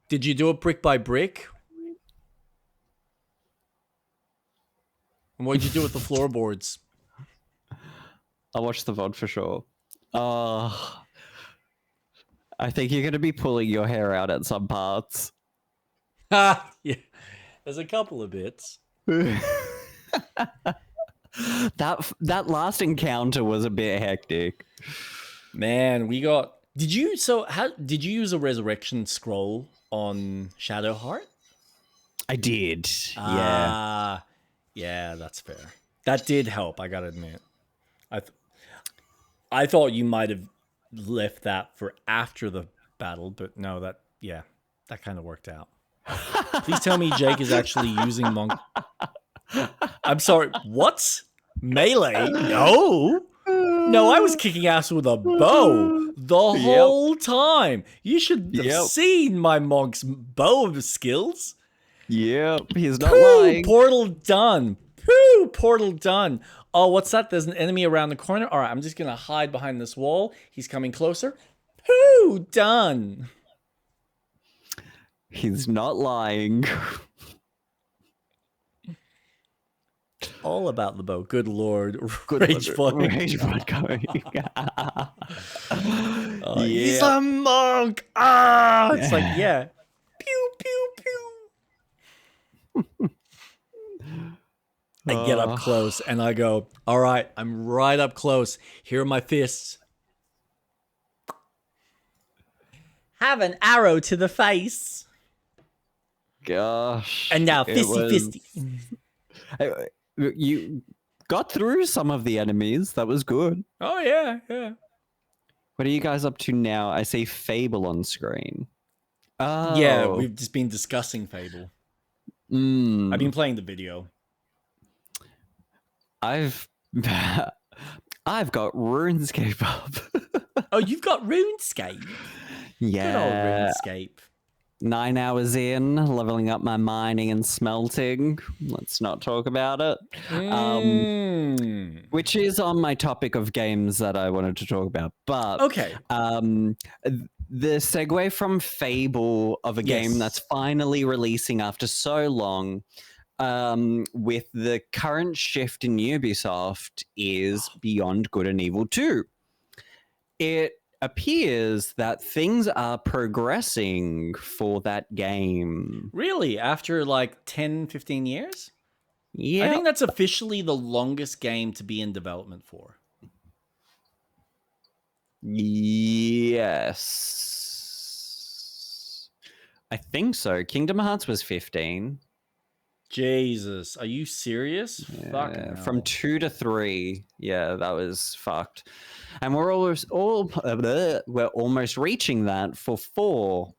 Did you do it brick by brick? And what did you do with the floorboards? I'll watch the VOD for sure. Oh, I think you're going to be pulling your hair out at some parts. Yeah. There's a couple of bits. That last encounter was a bit hectic. Man, did you use a resurrection scroll on Shadowheart? I did. Yeah. Yeah, that's fair. That did help, I gotta admit. I thought you might have left that for after the battle, but no, that kind of worked out. Please tell me Jake is actually using monk. I'm sorry, what? Melee? No, I was kicking ass with a bow the whole time. You should have seen my monk's bow skills. Yep, he's not lying. Portal done. Portal done. Oh, what's that? There's an enemy around the corner. All right, I'm just going to hide behind this wall. He's coming closer. Done. He's not lying. All about the bow. Good lord. Rage bot going. He's a monk. It's like, yeah. Pew, pew, pew. I get up close and I go, all right, I'm right up close. Here are my fists. Have an arrow to the face. Gosh. And now fisty. You got through some of the enemies. That was good. Oh, yeah. What are you guys up to now? I see Fable on screen. Oh. Yeah, we've just been discussing Fable. I've been playing the video. I've got RuneScape up. Oh, you've got RuneScape? Yeah. Good old RuneScape. 9 hours in, leveling up my mining and smelting. Let's not talk about it. Which is on my topic of games that I wanted to talk about. But okay. The segue from Fable of a game that's finally releasing after so long, with the current shift in Ubisoft, is Beyond Good and Evil 2. It appears that things are progressing for that game. Really? After like 10, 15 years? Yeah. I think that's officially the longest game to be in development for. Yes. I think so. Kingdom Hearts was 15. Jesus, are you serious? Yeah, Fucking hell. from 2 to 3. Yeah, that was fucked. And we're almost reaching that for 4.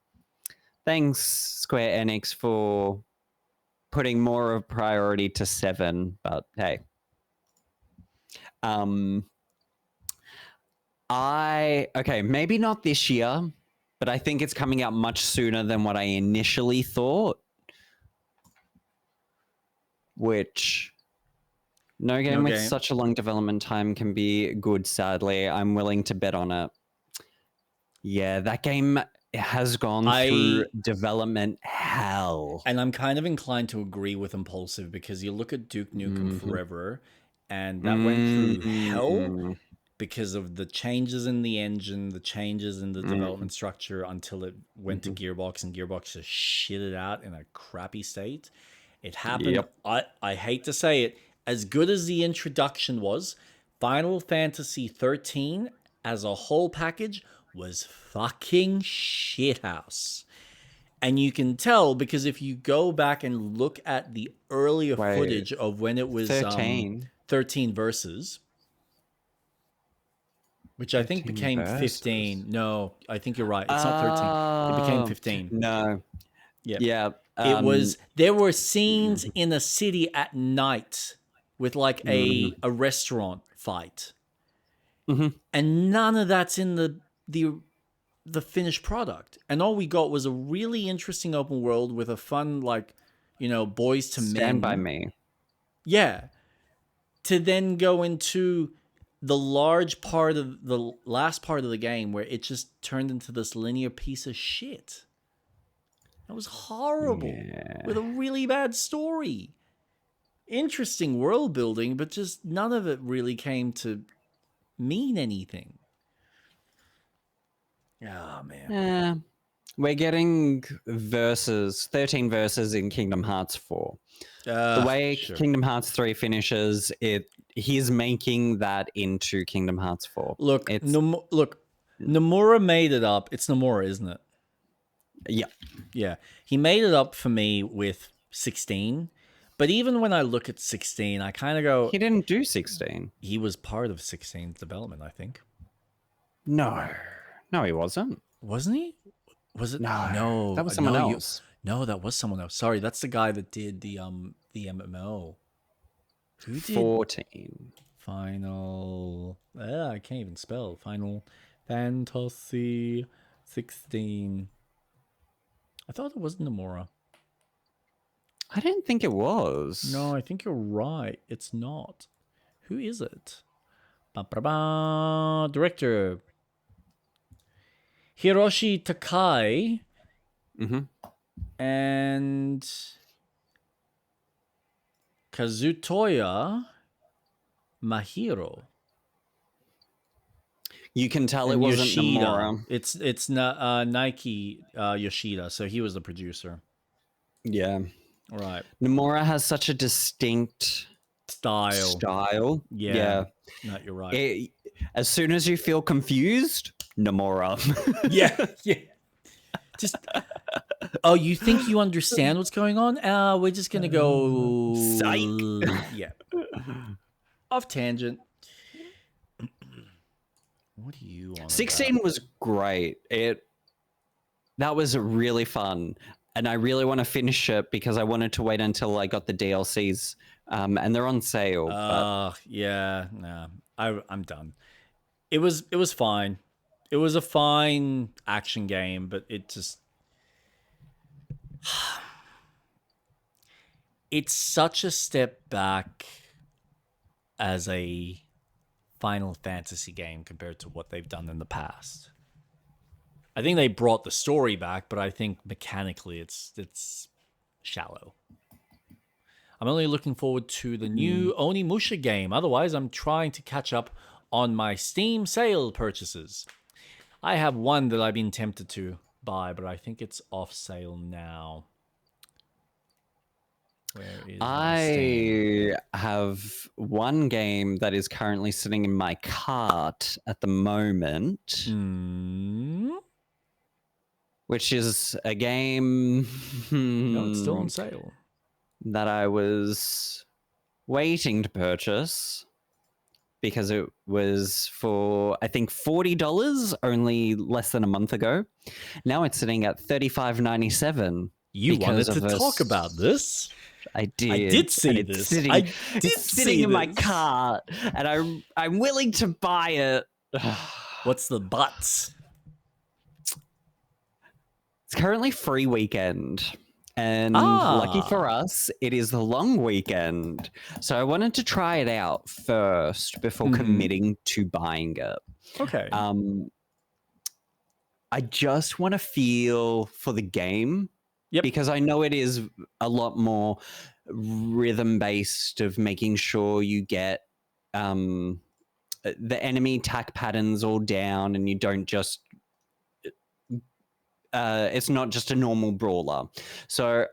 Thanks, Square Enix, for putting more of a priority to 7. But hey, maybe not this year, but I think it's coming out much sooner than what I initially thought. Which No No game with game. such a long development time can be good, sadly. I'm willing to bet on it. Yeah, that game has gone through development hell. And I'm kind of inclined to agree with Impulsive because you look at Duke Nukem Mhm. Forever, and that went through hell Mm. because of the changes in the engine, the changes in the development structure until it went to Gearbox, and Gearbox just shit it out in a crappy state. It happened. Yep. I hate to say it, as good as the introduction was, Final Fantasy 13 as a whole package was fucking shithouse. And you can tell because if you go back and look at the earlier Wait, footage of when it was 13. 13 verses, which I think 13 became verses. 15. No, I think you're right. It's not 13. It became 15. No. Yep. Yeah. It was there were scenes in a city at night with like a restaurant fight. And none of that's in the finished product. And all we got was a really interesting open world with a fun like, boys to Stand by men. Me. Yeah. To then go into the large part of the last part of the game where it just turned into this linear piece of shit. That was horrible. Yeah. With a really bad story. Interesting world building, but just none of it really came to mean anything. Oh, man. Yeah. We're getting 13 verses in Kingdom Hearts 4. The way Sure. Kingdom Hearts 3 finishes, he's making that into Kingdom Hearts 4. Look, Nomura made it up. It's Nomura, isn't it? Yeah. Yeah. He made it up for me with 16. But even when I look at 16, I kind of go... He didn't do 16. He was part of 16's development, I think. No. No, he wasn't. Wasn't he? Was it? No. That was someone else. No, that was someone else. Sorry, that's the guy that did the MMO. Who did 14. Final? I can't even spell. Final Fantasy 16. I thought it was Nomura. I didn't think it was. No, I think you're right. It's not. Who is it? Ba-ba-ba. Director Hiroshi Takai. And Kazutoya Mahiro. You can tell it wasn't Yoshida. Nomura. It's Nike Yoshida, so he was the producer. Yeah. Right. Nomura has such a distinct style. Yeah. No, you're right. As soon as you feel confused, Nomura. Yeah. Just... Oh, you think you understand what's going on? We're just gonna go... Psych. Yeah. Off tangent. What are you on 16 about? was great. That was really fun. And I really want to finish it because I wanted to wait until I got the DLCs. And they're on sale. Yeah, nah. I'm done. It was fine. It was a fine action game, but it just... It's such a step back as a Final Fantasy game compared to what they've done in the past. I think they brought the story back, but I think mechanically it's shallow. I'm only looking forward to the new Onimusha game. Otherwise, I'm trying to catch up on my Steam sale purchases. I have one that I've been tempted to buy, but I think it's off sale now. Where is I have one game that is currently sitting in my cart at the moment, which is a game No, it's still on sale. that I was waiting to purchase because it was for, I think, $40 only less than a month ago. Now it's sitting at $35.97. You wanted to talk about this? I did. I did see this. It's sitting in my cart, and I'm willing to buy it. What's the buts? It's currently free weekend, And lucky for us, it is the long weekend. So I wanted to try it out first before committing to buying it. Okay. I just want to feel for the game because I know it is a lot more rhythm based of making sure you get the enemy attack patterns all down and you don't just it's not just a normal brawler. So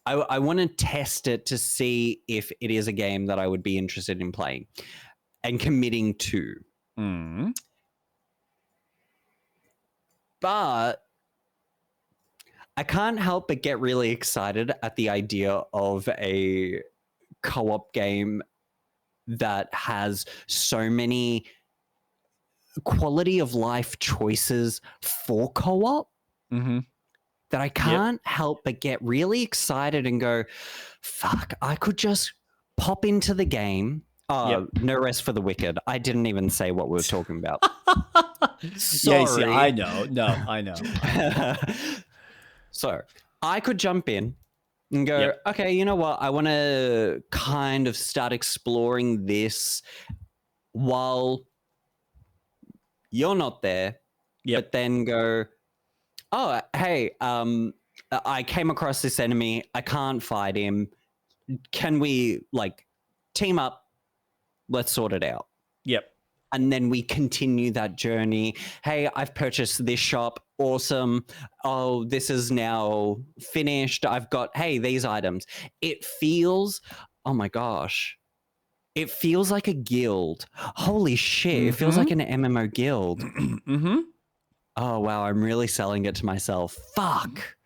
I want to test it to see if it is a game that I would be interested in playing and committing to. But I can't help but get really excited at the idea of a co-op game that has so many quality of life choices for co-op that I can't help but get really excited and go, fuck, I could just pop into the game. No rest for the wicked. I didn't even say what we were talking about. Sorry. Yeah, see, I know. No, I know. So I could jump in and go, okay, you know what? I want to kind of start exploring this while you're not there. But then go, oh, hey, I came across this enemy. I can't fight him. Can we like team up? Let's sort it out. And then we continue that journey. Hey, I've purchased this shop. Awesome. Oh, this is now finished. I've got, hey, these items. It feels, oh my gosh. It feels like a guild. Holy shit. It feels like an MMO guild. Oh, wow. I'm really selling it to myself. Fuck.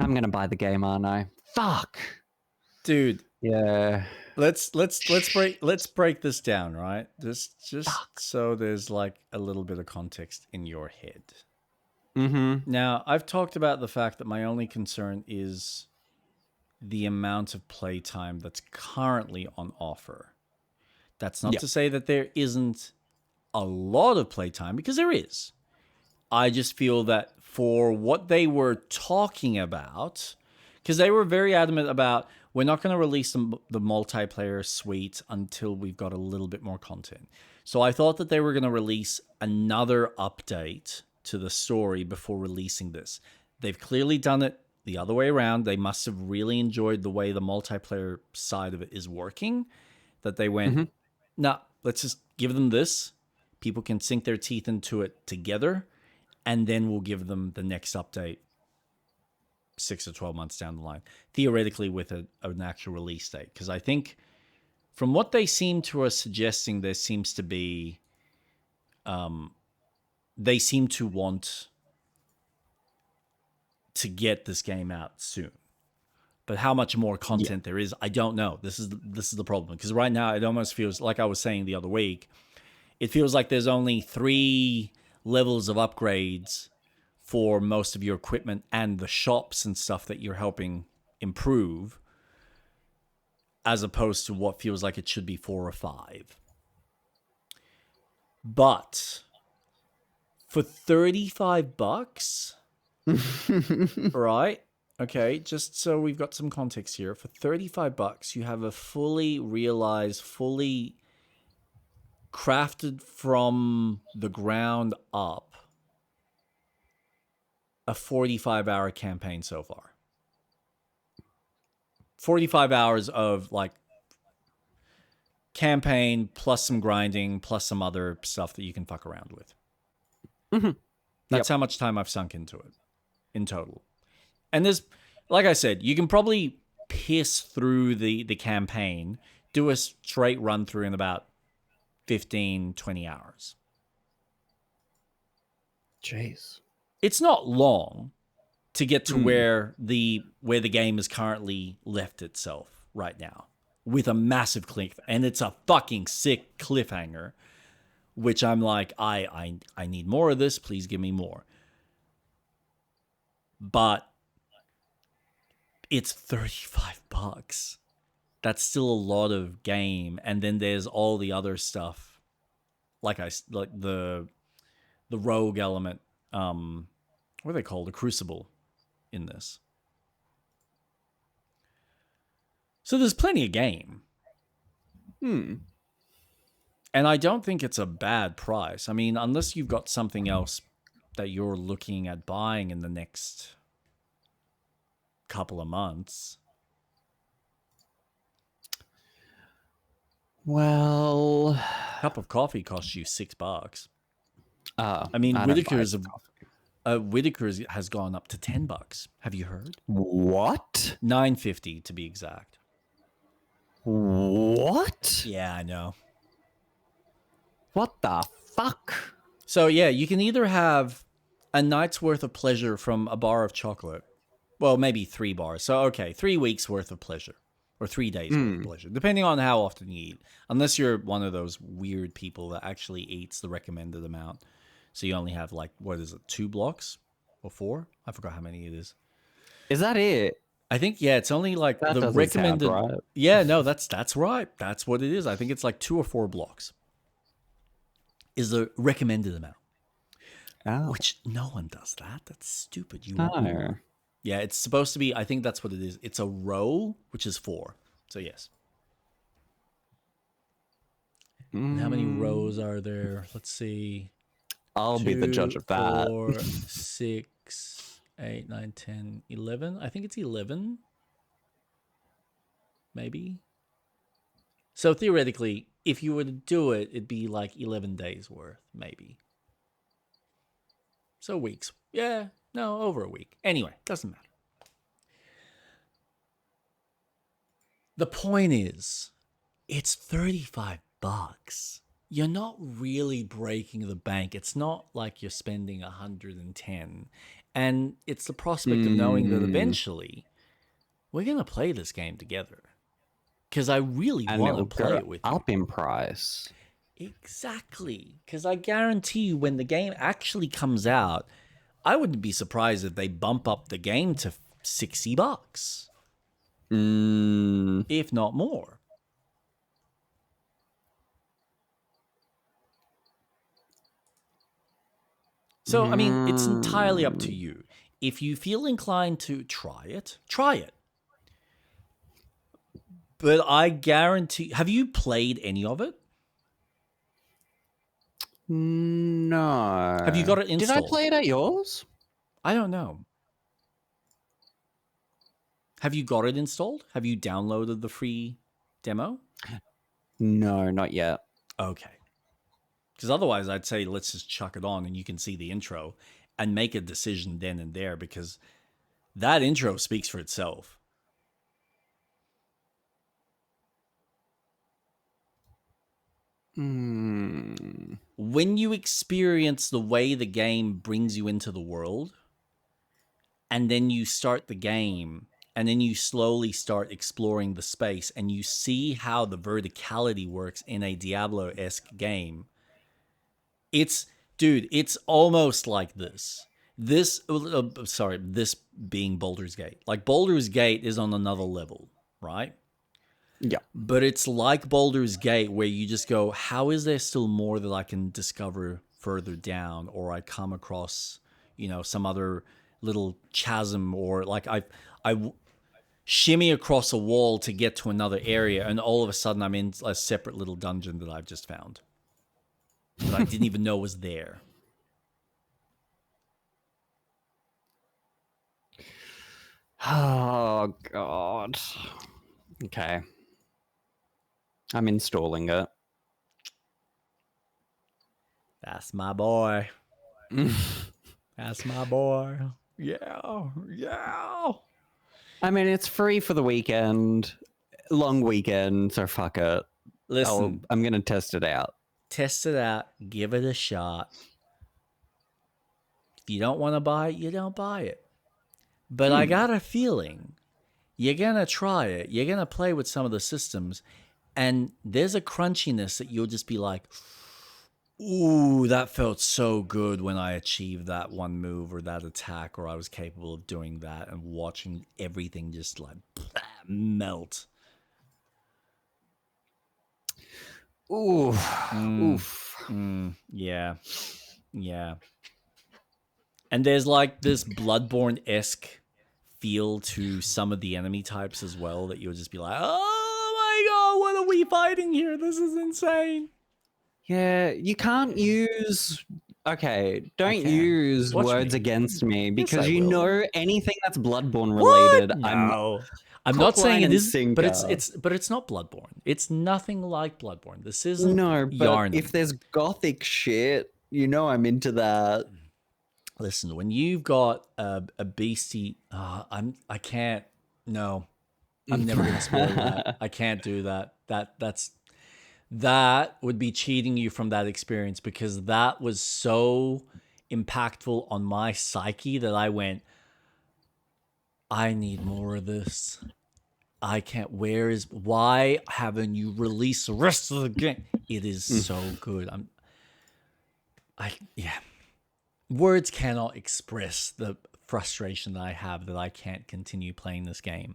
I'm going to buy the game, aren't I? Fuck. Dude. Yeah. Let's break this down, right? Just so there's like a little bit of context in your head. Now, I've talked about the fact that my only concern is the amount of playtime that's currently on offer. That's not to say that there isn't a lot of playtime, because there is. I just feel that for what they were talking about, because they were very adamant about, we're not going to release the multiplayer suite until we've got a little bit more content. So I thought that they were going to release another update to the story before releasing this. They've clearly done it the other way around. They must have really enjoyed the way the multiplayer side of it is working, that they went, nah, let's just give them this. People can sink their teeth into it together, and then we'll give them the next update 6 or 12 months down the line, theoretically with an actual release date. Because I think from what they seem to us suggesting, there seems to be, they seem to want to get this game out soon. But how much more content there is, I don't know. This is the problem. Because right now, it almost feels like I was saying the other week, it feels like there's only 3 levels of upgrades for most of your equipment and the shops and stuff that you're helping improve, as opposed to what feels like it should be 4 or 5. But for $35, right? Okay, just so we've got some context here. For $35, you have a fully realized, fully crafted from the ground up, a 45-hour campaign so far. 45 hours of like campaign plus some grinding plus some other stuff that you can fuck around with. That's how much time I've sunk into it in total. And there's, like I said, you can probably piss through the campaign, do a straight run through in about 15, 20 hours. Jeez. It's not long to get to where the game is currently left itself right now, with a massive cliff, and it's a fucking sick cliffhanger, which I'm like, I need more of this. Please give me more. But it's $35. That's still a lot of game, and then there's all the other stuff, like the rogue element. What are they called? The Crucible in this. So there's plenty of game. And I don't think it's a bad price. I mean, unless you've got something else that you're looking at buying in the next couple of months. Well, A cup of coffee costs you $6. I mean, don't buy Whitaker's coffee. Whitaker's has gone up to $10. Have you heard? What? $9.50 to be exact. What? Yeah, I know. What the fuck? So yeah, you can either have a night's worth of pleasure from a bar of chocolate. Well, maybe 3 bars. So okay, 3 weeks worth of pleasure. Or 3 days worth of pleasure, depending on how often you eat. Unless you're one of those weird people that actually eats the recommended amount. So you only have like, what is it, 2 blocks? Or 4? I forgot how many it is. Is that it? I think, yeah, it's only like That the doesn't recommended. sound right. Yeah, no, that's right. That's what it is. I think it's like 2 or 4 blocks is the recommended amount. Oh. Which no one does that. That's stupid. You No. want more. Yeah, it's supposed to be, I think that's what it is. It's a row, which is 4. So yes. And how many rows are there? Let's see. I'll be the judge of that. 4, 6, 8, 9, 10, 11. I think it's 11. Maybe. So theoretically, if you were to do it, it'd be like 11 days worth, maybe. So weeks. Yeah, no, over a week. Anyway, doesn't matter. The point is, it's $35. You're not really breaking the bank. It's not like you're spending 110. And it's the prospect of knowing that eventually we're going to play this game together. Because I really want to play it with you. Up in price. Exactly. Because I guarantee you when the game actually comes out, I wouldn't be surprised if they bump up the game to $60. If not more. So, I mean, it's entirely up to you. If you feel inclined to try it, try it. But I guarantee... Have you played any of it? No. Have you got it installed? Did I play it at yours? I don't know. Have you got it installed? Have you downloaded the free demo? No, not yet. Okay. Because otherwise I'd say let's just chuck it on and you can see the intro and make a decision then and there, because that intro speaks for itself. When you experience the way the game brings you into the world, and then you start the game, and then you slowly start exploring the space, and you see how the verticality works in a Diablo-esque game, it's almost like this. This being Baldur's Gate. Like, Baldur's Gate is on another level, right? Yeah. But it's like Baldur's Gate, where you just go, how is there still more that I can discover further down? Or I come across, some other little chasm, or like I shimmy across a wall to get to another area, and all of a sudden I'm in a separate little dungeon that I've just found that I didn't even know was there. Oh, God. Okay. I'm installing it. That's my boy. That's my boy. Yeah. I mean, it's free for the weekend. Long weekend, so fuck it. Listen, I'm going to test it out. Test it out. Give it a shot. If you don't want to buy it, you don't buy it. But I got a feeling you're going to try it. You're going to play with some of the systems, and there's a crunchiness that you'll just be like, ooh, that felt so good when I achieved that one move or that attack, or I was capable of doing that, and watching everything just like melt. Ooh. Oof. Yeah. And there's like this Bloodborne-esque feel to some of the enemy types as well that you'll just be like, oh my god, what are we fighting here? This is insane. Yeah, you can't use. Okay, don't can. use Watch words me. against me because I you will. know anything that's Bloodborne related. What? No. I'm Hook, not saying line, it and is, but sinker. it's not Bloodborne. It's nothing like Bloodborne. This isn't No, but Yarnum. if there's gothic shit, you know I'm into that. Listen, when you've got a beastie, I can't. No, I'm never gonna spoil that. I can't do that. That would be cheating you from that experience, because that was so impactful on my psyche that I went, I need more of this. I can't. Why haven't you released the rest of the game? It is so good. Yeah. Words cannot express the frustration that I have that I can't continue playing this game.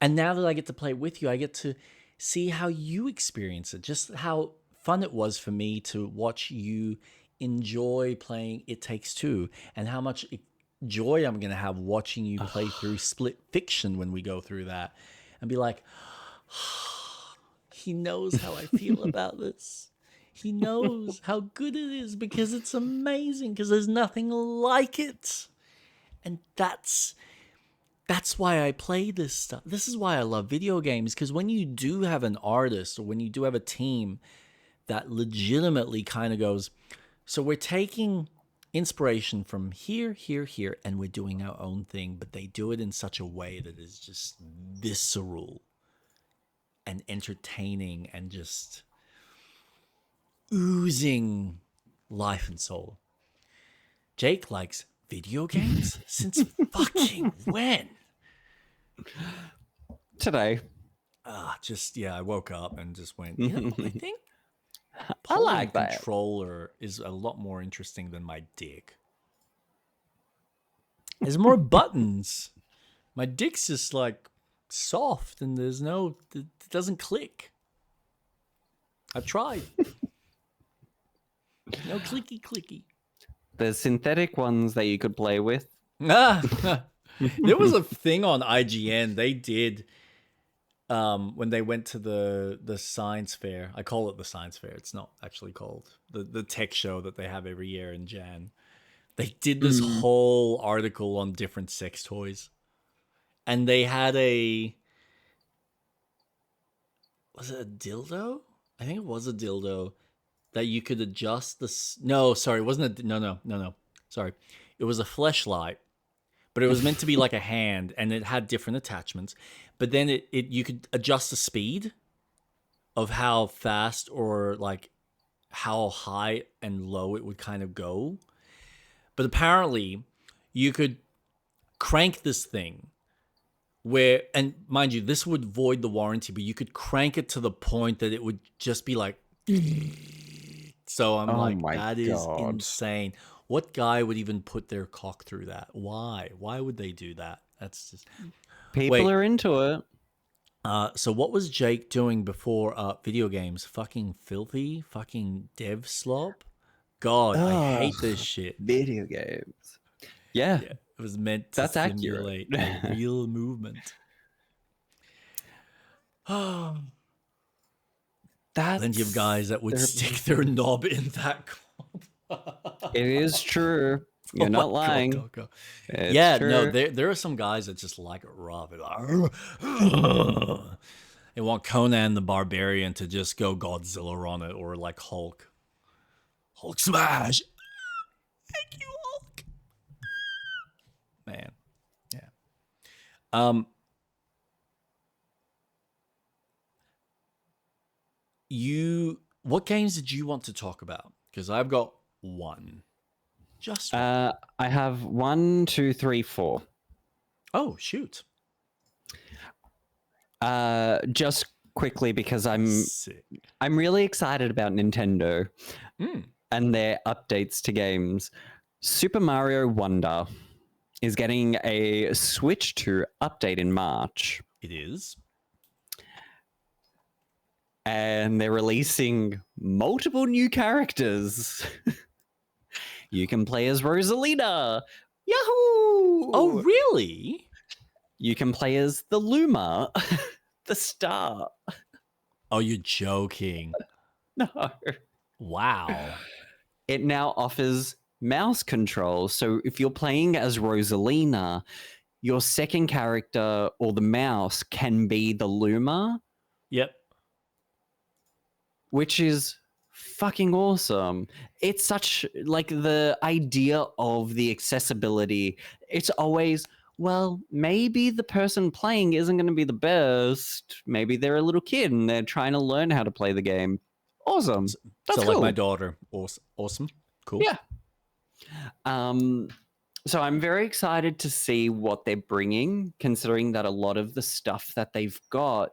And now that I get to play with you, I get to see how you experience it, just how fun it was for me to watch you enjoy playing It Takes Two, and how much joy I'm going to have watching you play through Split Fiction when we go through that, and be like, he knows how I feel about this. He knows how good it is, because it's amazing, because there's nothing like it. And that's why I play this stuff. This is why I love video games, because when you do have an artist, or when you do have a team that legitimately kind of goes, so we're taking inspiration from here, here, here, and we're doing our own thing, but they do it in such a way that is just visceral and entertaining and just oozing life and soul. Jake likes video games since fucking when? Today. I woke up and just went, you know, I think I like that. controller is a lot more interesting than my dick. There's more buttons. My dick's just like soft, and it doesn't click. I've tried. No clicky. There's synthetic ones that you could play with. There was a thing on IGN they did when they went to the science fair. I call it the science fair. It's not actually called the tech show that they have every year in Jan. They did this whole article on different sex toys, and they had was it a dildo? I think it was a dildo that you could adjust no, sorry, it wasn't no. Sorry. It was a fleshlight, but it was meant to be like a hand, and it had different attachments. But then you could adjust the speed of how fast or like how high and low it would kind of go. But apparently you could crank this thing where, and mind you, this would void the warranty, but you could crank it to the point that it would just be like, so I'm that is insane. What guy would even put their cock through that? Why would they do that? That's just People are into it. So what was Jake doing before video games? Fucking filthy, fucking dev slop. God, I hate this shit. Video games. Yeah. It was meant to simulate a real movement. That's plenty of guys that would stick their knob in that. It is true. You're not lying. God. Yeah, true. No, there are some guys that just like it rough. They want Conan the Barbarian to just go Godzilla on it, or like Hulk smash. Thank you, Hulk. Man, yeah. What games did you want to talk about? Because I've got one. Just one. I have 1, 2, 3, 4. Oh, shoot. Just quickly, because I'm really excited about Nintendo and their updates to games. Super Mario Wonder is getting a Switch 2 update in March. It is. And they're releasing multiple new characters. You can play as Rosalina. Yahoo! Oh, really? You can play as the Luma, the star. Oh, you're joking. No. Wow. It now offers mouse control. So if you're playing as Rosalina, your second character or the mouse can be the Luma, Yep. which is fucking awesome. It's such like the idea of the accessibility. It's always, well, maybe the person playing isn't going to be the best. Maybe they're a little kid and they're trying to learn how to play the game. Awesome. That's So cool. like my daughter. Awesome. Cool. Yeah. So I'm very excited to see what they're bringing, considering that a lot of the stuff that they've got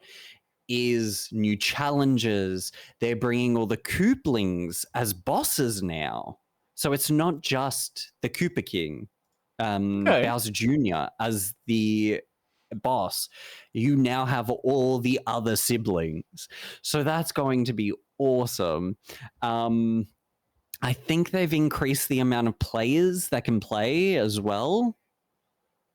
is new challenges. They're bringing all the Kooplings as bosses now. So it's not just the Koopa King, Okay. Bowser Jr. as the boss. You now have all the other siblings. So that's going to be awesome. I think they've increased the amount of players that can play as well.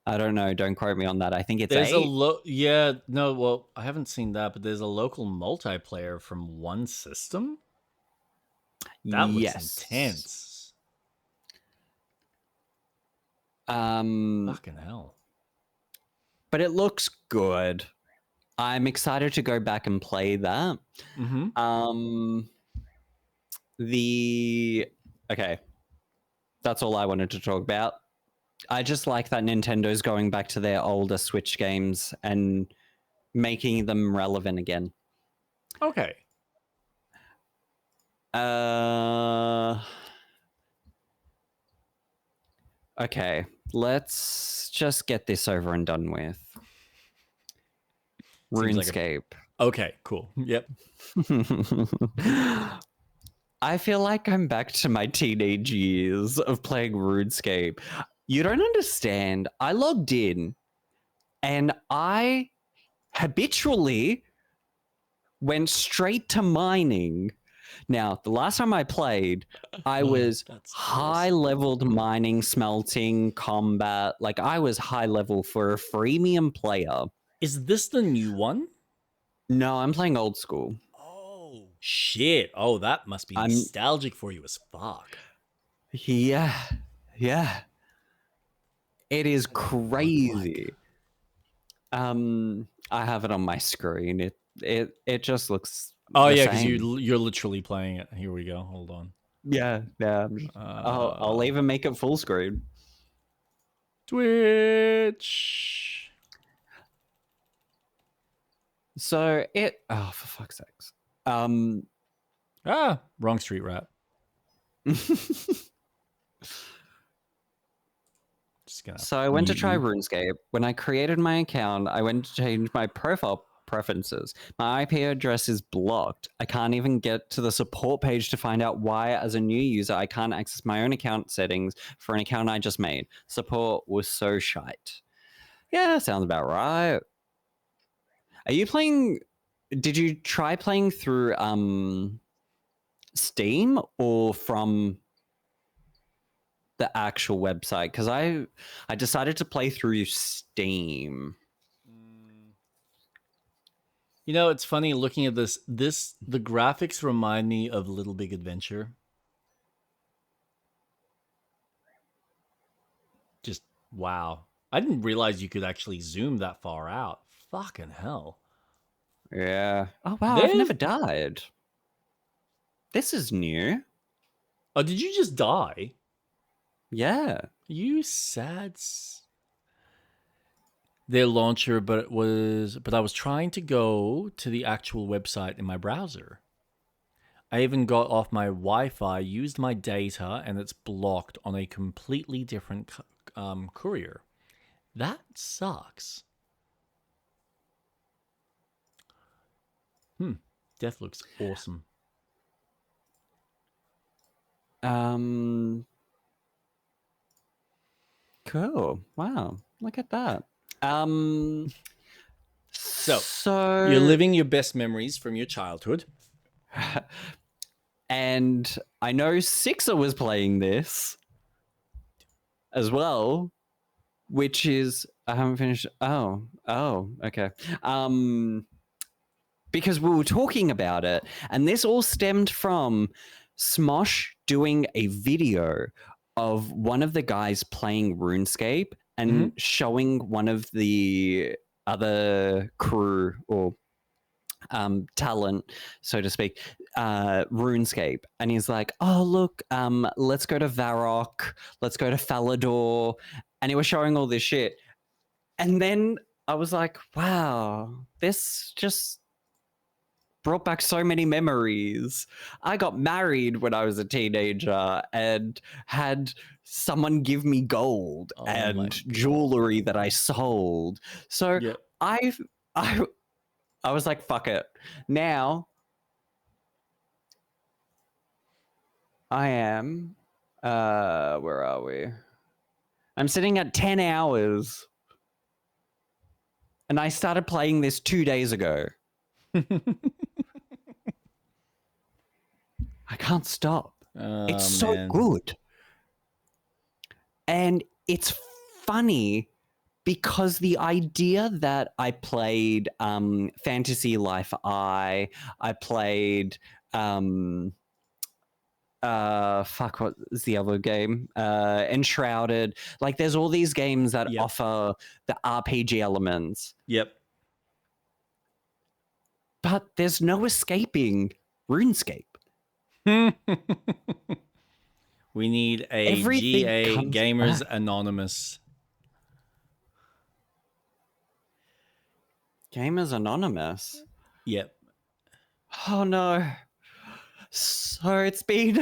I don't know. Don't quote me on that. I think it's There's 8. yeah, no, well, I haven't seen that, but there's a local multiplayer from one system. That looks intense. Fucking hell. But it looks good. I'm excited to go back and play that. Okay. That's all I wanted to talk about. I just like that Nintendo's going back to their older Switch games and making them relevant again. Okay. Okay, let's just get this over and done with. RuneScape. Okay, cool. Yep. I feel like I'm back to my teenage years of playing RuneScape. You don't understand. I logged in and I habitually went straight to mining. Now, the last time I played, I was high-leveled mining, smelting, combat. Like, I was high-level for a freemium player. Is this the new one? No, I'm playing old school. Oh, shit. Oh, that must be nostalgic for you as fuck. Yeah. It is crazy. I have it on my screen. It just looks. Oh yeah, because you're literally playing it. Here we go. Hold on. Yeah. I'll even make it full screen. Twitch. So for fuck's sakes. Wrong street rat. So I went to try RuneScape. When I created my account, I went to change my profile preferences. My IP address is blocked. I can't even get to the support page to find out why, as a new user, I can't access my own account settings for an account I just made. Support was so shite. Yeah, sounds about right. Are you playing... Did you try playing through Steam or from the actual website? Because I decided to play through Steam. You know, it's funny looking at this. The graphics remind me of Little Big Adventure. Just wow. I didn't realize you could actually zoom that far out. Fucking hell. Yeah. Oh wow, I've never died. This is new. Oh, did you just die? Yeah. You sad. Their launcher, but I was trying to go to the actual website in my browser. I even got off my Wi-Fi, used my data, and it's blocked on a completely different courier. That sucks. Death looks awesome. Cool. Wow. Look at that. So you're living your best memories from your childhood. And I know Sixer was playing this as well. which is I haven't finished. Oh, okay. Because we were talking about it, and this all stemmed from Smosh doing a video of one of the guys playing RuneScape and showing one of the other crew or talent, so to speak, RuneScape, and he's like, "Oh look, let's go to Varrock, let's go to Falador," and he was showing all this shit, and then I was like, "Wow, this just brought back so many memories. I got married when I was a teenager and had someone give me gold and jewelry that I sold. So I was like, fuck it. Now I am where are we? I'm sitting at 10 hours. And I started playing this 2 days ago. I can't stop. It's so good. And it's funny because the idea that I played Fantasy Life I played fuck, what is the other game? Enshrouded. Like there's all these games that offer the RPG elements. Yep. But there's no escaping RuneScape. We need a GA Gamers Anonymous. Gamers Anonymous? Yep. Oh no. So it's been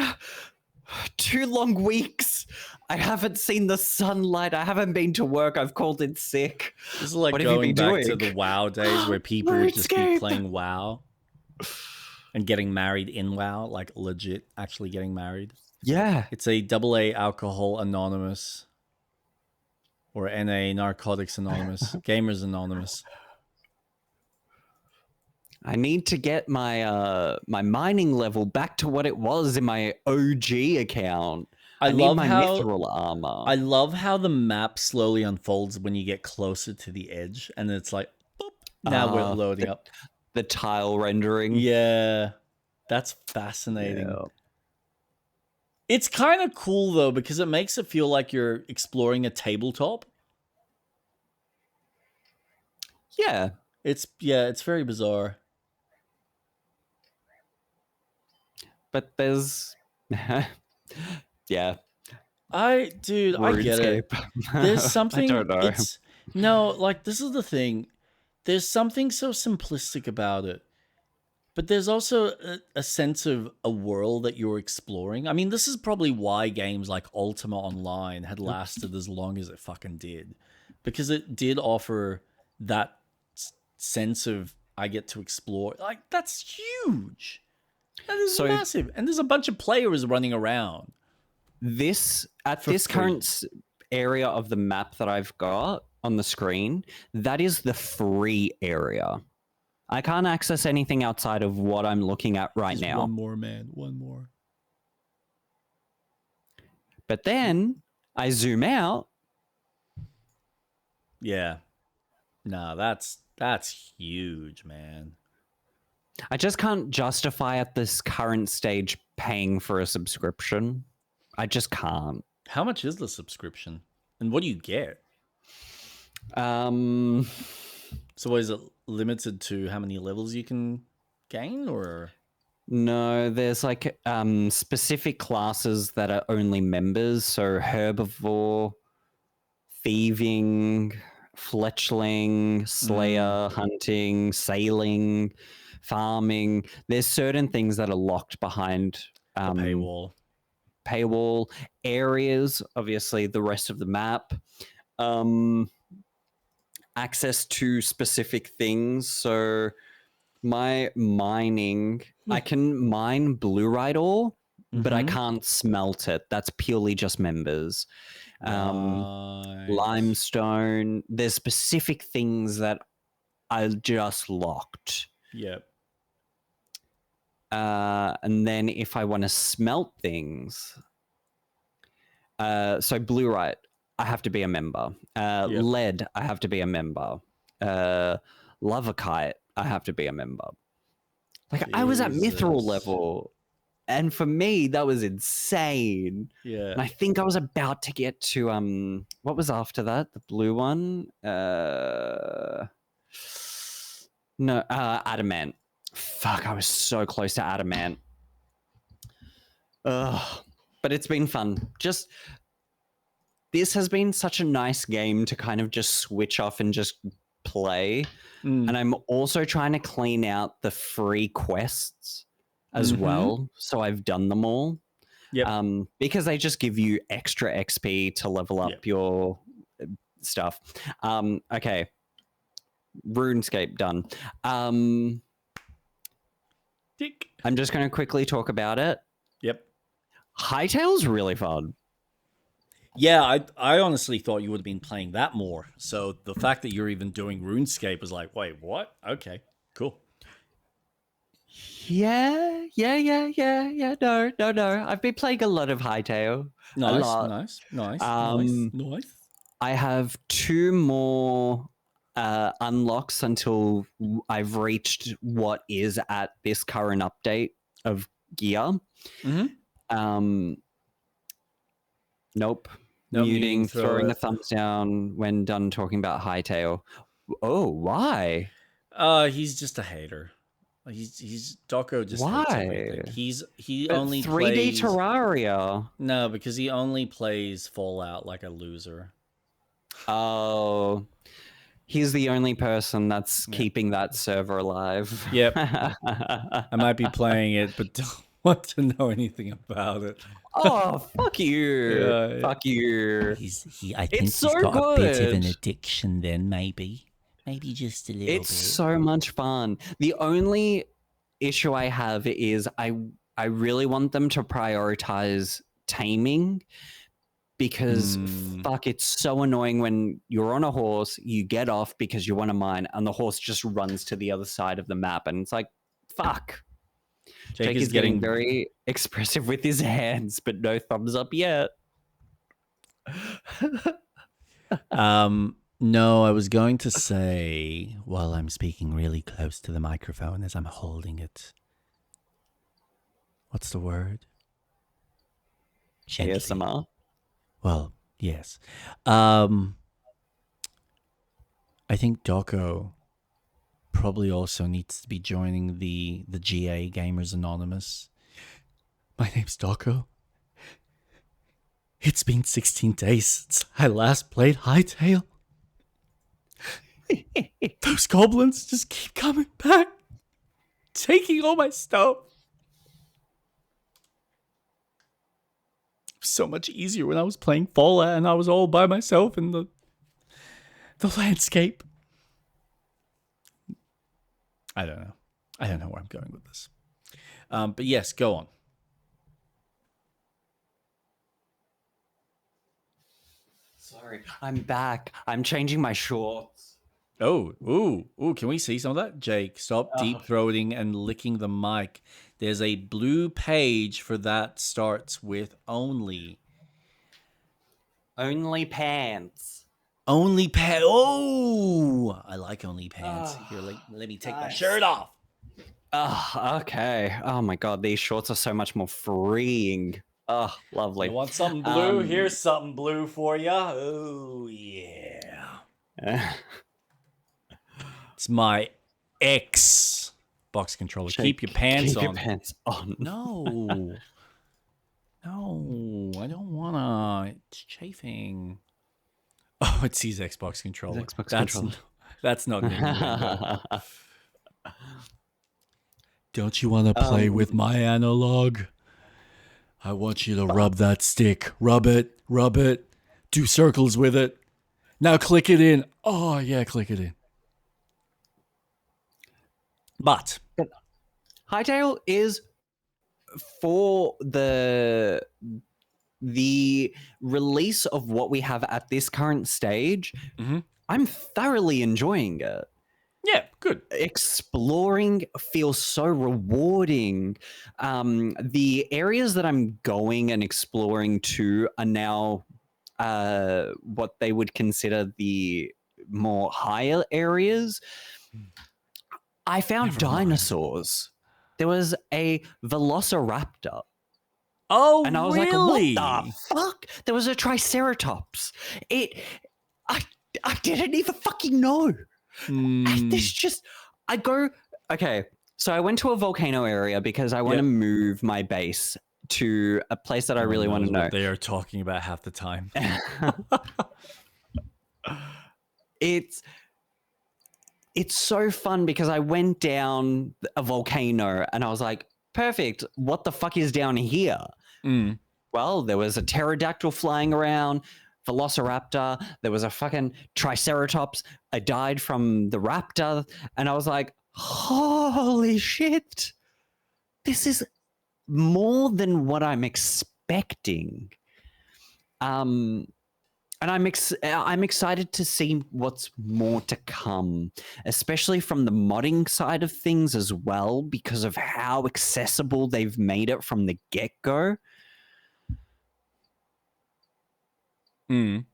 2 long weeks. I haven't seen the sunlight. I haven't been to work. I've called in sick. This is like going back to the WoW days where people would just keep playing WoW and getting married in WoW, like legit actually getting married. Yeah. It's a AA Alcohol Anonymous or NA Narcotics Anonymous, Gamers Anonymous. I need to get my my mining level back to what it was in my OG account. I need my mithril armor. I love how the map slowly unfolds when you get closer to the edge, and it's like, boop, now we're loading up. The tile rendering. Yeah, that's fascinating. Yeah. It's kind of cool though because it makes it feel like you're exploring a tabletop. Yeah, it's very bizarre. But there's yeah. I get it. There's something I don't know. No, like this is the thing. There's something so simplistic about it. But there's also a sense of a world that you're exploring. I mean, this is probably why games like Ultima Online had lasted as long as it fucking did. Because it did offer that sense of I get to explore. Like, that's huge. That is massive. And there's a bunch of players running around. This current area of the map that I've got on the screen, that is the free area. I can't access anything outside of what I'm looking at right now. One more, man. One more. But then I zoom out. Yeah. No, that's huge, man. I just can't justify at this current stage paying for a subscription. I just can't. How much is the subscription? And what do you get? So is it limited to how many levels you can gain, or? No, there's like specific classes that are only members. So herbivore, thieving, fletchling, slayer, hunting, sailing, farming. There's certain things that are locked behind the paywall areas, obviously the rest of the map. Access to specific things. So my mining, I can mine blue-rite ore, but I can't smelt it. That's purely just members. Limestone. There's specific things that I just locked. Yep. And then if I want to smelt things, so blue-rite, I have to be a member. Yep. Lead, I have to be a member. Lovakite, I have to be a member. Like I was at mithril Jesus. level, and for me that was insane. Yeah. And I think I was about to get to what was after that? The blue one? No, adamant. Fuck, I was so close to adamant. Ugh. But it's been fun. This has been such a nice game to kind of just switch off and just play. And I'm also trying to clean out the free quests as well. So I've done them all. Yep. Because they just give you extra XP to level up your stuff. Okay. RuneScape done. Tick. I'm just going to quickly talk about it. Yep. Hytale's really fun. Yeah, I honestly thought you would have been playing that more. So the fact that you're even doing RuneScape is like, wait, what? Okay, cool. Yeah. No. I've been playing a lot of Hytale. Nice. I have 2 more unlocks until I've reached what is at this current update of gear. Nope. Muting, throwing a thumbs down when done talking about Hytale. Oh, why? He's just a hater. He's Doko just why? hates everything. He But only 3D plays Terraria. No, because he only plays Fallout like a loser. Oh, he's the only person that's keeping that server alive. Yep. I might be playing it, but don't want to know anything about it. Oh, fuck you. Yeah. Fuck you. I think It's so he's got a bit of an good. addiction then, maybe. Maybe just a little bit. It's so much fun. The only issue I have is I really want them to prioritize taming, because fuck, it's so annoying when you're on a horse, you get off because you want to mine, and the horse just runs to the other side of the map, and it's like, fuck. Jake is getting very expressive with his hands, but no thumbs up yet. No, I was going to say, while I'm speaking really close to the microphone as I'm holding it, what's the word? Gently. ASMR? Well, yes. I think Doko probably also needs to be joining the GA Gamers Anonymous. My name's Doko. It's been 16 days since I last played Hytale. Those goblins just keep coming back, taking all my stuff. It was so much easier when I was playing Fallout and I was all by myself in the landscape. I don't know. I don't know where I'm going with this. But yes, go on. Sorry, I'm back. I'm changing my shorts. Oh, ooh, can we see some of that? Jake, stop deep-throating and licking the mic. There's a blue page for that starts with only. Only pants. Only pants. Oh, I like only pants. Here, let me take my shirt off. Oh, okay. Oh my god, these shorts are so much more freeing. Oh, lovely. You want something blue? Here's something blue for you. Oh, yeah. It's my Xbox controller. Keep your pants on. Keep your pants on. No. No, I don't wanna. It's chafing. Oh, it's his Xbox controller. That's not me. Don't you want to play with my analog? I want you to rub that stick. Rub it. Do circles with it. Now click it in. Oh, yeah, click it in. But Hytale is for the release of what we have at this current stage. I'm thoroughly enjoying it. Yeah, good. Exploring feels so rewarding. The areas that I'm going and exploring to are now what they would consider the more higher areas, I found Never mind. dinosaurs. There was a velociraptor. Oh, And I was really? like, what the fuck? There was a triceratops. I didn't even fucking know. Hmm. This just, okay, so I went to a volcano area because I want to move my base to a place that I really want to know. What they are talking about half the time. It's so fun because I went down a volcano and I was like, perfect. What the fuck is down here? Mm. Well, there was a pterodactyl flying around, velociraptor. There was a fucking triceratops. I died from the raptor. And I was like, holy shit. This is more than what I'm expecting. And I'm excited to see what's more to come, especially from the modding side of things as well, because of how accessible they've made it from the get-go. Mm.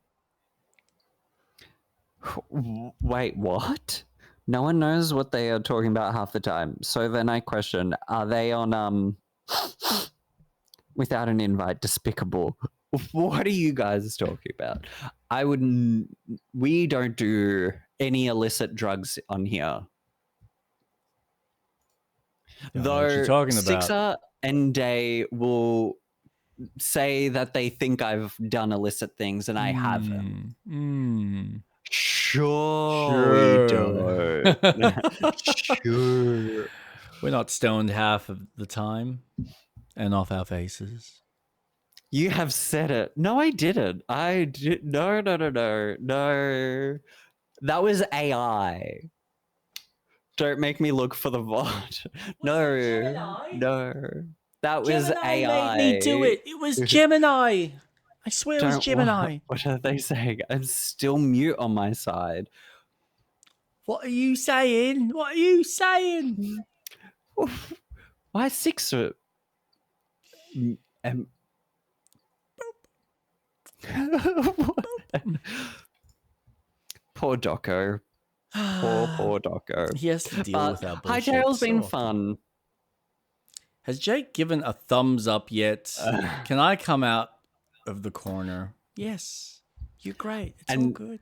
Wait, what? No one knows what they are talking about half the time. So then I question, are they on without an invite, despicable? What are you guys talking about? We don't do any illicit drugs on here. Don't know what you're talking about. Sixer and Day will say that they think I've done illicit things and I haven't. Sure. We don't. Sure. We're not stoned half of the time and off our faces. You have said it. No, I didn't. I did. No. That was AI. Don't make me look for the VOD. No. That was AI. Made me do it. It was Gemini. I swear it was Gemini. What are they saying? I'm still mute on my side. What are you saying? What are you saying? Why Sixer? Poor Doco. Poor Doco. He has to deal with our bullshit. Hightail's been fun. Has Jake given a thumbs up yet? Can I come out of the corner? Yes. You're great. It's all good.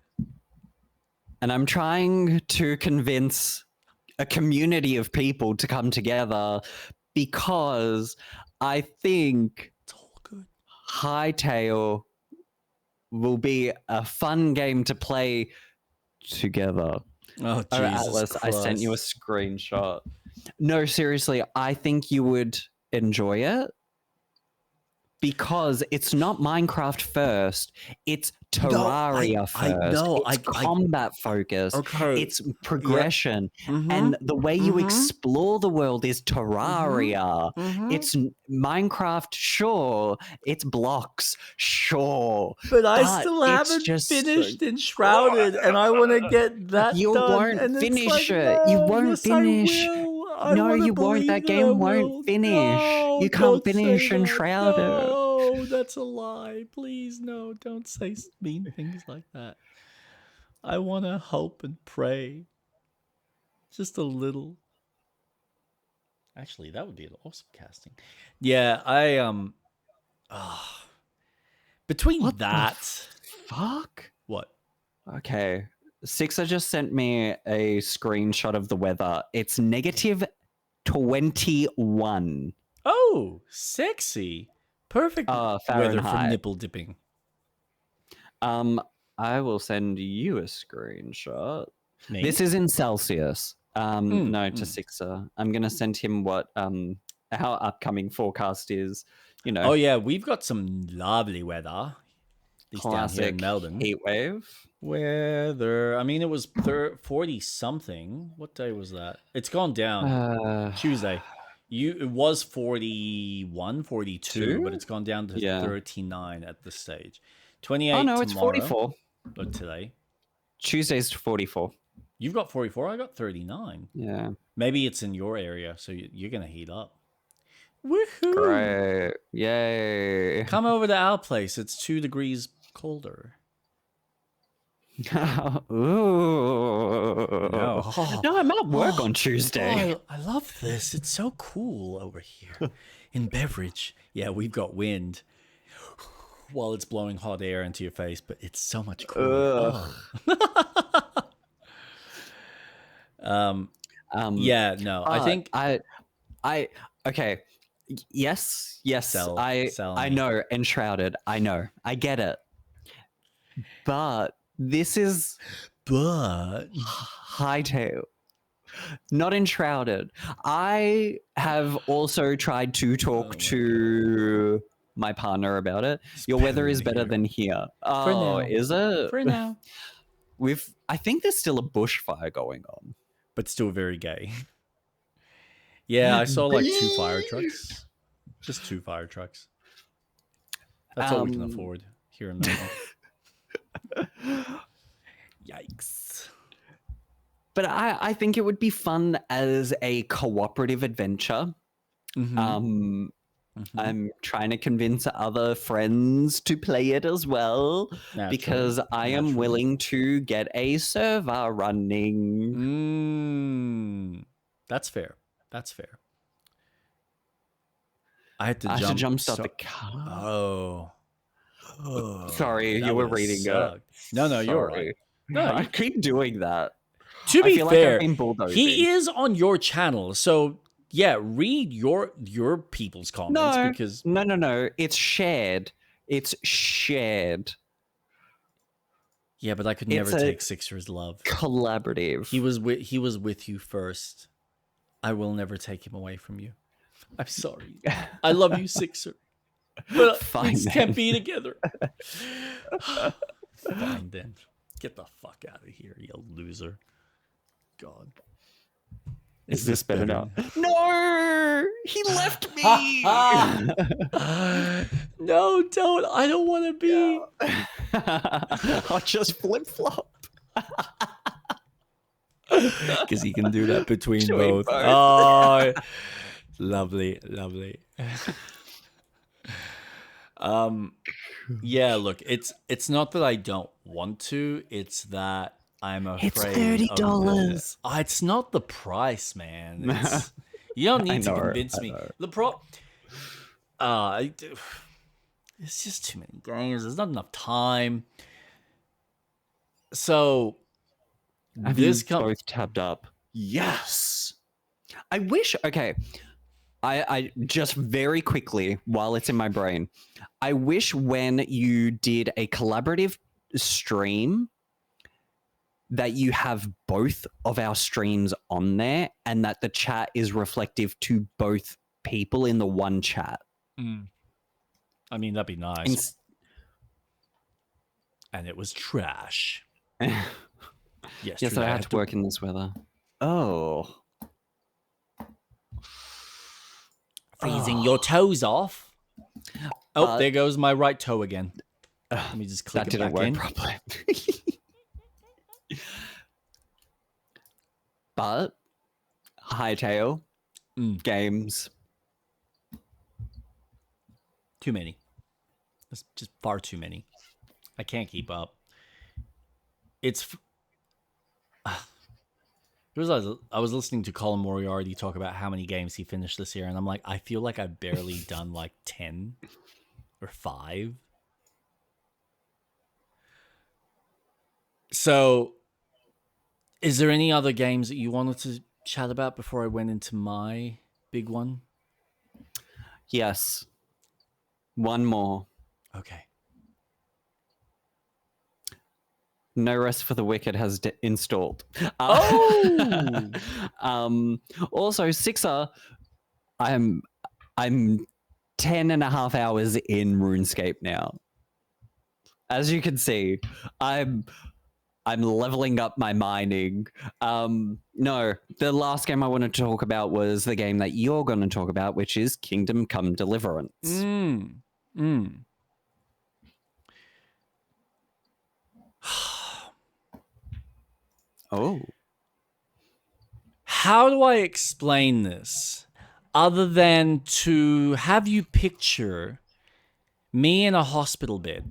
And I'm trying to convince a community of people to come together because I think it's all good. Hightail will be a fun game to play together. Oh, Jesus Atlas, Christ. I sent you a screenshot. No, seriously, I think you would enjoy it because it's not Minecraft first. It's Terraria first. I know. It's combat focused. Okay. It's progression. Yep. And the way you explore the world is Terraria. It's Minecraft, sure. It's blocks, sure. But I still haven't finished Enshrouded, and I want to get that you done. Won't and finish like, it. No, you won't yes, finish. No, you won't. That game won't finish. No, you can't finish Enshrouded. No, that's a lie. Please, no, don't say mean things like that. I want to hope and pray. Just a little. Actually, that would be an awesome casting. Yeah, between what that... fuck? What? Okay. Sixer just sent me a screenshot of the weather. It's -21. Oh, sexy. Perfect weather for nipple dipping. I will send you a screenshot. Me? This is in Celsius. To Sixer. I'm going to send him what our upcoming forecast is. You know. Oh, yeah, we've got some lovely weather. Classic down here in Melbourne. Heat wave. Weather. I mean, it was 40 something. What day was that? It's gone down. Tuesday. It was 41, 42, but it's gone down to 39 at this stage. 28 Oh, no, tomorrow, it's 44. But today. Tuesday's 44. You've got 44. I got 39. Yeah. Maybe it's in your area, so you're going to heat up. Woohoo! Great. Yay. Come over to our place. It's 2 degrees colder. Ooh. No. No, I'm at work on Tuesday. Oh, I love this. It's so cool over here in Beverage. Yeah, we've got wind while it's blowing hot air into your face, but it's so much cooler. Oh. Yeah, no, I think I okay. Yes, Sell I me. know, Enshrouded. I know. I get it. But this is but Hightail. Not Enshrouded. I have also tried to talk to my partner about it. Your weather is better than here. Oh, now. is it? for now, I think there's still a bushfire going on. but still very gay. Yeah, I saw like 2 fire trucks. Just 2 fire trucks. That's all we can afford here in Melbourne. Yikes. But I think it would be fun as a cooperative adventure. Mm-hmm. I'm trying to convince other friends to play it as well because I am willing to get a server running. That's fair. That's fair. I had to jumpstart the car. Oh. Sorry, you were reading it. No, you're right. No, I keep doing that. To be fair, like he is on your channel, so yeah, read your people's comments because no, it's shared. It's shared. Yeah, but I could never take Sixer's love. Collaborative. He was with you first. I will never take him away from you. I'm sorry. I love you, Sixer. But we just can't be together. Fine then. Get the fuck out of here, you loser. God. Is this better now? No! He left me! No, don't. I don't want to be. I'll just flip-flop. Because he can do that between both. Oh, lovely. Yeah, look, it's not that I don't want to, it's that I'm afraid. It's $30. It's not the price, man. You don't need to convince me. It's just too many games. There's not enough time. So this both tabbed up. Yes. I wish. Okay. I just very quickly, while it's in my brain, I wish when you did a collaborative stream that you have both of our streams on there and that the chat is reflective to both people in the one chat. I mean, that'd be nice. And it was trash. Yes, I had to work in this weather. Oh. Freezing your toes off. Oh, there goes my right toe again. Let me just click it back in. That didn't work properly. But Hightail games. Too many. That's just far too many. I can't keep up. I was listening to Colin Moriarty talk about how many games he finished this year, and I'm like, I feel like I've barely done like 10 or 5. So, is there any other games that you wanted to chat about before I went into my big one? Yes. One more. Okay. No Rest for the Wicked has installed. Also, Sixer, I'm 10 and a half hours in RuneScape now. As you can see, I'm leveling up my mining. No, the last game I wanted to talk about was the game that you're going to talk about, which is Kingdom Come Deliverance. Oh. How do I explain this other than to have you picture me in a hospital bed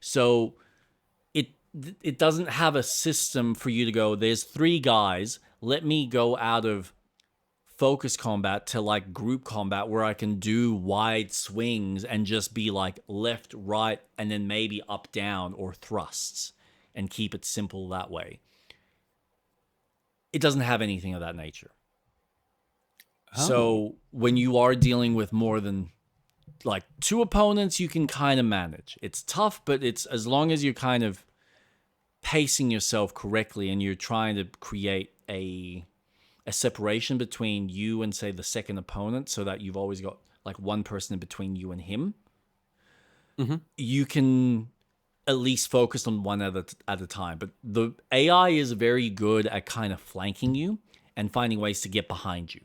So it doesn't have a system for you to go, there's 3 guys, let me go out of focus combat to like group combat where I can do wide swings and just be like left, right, and then maybe up, down, or thrusts and keep it simple that way. It doesn't have anything of that nature. So when you are dealing with more than like 2 opponents, you can kind of manage. It's tough, but it's as long as you're kind of pacing yourself correctly and you're trying to create a separation between you and, say, the second opponent, so that you've always got like one person in between you and him, you can at least focus on one at a time. But the AI is very good at kind of flanking you and finding ways to get behind you.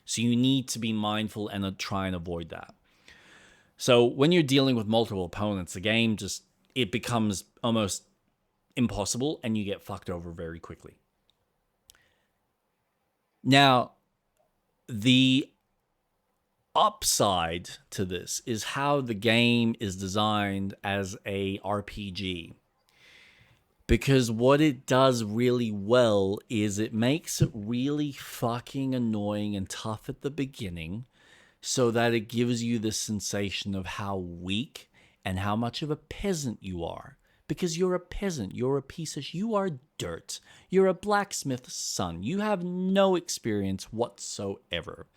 So you need to be mindful and try and avoid that. So when you're dealing with multiple opponents, the game it becomes almost impossible and you get fucked over very quickly. Now, the upside to this is how the game is designed as a RPG. Because what it does really well is it makes it really fucking annoying and tough at the beginning, so that it gives you this sensation of how weak and how much of a peasant you are. Because you're a peasant, you're a piece of you are dirt. You're a blacksmith's son. You have no experience whatsoever.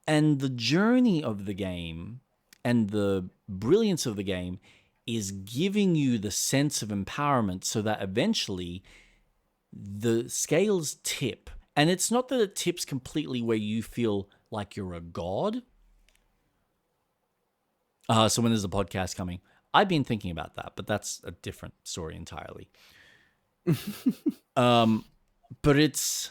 And the journey of the game and the brilliance of the game is giving you the sense of empowerment, so that eventually the scales tip. And it's not that it tips completely where you feel like you're a god. So when is the podcast coming? I've been thinking about that, but that's a different story entirely. But it's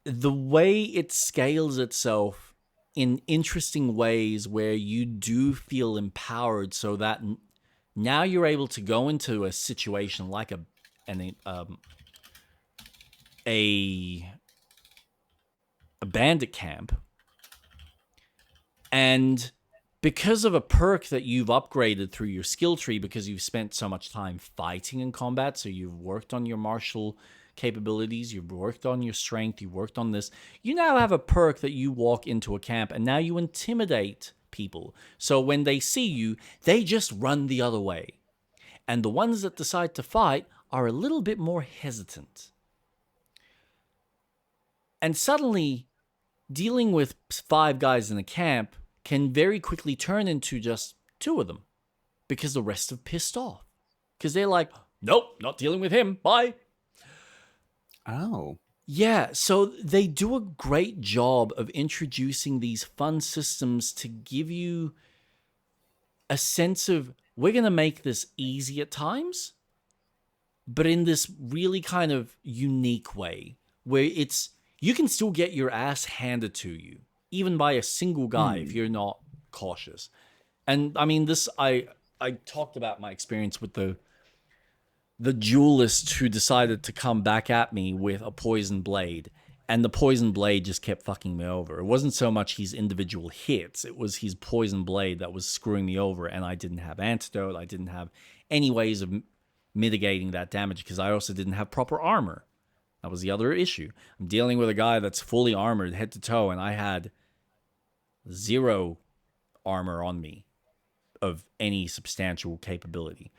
the way it scales itself in interesting ways where you do feel empowered, so that now you're able to go into a situation like a bandit camp, and because of a perk that you've upgraded through your skill tree, because you've spent so much time fighting in combat, so you've worked on your martial capabilities, you've worked on your strength, you've worked on this, you now have a perk that you walk into a camp and now you intimidate people. So when they see you, they just run the other way. And the ones that decide to fight are a little bit more hesitant. And suddenly, dealing with 5 guys in a camp can very quickly turn into just 2 of them, because the rest have pissed off. Because they're like, nope, not dealing with him, bye. Oh. Yeah, so they do a great job of introducing these fun systems to give you a sense of, we're going to make this easy at times, but in this really kind of unique way, where you can still get your ass handed to you, even by a single guy, if you're not cautious. And I mean, I talked about my experience with the duelist who decided to come back at me with a poison blade, and the poison blade just kept fucking me over. It wasn't so much his individual hits, it was his poison blade that was screwing me over, and I didn't have antidote, I didn't have any ways of mitigating that damage, because I also didn't have proper armor. That was the other issue. I'm dealing with a guy that's fully armored head to toe, and I had 0 armor on me of any substantial capability.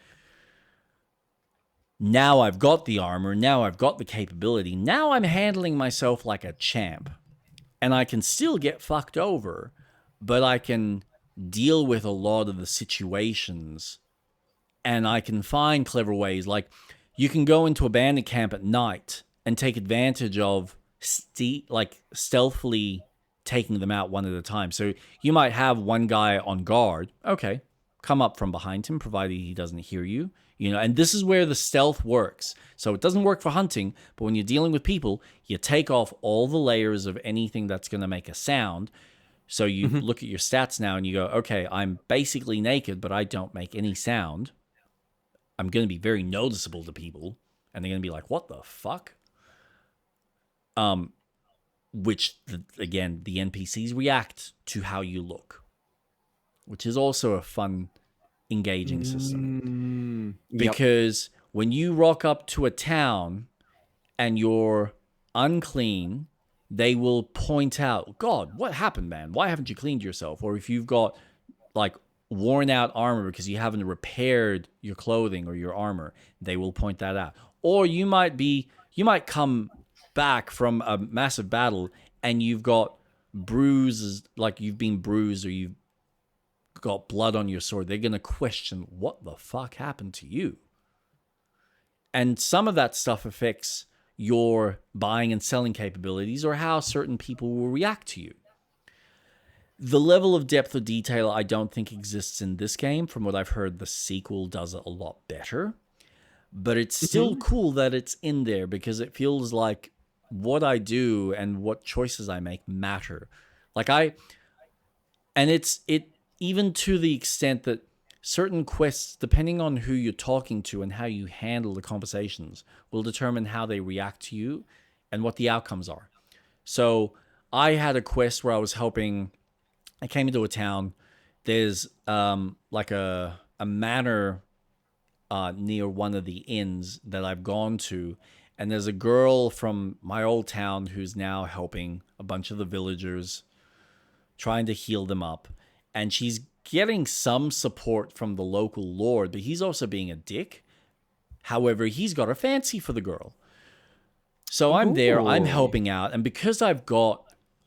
Now I've got the armor, now I've got the capability, now I'm handling myself like a champ. And I can still get fucked over, but I can deal with a lot of the situations, and I can find clever ways. Like, you can go into a bandit camp at night and take advantage of stealthily taking them out one at a time. So you might have one guy on guard. Okay, come up from behind him, provided he doesn't hear you. And this is where the stealth works. So it doesn't work for hunting, but when you're dealing with people, you take off all the layers of anything that's going to make a sound. So you look at your stats now and you go, okay, I'm basically naked, but I don't make any sound. I'm going to be very noticeable to people, and they're going to be like, what the fuck? Which, again, the NPCs react to how you look, which is also a fun engaging system. Yep. Because when you rock up to a town and you're unclean, they will point out, God, what happened, man? Why haven't you cleaned yourself? Or if you've got like worn out armor because you haven't repaired your clothing or your armor, they will point that out. Or you might come back from a massive battle and you've got bruises, like you've been bruised or you've got blood on your sword. They're going to question what the fuck happened to you. And some of that stuff affects your buying and selling capabilities or how certain people will react to you. The level of depth of detail I don't think exists in this game. From what I've heard, the sequel does it a lot better. But it's still cool that it's in there because it feels like what I do and what choices I make matter. It even to the extent that certain quests, depending on who you're talking to and how you handle the conversations, will determine how they react to you and what the outcomes are. So I had a quest where I came into a town. There's like a manor near one of the inns that I've gone to. And there's a girl from my old town who's now helping a bunch of the villagers, trying to heal them up. And she's getting some support from the local lord, but he's also being a dick. However, he's got a fancy for the girl. So I'm there, I'm helping out. And because I've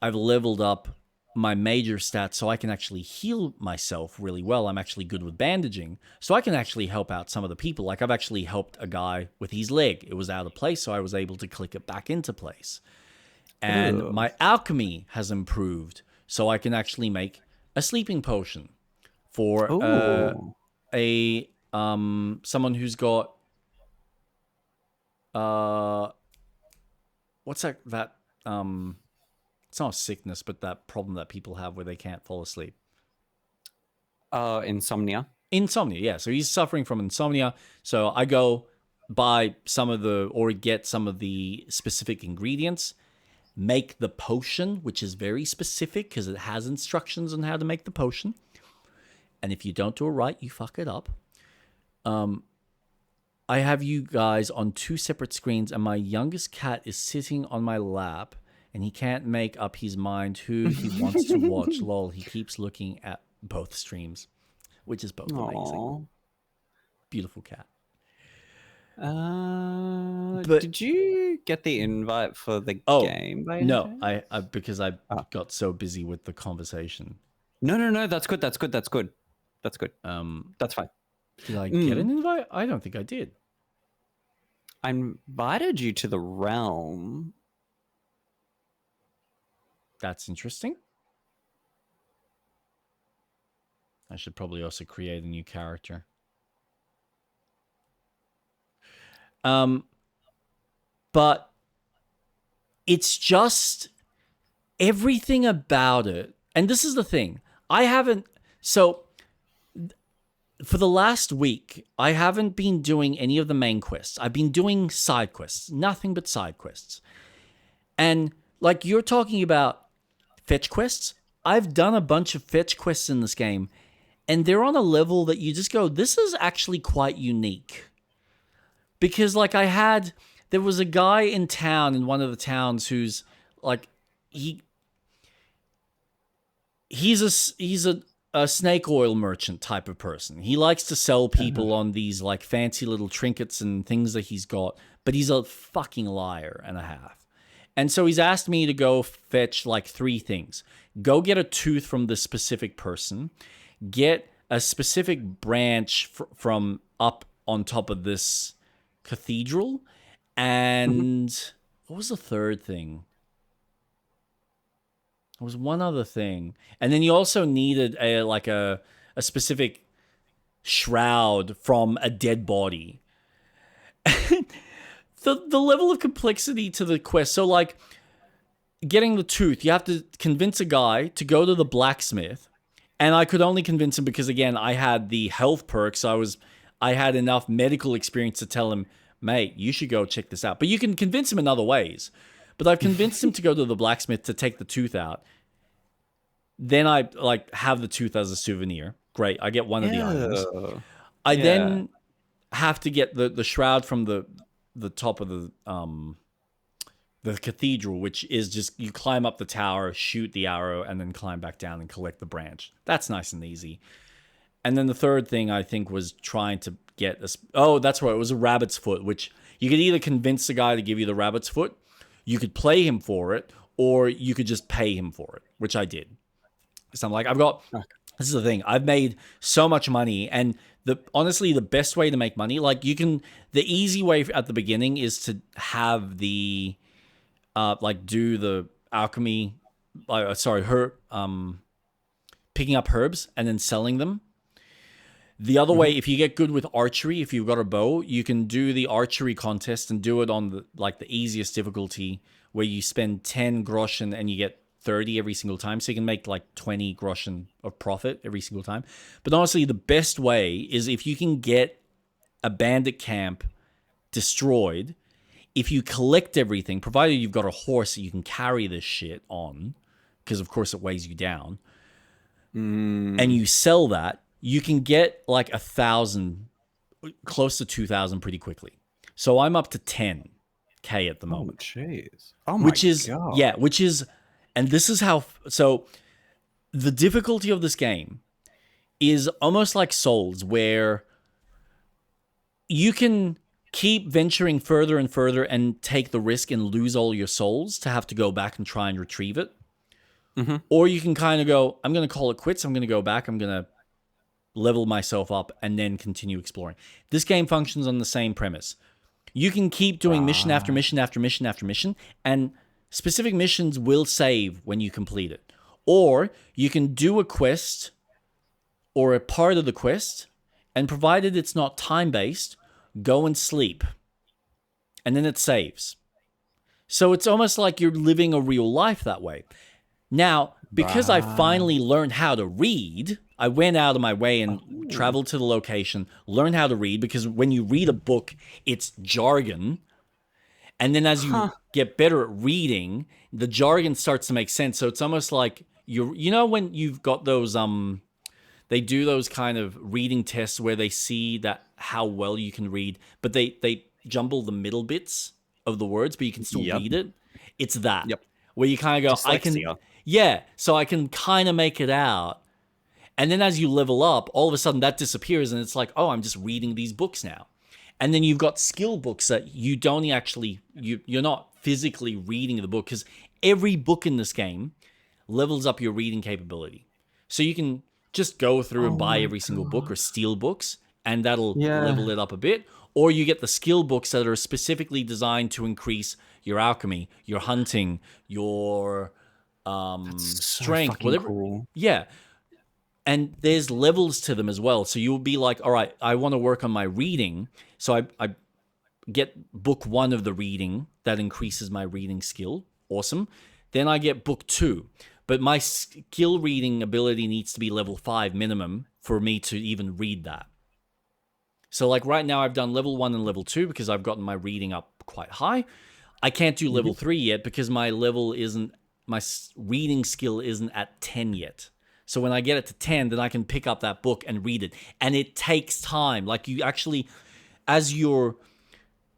leveled up my major stats so I can actually heal myself really well. I'm actually good with bandaging. So I can actually help out some of the people. Like I've actually helped a guy with his leg. It was out of place, so I was able to click it back into place. And my alchemy has improved, so I can actually make a sleeping potion for someone who's got what's that it's not a sickness, but that problem that people have where they can't fall asleep. Insomnia. Insomnia, yeah. So he's suffering from insomnia. So I go buy get some of the specific ingredients, make the potion, which is very specific because it has instructions on how to make the potion. And if you don't do it right, you fuck it up. I have you guys on 2 separate screens, and my youngest cat is sitting on my lap. And he can't make up his mind who he wants to watch. Lol, he keeps looking at both streams, which is both amazing. Beautiful cat. Did you get the invite for the game? No, I because I got so busy with the conversation. No, that's good. That's good. That's fine. Did I get an invite? I don't think I did. I invited you to the realm. That's interesting. I should probably also create a new character. But it's just everything about it. And this is the thing. So for the last week, I haven't been doing any of the main quests. I've been doing side quests, nothing but side quests. And like you're talking about fetch quests, I've done a bunch of fetch quests in this game, and they're on a level that you just go, this is actually quite unique. Because like there was a guy in town, in one of the towns, who's like, he's a snake oil merchant type of person. He likes to sell people on these like fancy little trinkets and things that he's got, but he's a fucking liar and a half. And so he's asked me to go fetch like 3 things. Go get a tooth from this specific person. Get a specific branch from up on top of this cathedral. And what was the third thing? There was one other thing. And then you also needed a specific shroud from a dead body. The level of complexity to the quest. So like getting the tooth, you have to convince a guy to go to the blacksmith. And I could only convince him because, again, I had the health perks. I had enough medical experience to tell him, mate, you should go check this out. But you can convince him in other ways. But I've convinced him to go to the blacksmith to take the tooth out. Then I like have the tooth as a souvenir. Great, I get one of the items. Yeah. I Yeah. then have to get the shroud from the top of the cathedral, which is just you climb up the tower, shoot the arrow, and then climb back down and collect the branch. That's nice and easy. And then the third thing I think was trying to get this. Oh, that's right. It was a rabbit's foot, which you could either convince the guy to give you the rabbit's foot, you could play him for it, or you could just pay him for it, which I did. So I'm like, this is the thing. I've made so much money, and honestly, the best way to make money, like the easy way at the beginning is to have the, do the alchemy, picking up herbs and then selling them. The other way, if you get good with archery, if you've got a bow, you can do the archery contest and do it on the easiest difficulty, where you spend 10 groschen and you get 30 every single time. So you can make like 20 groschen of profit every single time. But honestly, the best way is if you can get a bandit camp destroyed, if you collect everything, provided you've got a horse that you can carry this shit on, because of course it weighs you down, and you sell that, you can get like 1,000, close to 2,000 pretty quickly. So I'm up to 10K at the moment. Jeez. Oh my God. Yeah, and this is how, so the difficulty of this game is almost like Souls, where you can keep venturing further and further and take the risk and lose all your souls to have to go back and try and retrieve it. Or you can kind of go, I'm going to call it quits. I'm going to go back. I'm going to level myself up and then continue exploring. This game functions on the same premise. You can keep doing mission after mission after mission after mission, and specific missions will save when you complete it. Or you can do a quest or a part of the quest, and provided it's not time-based, go and sleep. And then it saves. So it's almost like you're living a real life that way. Now, because I finally learned how to read, I went out of my way and traveled to the location, learned how to read, because when you read a book, it's jargon. And then as you get better at reading, the jargon starts to make sense. So it's almost like you know when you've got those they do those kind of reading tests where they see that how well you can read, but they jumble the middle bits of the words, but you can still read it. It's that. Where you kind of go, so I can kind of make it out. And then as you level up, all of a sudden that disappears, and it's like, oh, I'm just reading these books now. And then you've got skill books that you don't actually, you're not physically reading the book, because every book in this game levels up your reading capability. So you can just go through and buy every single book or steal books, and that'll level it up a bit. Or you get the skill books that are specifically designed to increase your alchemy, your hunting, your strength, whatever. Cool. Yeah. And there's levels to them as well. So you'll be like, all right, I want to work on my reading. So I get book 1 of the reading that increases my reading skill. Awesome. Then I get book 2. But my skill reading ability needs to be level 5 minimum for me to even read that. So like right now I've done level 1 and level 2 because I've gotten my reading up quite high. I can't do level 3 yet because my reading skill isn't at 10 yet. So when I get it to 10, then I can pick up that book and read it. And it takes time. Like you actually, as you're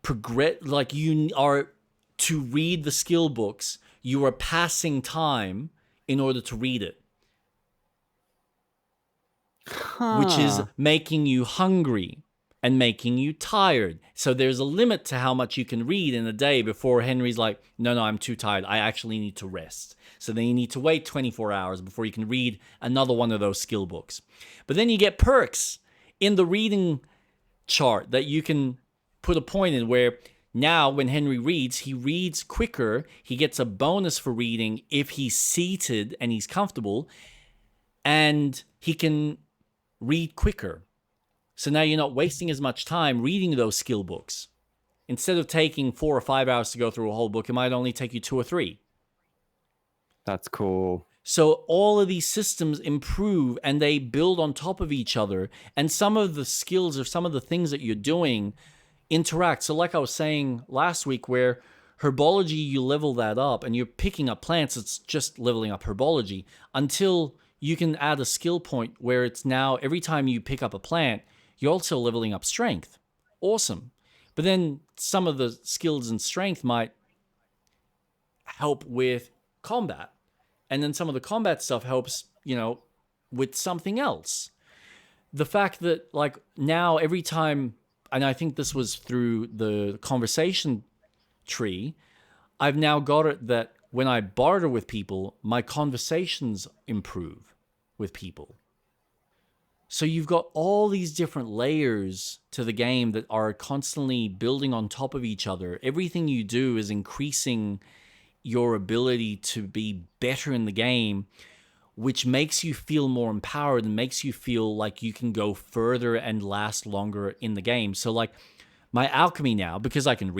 you are to read the skill books, you are passing time in order to read it. Which is making you hungry and making you tired. So there's a limit to how much you can read in a day before Henry's like, no, I'm too tired. I actually need to rest. So then you need to wait 24 hours before you can read another one of those skill books. But then you get perks in the reading chart that you can put a point in where now when Henry reads, he reads quicker. He gets a bonus for reading if he's seated and he's comfortable, and he can read quicker. So now you're not wasting as much time reading those skill books. Instead of taking 4 or 5 hours to go through a whole book, it might only take you 2 or 3. That's cool. So all of these systems improve and they build on top of each other. And some of the skills or some of the things that you're doing interact. So like I was saying last week, where herbology, you level that up and you're picking up plants, it's just leveling up herbology until you can add a skill point where it's now every time you pick up a plant, you're also leveling up strength. Awesome. But then some of the skills and strength might help with combat. And then some of the combat stuff helps, with something else. The fact that, like, now every time, and I think this was through the conversation tree, I've now got it that when I barter with people, my conversations improve with people. So you've got all these different layers to the game that are constantly building on top of each other. Everything you do is increasing your ability to be better in the game, which makes you feel more empowered and makes you feel like you can go further and last longer in the game. So like my alchemy now, because I can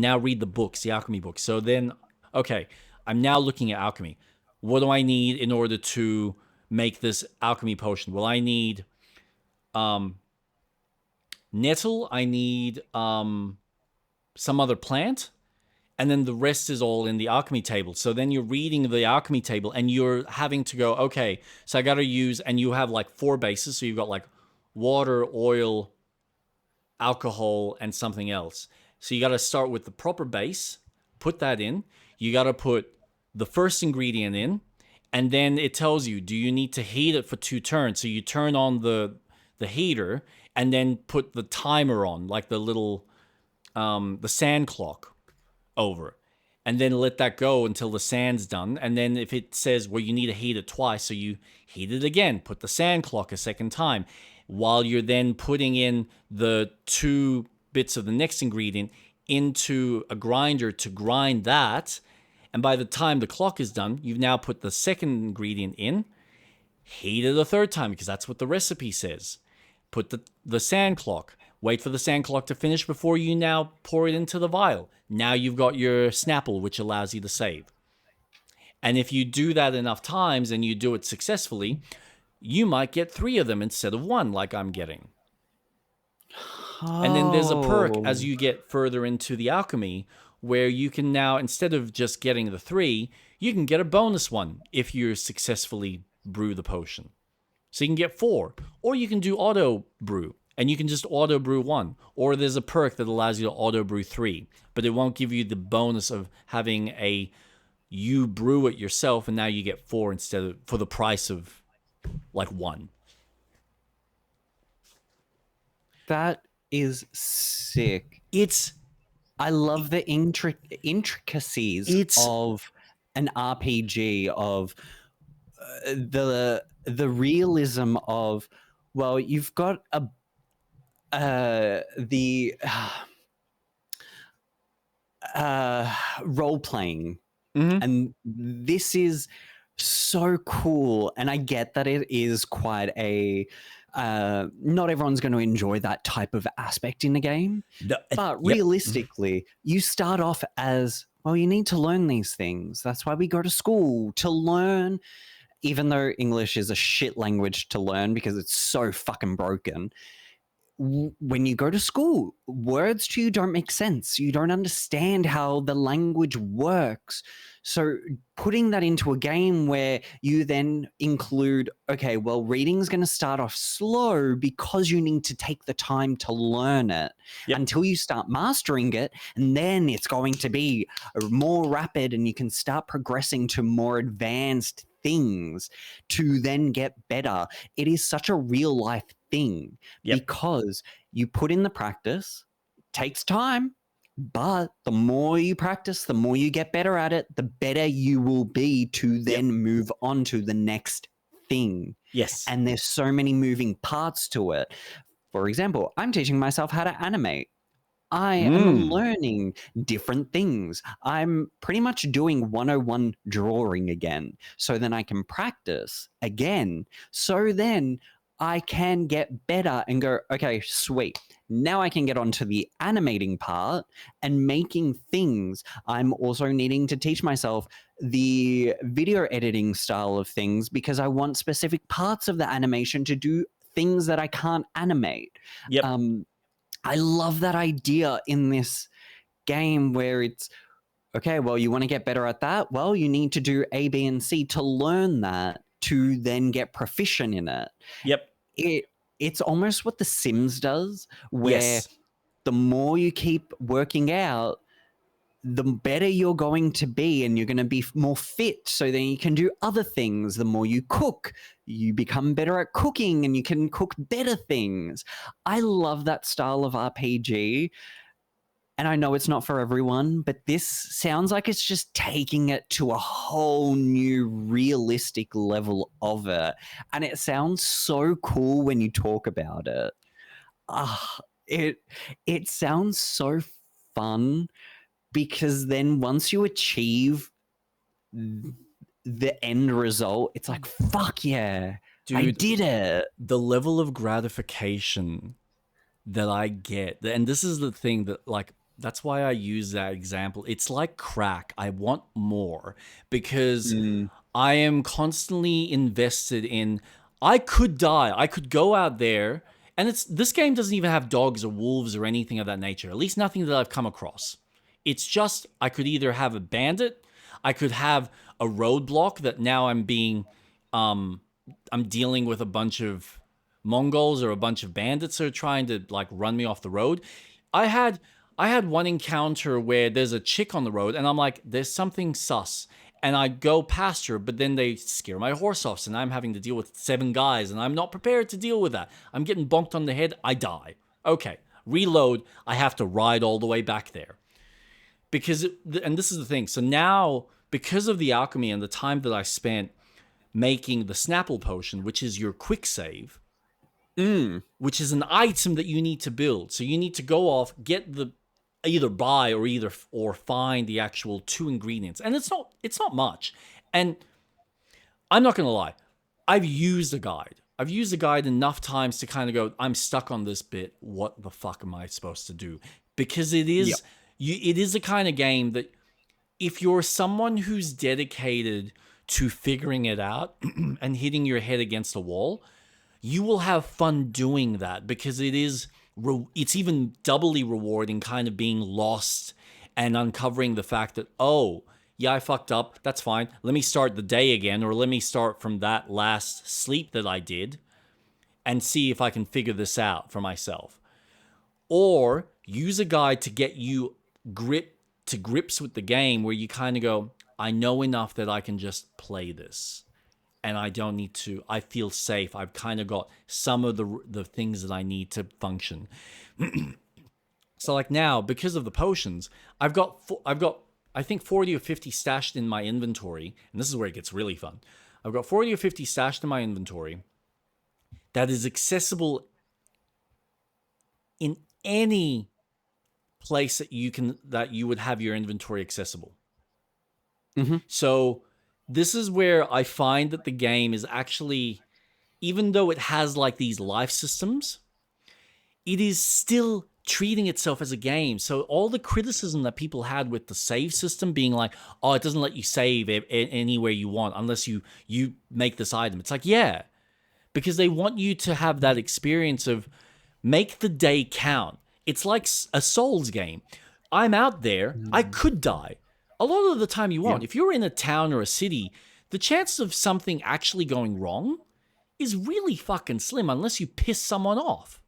now read the books, the alchemy books. So then, okay, I'm now looking at alchemy. What do I need in order to make this alchemy potion? Well, I need nettle, I need some other plant, and then the rest is all in the alchemy table. So then you're reading the alchemy table and you're having to go, okay, so I got to use, and you have like 4 bases. So you've got like water, oil, alcohol, and something else. So you got to start with the proper base, put that in. You got to put the first ingredient in, and then it tells you, do you need to heat it for 2 turns? So you turn on the heater and then put the timer on, like the little, the sand clock over, and then let that go until the sand's done. And then if it says, well, you need to heat it twice, so you heat it again, put the sand clock a second time, while you're then putting in the 2 bits of the next ingredient into a grinder to grind that. And by the time the clock is done, you've now put the second ingredient in, heat it a 3rd time, because that's what the recipe says. Put the sand clock, wait for the sand clock to finish before you now pour it into the vial. Now you've got your Snapple, which allows you to save. And if you do that enough times and you do it successfully, you might get 3 of them instead of 1, like I'm getting. And then there's a perk as you get further into the alchemy where you can now, instead of just getting the 3, you can get a bonus 1 if you successfully brew the potion. So you can get 4, or you can do auto brew, and you can just auto brew 1, or there's a perk that allows you to auto brew 3, but it won't give you the bonus of having you brew it yourself, and now you get 4 instead of, for the price of like 1. That is sick. It's I love the intricacies of an RPG, of the realism of, well, you've got the role playing, and this is so cool. And I get that it is quite a not everyone's going to enjoy that type of aspect in the game, but realistically, you start off as, well, you need to learn these things. That's why we go to school, to learn. Even though English is a shit language to learn because it's so fucking broken, when you go to school, words to you don't make sense. You don't understand how the language works. So putting that into a game where you then include, okay, well, reading's going to start off slow because you need to take the time to learn it until you start mastering it, and then it's going to be more rapid and you can start progressing to more advanced things to then get better. It is such a real life thing because you put in the practice, takes time, but the more you practice, the more you get better at it, the better you will be to then move on to the next thing. Yes. And there's so many moving parts to it. For example, I'm teaching myself how to animate. I am learning different things. I'm pretty much doing 101 drawing again. So then I can practice again. So then I can get better and go, okay, sweet. Now I can get onto the animating part and making things. I'm also needing to teach myself the video editing style of things because I want specific parts of the animation to do things that I can't animate. I love that idea in this game where it's, okay, well, you want to get better at that? Well, you need to do A, B, and C to learn that. to then get proficient in it. Yep. It's almost what The Sims does, where Yes. the more you keep working out, the better you're going to be, and you're going to be more fit, so then you can do other things. The more you cook, you become better at cooking and you can cook better things. I love that style of RPG. And I know it's not for everyone, but this sounds like it's just taking it to a whole new realistic level of it. And it sounds so cool when you talk about it. It sounds so fun, because then once you achieve the end result, it's like, fuck yeah, Dude, I did it. The level of gratification that I get, and this is the thing that, like, that's why I use that example. It's like crack. I want more, because I am constantly invested in, I could die. I could go out there, and this game doesn't even have dogs or wolves or anything of that nature. At least nothing that I've come across. It's just, I could either have a bandit, I could have a roadblock that now I'm dealing with a bunch of Mongols or a bunch of bandits that are trying to, like, run me off the road. I had one encounter where there's a chick on the road, and I'm like, there's something sus. And I go past her, but then they scare my horse off, and I'm having to deal with 7 guys, and I'm not prepared to deal with that. I'm getting bonked on the head, I die. Okay, reload, I have to ride all the way back there. Because, and this is the thing, so now, because of the alchemy and the time that I spent making the Snapple potion, which is your quick save, which is an item that you need to build. So you need to go off, get the, either buy or find the actual 2 ingredients. And it's not much. And I'm not going to lie, I've used a guide. I've used a guide enough times to kind of go, I'm stuck on this bit. What the fuck am I supposed to do? Because it is, it is a kind of game that, if you're someone who's dedicated to figuring it out and hitting your head against a wall, you will have fun doing that, because it's even doubly rewarding kind of being lost and uncovering the fact that, oh, yeah, I fucked up. That's fine. Let me start the day again, or let me start from that last sleep that I did and see if I can figure this out for myself. Or use a guide to get you grips with the game, where you kind of go, I know enough that I can just play this, and I don't need to, I feel safe. I've kind of got some of the things that I need to function. So like now, because of the potions, I've got I think 40 or 50 stashed in my inventory, and this is where it gets really fun. I've got 40 or 50 stashed in my inventory that is accessible in any place that you would have your inventory accessible. So this is where I find that the game is actually, even though it has like these life systems, it is still treating itself as a game. So all the criticism that people had with the save system being like, oh, it doesn't let you save anywhere you want unless you make this item. It's like, yeah, because they want you to have that experience of make the day count. It's like a Souls game. I'm out there, I could die. A lot of the time you won't. If you're in a town or a city, the chance of something actually going wrong is really fucking slim unless you piss someone off.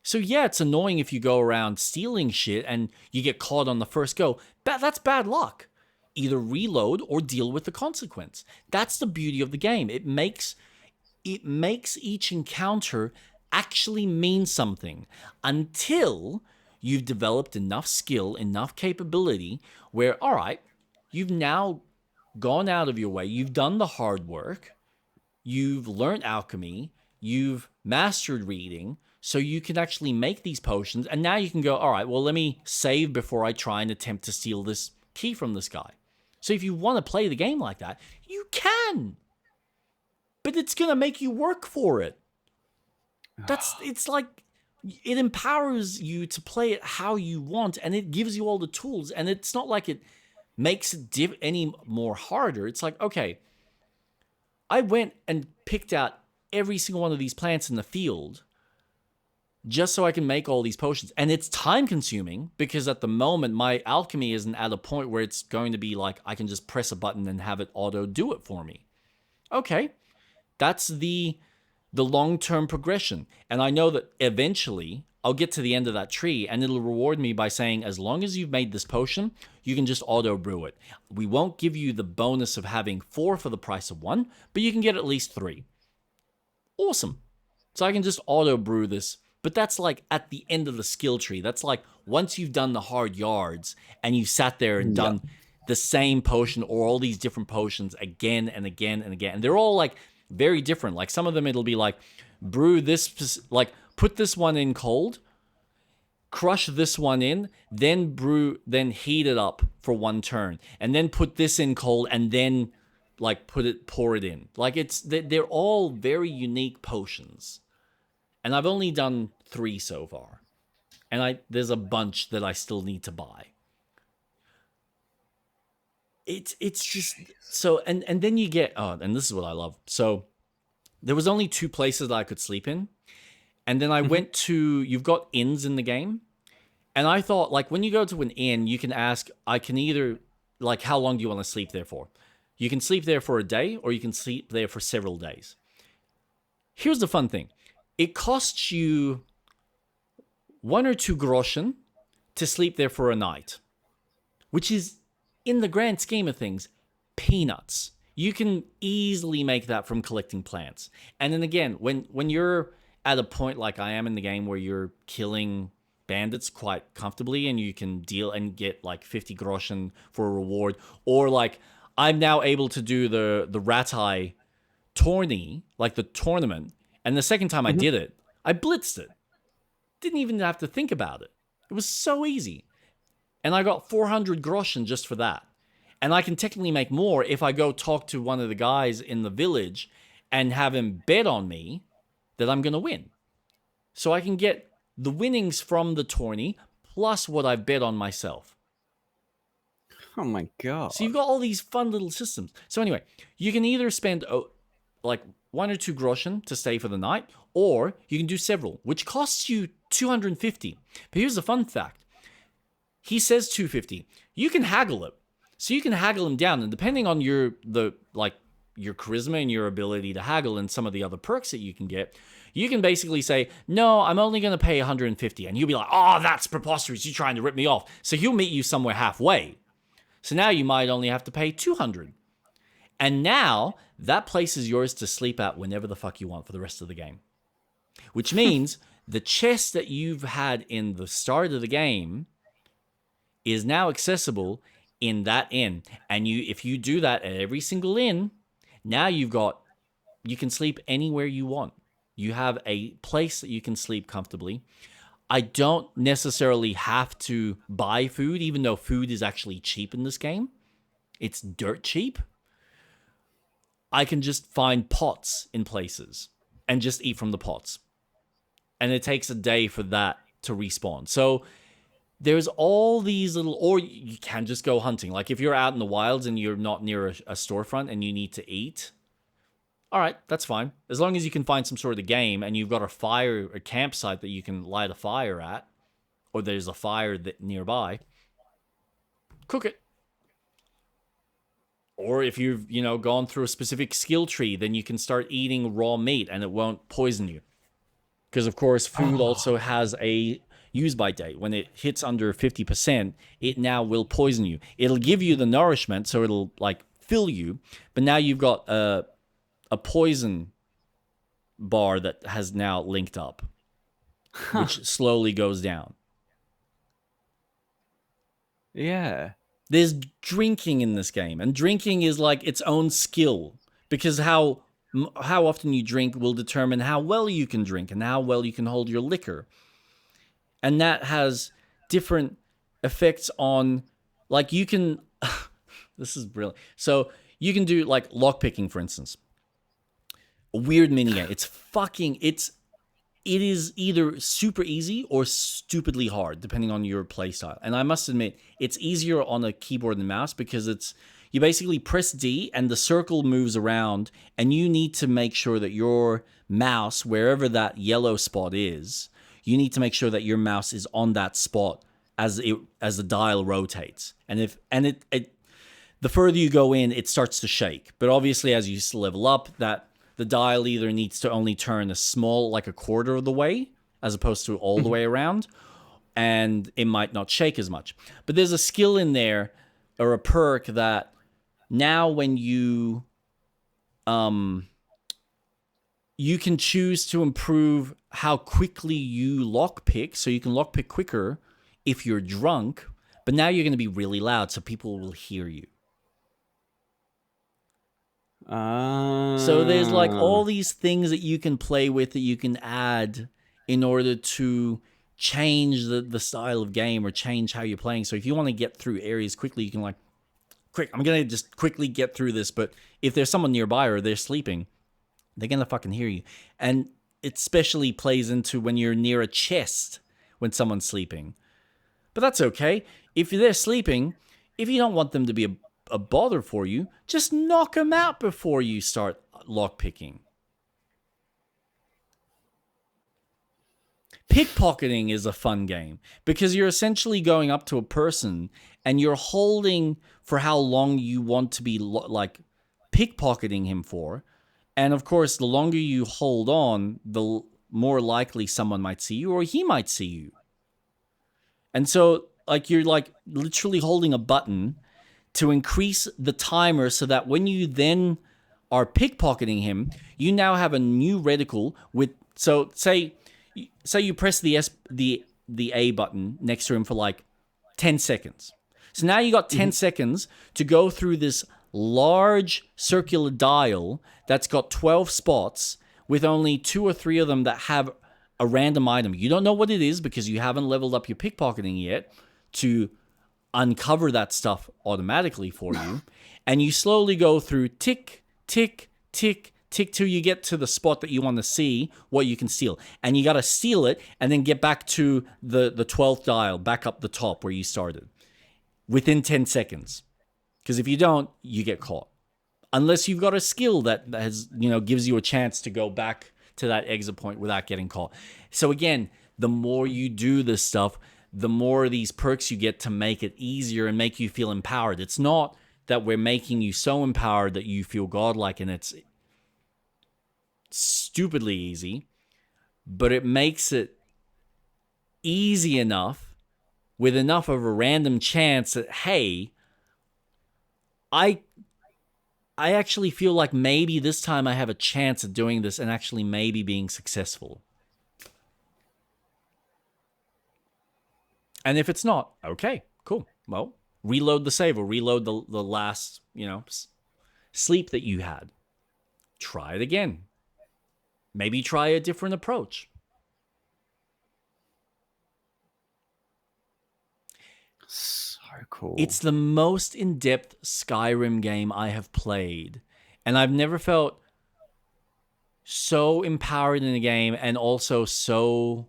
So yeah, it's annoying if you go around stealing shit and you get caught on the first go. That's bad luck. Either reload or deal with the consequence. That's the beauty of the game. It makes each encounter actually mean something until you've developed enough skill, enough capability where, all right, you've now gone out of your way, you've done the hard work, you've learned alchemy, you've mastered reading, so you can actually make these potions, and now you can go, all right, well, let me save before I try and attempt to steal this key from this guy. So if you want to play the game like that, you can. But it's going to make you work for it. It's like, it empowers you to play it how you want, and it gives you all the tools, and it's not like it makes it any more harder. It's like, okay, I went and picked out every single one of these plants in the field just so I can make all these potions. And it's time consuming because at the moment my alchemy isn't at a point where it's going to be like I can just press a button and have it auto do it for me. Okay, that's the long-term progression. And I know that eventually I'll get to the end of that tree and it'll reward me by saying, as long as you've made this potion, you can just auto brew it. We won't give you the bonus of having 4 for the price of 1, but you can get at least 3. Awesome. So I can just auto brew this, but that's like at the end of the skill tree. That's like once you've done the hard yards and you've sat there and done the same potion or all these different potions again and again and again. And they're all like very different. Like some of them, it'll be like brew this, like put this one in cold, crush this one in, then brew, then heat it up for 1 turn, and then put this in cold, and then like pour it in. Like they're all very unique potions. And I've only done 3 so far. And there's a bunch that I still need to buy. It's just so, and then you get, and this is what I love. So there was only 2 places that I could sleep in. And then I went to, you've got inns in the game. And I thought, like, when you go to an inn, you can ask, I can either, like, how long do you want to sleep there for? You can sleep there for a day, or you can sleep there for several days. Here's the fun thing. It costs you 1 or 2 groschen to sleep there for a night, which is, in the grand scheme of things, peanuts. You can easily make that from collecting plants. And then again, when you're at a point like I am in the game where you're killing bandits quite comfortably and you can deal and get like 50 groschen for a reward, or like I'm now able to do the Ratai tourney, like the tournament, and the second time I did it, I blitzed it. Didn't even have to think about it. It was so easy. And I got 400 groschen just for that. And I can technically make more if I go talk to one of the guys in the village and have him bet on me that I'm going to win. So I can get the winnings from the tourney plus what I've bet on myself. Oh my god. So you've got all these fun little systems. So anyway, you can either spend like 1 or 2 groschen to stay for the night, or you can do several, which costs you 250. But here's the fun fact. He says 250. You can haggle it. So you can haggle him down, and depending on your charisma and your ability to haggle and some of the other perks that you can get, you can basically say, no, I'm only going to pay 150. And you'll be like, oh, that's preposterous. You're trying to rip me off. So he'll meet you somewhere halfway. So now you might only have to pay 200. And now that place is yours to sleep at whenever the fuck you want for the rest of the game. Which means the chest that you've had in the start of the game is now accessible in that inn. And if you do that at every single inn, now you can sleep anywhere you want. You have a place that you can sleep comfortably. I don't necessarily have to buy food, even though food is actually cheap in this game. It's dirt cheap. I can just find pots in places and just eat from the pots. And it takes a day for that to respawn. So there's all these little, or you can just go hunting. Like if you're out in the wilds and you're not near a storefront and you need to eat, all right, that's fine. As long as you can find some sort of game and you've got a campsite that you can light a fire at, or there's a fire nearby, cook it. Or if you've, gone through a specific skill tree, then you can start eating raw meat and it won't poison you. Because, of course, food also has a use-by date. When it hits under 50%, it now will poison you. It'll give you the nourishment, so it'll, fill you. But now you've got a poison bar that has now linked up, which slowly goes down. Yeah. There's drinking in this game, and drinking is like its own skill, because how often you drink will determine how well you can drink and how well you can hold your liquor. And that has different effects on, you can, this is brilliant. So you can do lockpicking, for instance. A weird minigame. It is either super easy or stupidly hard, depending on your playstyle. And I must admit, it's easier on a keyboard and mouse because you basically press D and the circle moves around, and you need to make sure that your mouse, wherever that yellow spot is, you need to make sure that your mouse is on that spot as the dial rotates. And the further you go in, it starts to shake. But obviously, as you level up, that the dial either needs to only turn a small, like a quarter of the way, as opposed to all the way around, and it might not shake as much. But there's a skill in there, or a perk, that now when you can choose to improve how quickly you lockpick, so you can lockpick quicker if you're drunk, but now you're going to be really loud so people will hear you. So there's like all these things that you can play with, that you can add in order to change the style of game or change how you're playing. So if you want to get through areas quickly, you can like, quick, I'm going to just quickly get through this. But if there's someone nearby or they're sleeping, they're going to fucking hear you. And it especially plays into when you're near a chest when someone's sleeping. But that's okay. If they're sleeping, if you don't want them to be a bother for you, just knock them out before you start lockpicking. Pickpocketing is a fun game because you're essentially going up to a person and you're holding for how long you want to be like pickpocketing him for. And of course, the longer you hold on, the more likely someone might see you or he might see you. And so like you're like literally holding a button to increase the timer so that when you then are pickpocketing him, you now have a new reticle with, so say you press the A button next to him for like 10 seconds. So now you got 10 seconds to go through this large circular dial that's got 12 spots with only 2 or 3 of them that have a random item. You don't know what it is because you haven't leveled up your pickpocketing yet to uncover that stuff automatically for you. And you slowly go through tick, tick, tick, tick till you get to the spot that you want to see what you can steal. And you got to steal it and then get back to the 12th dial, back up the top where you started within 10 seconds. Because if you don't, you get caught. Unless you've got a skill that has, gives you a chance to go back to that exit point without getting caught. So again, the more you do this stuff, the more of these perks you get to make it easier and make you feel empowered. It's not that we're making you so empowered that you feel godlike and it's stupidly easy, but it makes it easy enough with enough of a random chance that, hey, I actually feel like maybe this time I have a chance of doing this and actually maybe being successful. And if it's not, okay, cool. Well, reload the save or reload the last, sleep that you had. Try it again. Maybe try a different approach. So cool. It's the most in-depth Skyrim game I have played. And I've never felt so empowered in a game and also so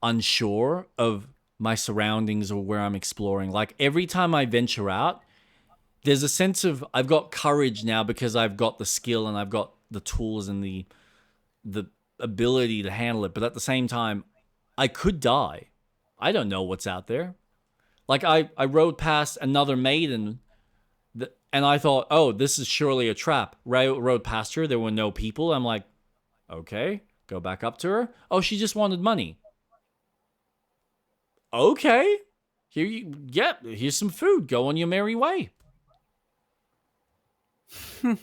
unsure of my surroundings or where I'm exploring. Like every time I venture out, there's a sense of I've got courage now because I've got the skill and I've got the tools and the ability to handle it. But at the same time, I could die. I don't know what's out there. Like I rode past another maiden and I thought, oh, this is surely a trap. Rode past her. There were no people. I'm like, okay, go back up to her. Oh, she just wanted money. Okay, here's some food. Go on your merry way. Oh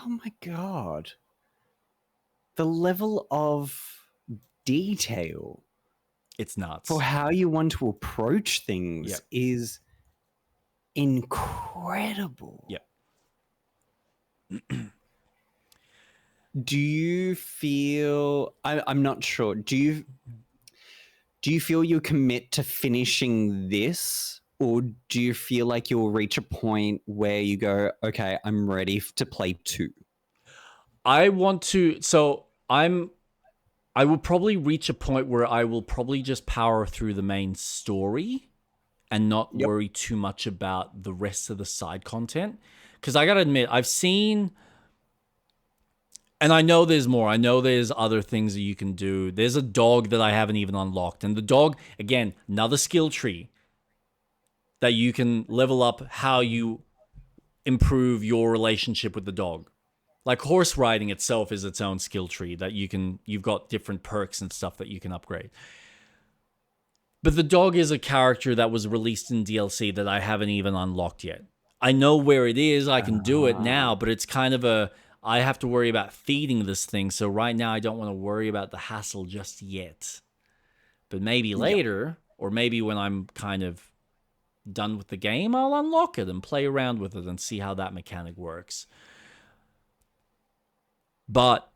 my god. The level of detail It's nuts. for how you want to approach things is incredible. Yep. Do you feel I'm not sure. Do you feel you commit to finishing this, or do you feel like you'll reach a point where you go, okay, I'm ready to play 2? I want to, so I will probably reach a point where I will probably just power through the main story and not worry too much about the rest of the side content. Because I gotta admit, I've seen, and I know there's more. I know there's other things that you can do. There's a dog that I haven't even unlocked. And the dog, again, another skill tree. that you can level up how you improve your relationship with the dog. Like horse riding itself is its own skill tree that you've got different perks and stuff that you can upgrade. But the dog is a character that was released in DLC that I haven't even unlocked yet. I know where it is, I can do it now, but it's kind of I have to worry about feeding this thing, so right now I don't want to worry about the hassle just yet. But maybe later, or maybe when I'm kind of done with the game, I'll unlock it and play around with it and see how that mechanic works. But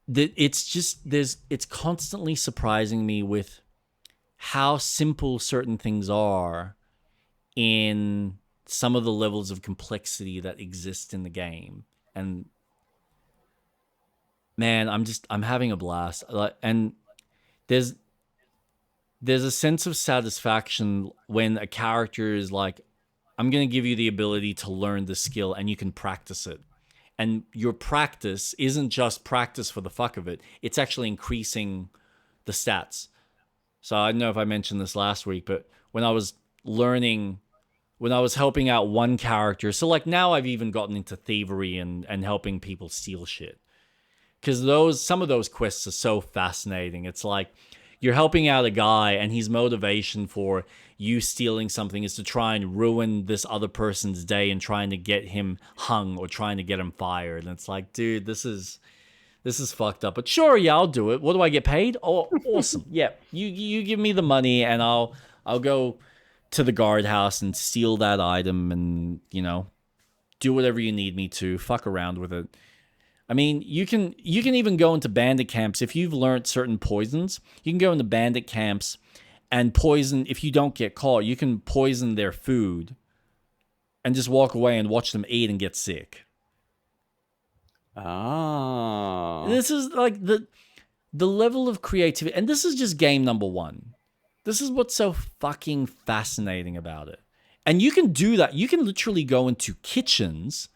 it's constantly surprising me with how simple certain things are in some of the levels of complexity that exist in the game. And man, I'm having a blast. And there's a sense of satisfaction when a character is like, I'm going to give you the ability to learn the skill and you can practice it. And your practice isn't just practice for the fuck of it. It's actually increasing the stats. So I don't know if I mentioned this last week, but when I was helping out one character, so like now I've even gotten into thievery and helping people steal shit. Because some of those quests are so fascinating. It's like you're helping out a guy and his motivation for you stealing something is to try and ruin this other person's day and trying to get him hung or trying to get him fired. And it's like, dude, this is fucked up. But sure, yeah, I'll do it. What do I get paid? Oh, awesome. Yeah, you give me the money and I'll go to the guardhouse and steal that item and, do whatever you need me to. Fuck around with it. I mean, you can even go into bandit camps if you've learned certain poisons. You can go into bandit camps and poison, if you don't get caught, you can poison their food and just walk away and watch them eat and get sick. Oh. This is like the level of creativity, and this is just game number 1. This is what's so fucking fascinating about it. And you can do that. You can literally go into kitchens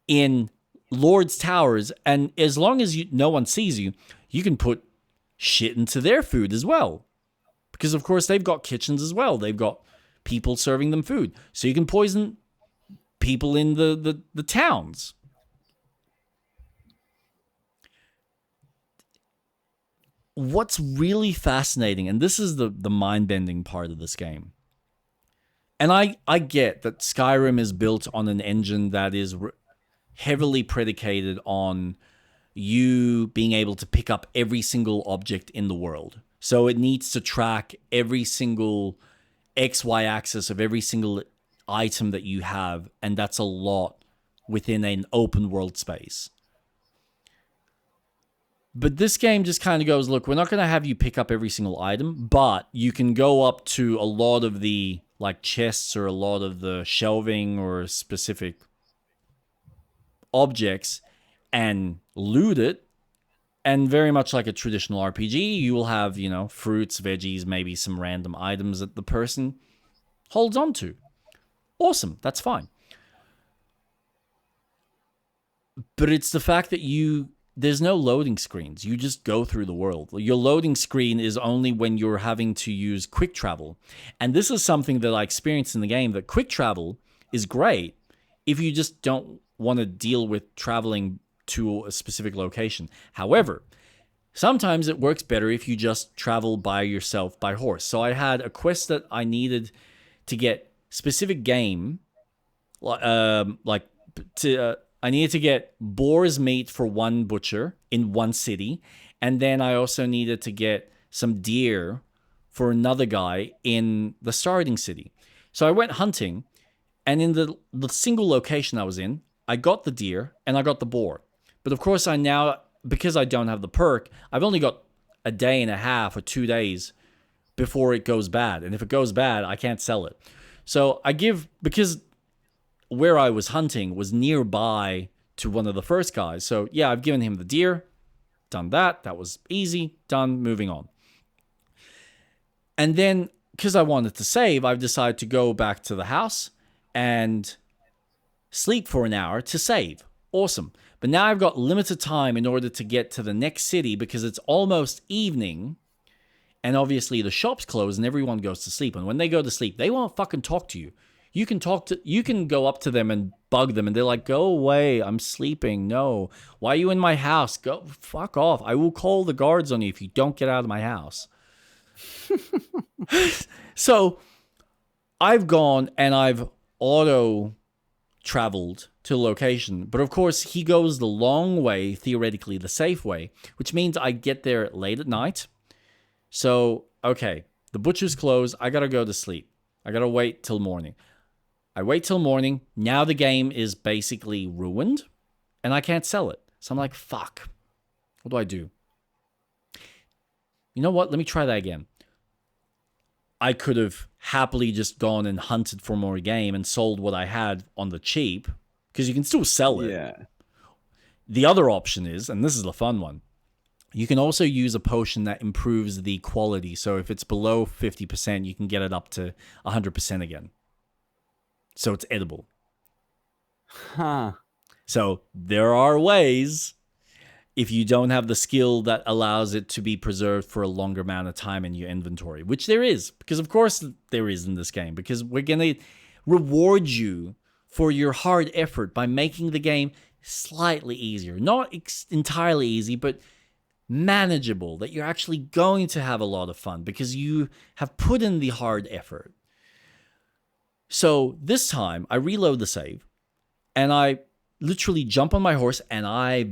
in Lord's Towers, and as long as no one sees you, you can put shit into their food as well. Because, of course, they've got kitchens as well. They've got people serving them food. So you can poison people in the towns. What's really fascinating, and this is the mind-bending part of this game, and I get that Skyrim is built on an engine that is heavily predicated on you being able to pick up every single object in the world. So it needs to track every single XY axis of every single item that you have, and that's a lot within an open world space. But this game just kind of goes, look, we're not going to have you pick up every single item, but you can go up to a lot of the like chests or a lot of the shelving or specific objects and loot it. And very much like a traditional RPG, you will have, fruits, veggies, maybe some random items that the person holds on to. Awesome, that's fine. But it's the fact that there's no loading screens. You just go through the world. Your loading screen is only when you're having to use quick travel. And this is something that I experienced in the game, that quick travel is great if you just don't want to deal with traveling to a specific location. However, sometimes it works better if you just travel by yourself by horse. So I had a quest that I needed to get specific game, I needed to get boar's meat for one butcher in one city, and then I also needed to get some deer for another guy in the starting city. So I went hunting, and in the single location I was in, I got the deer and I got the boar. But of course because I don't have the perk, I've only got a day and a half or 2 days before it goes bad. And if it goes bad, I can't sell it. So because where I was hunting was nearby to one of the first guys. So yeah, I've given him the deer, done that. That was easy, done, moving on. And then, because I wanted to save, I've decided to go back to the house and sleep for an hour to save. Awesome. But now I've got limited time in order to get to the next city because it's almost evening And obviously the shops close and everyone goes to sleep. And when they go to sleep, they won't fucking talk to you. You can go up to them and bug them and they're like, "Go away, I'm sleeping. No. Why are you in my house? Go fuck off. I will call the guards on you if you don't get out of my house." So I've gone and I've auto traveled to a location. But of course, he goes the long way, theoretically the safe way, which means I get there late at night. So, okay, the butcher's closed. I gotta go to sleep. I gotta wait till morning. I wait till morning. Now the game is basically ruined and I can't sell it. So I'm like, fuck. What do I do? You know what? Let me try that again. I could have happily just gone and hunted for more game and sold what I had on the cheap, because you can still sell it. Yeah. The other option is, and this is the fun one, you can also use a potion that improves the quality. So if it's below 50%, you can get it up to 100% again. So it's edible. Huh. So there are ways, if you don't have the skill that allows it to be preserved for a longer amount of time in your inventory, which there is, because of course there is in this game, because we're going to reward you for your hard effort by making the game slightly easier. Not entirely easy, but manageable, that you're actually going to have a lot of fun because you have put in the hard effort. So this time I reload the save and I literally jump on my horse and I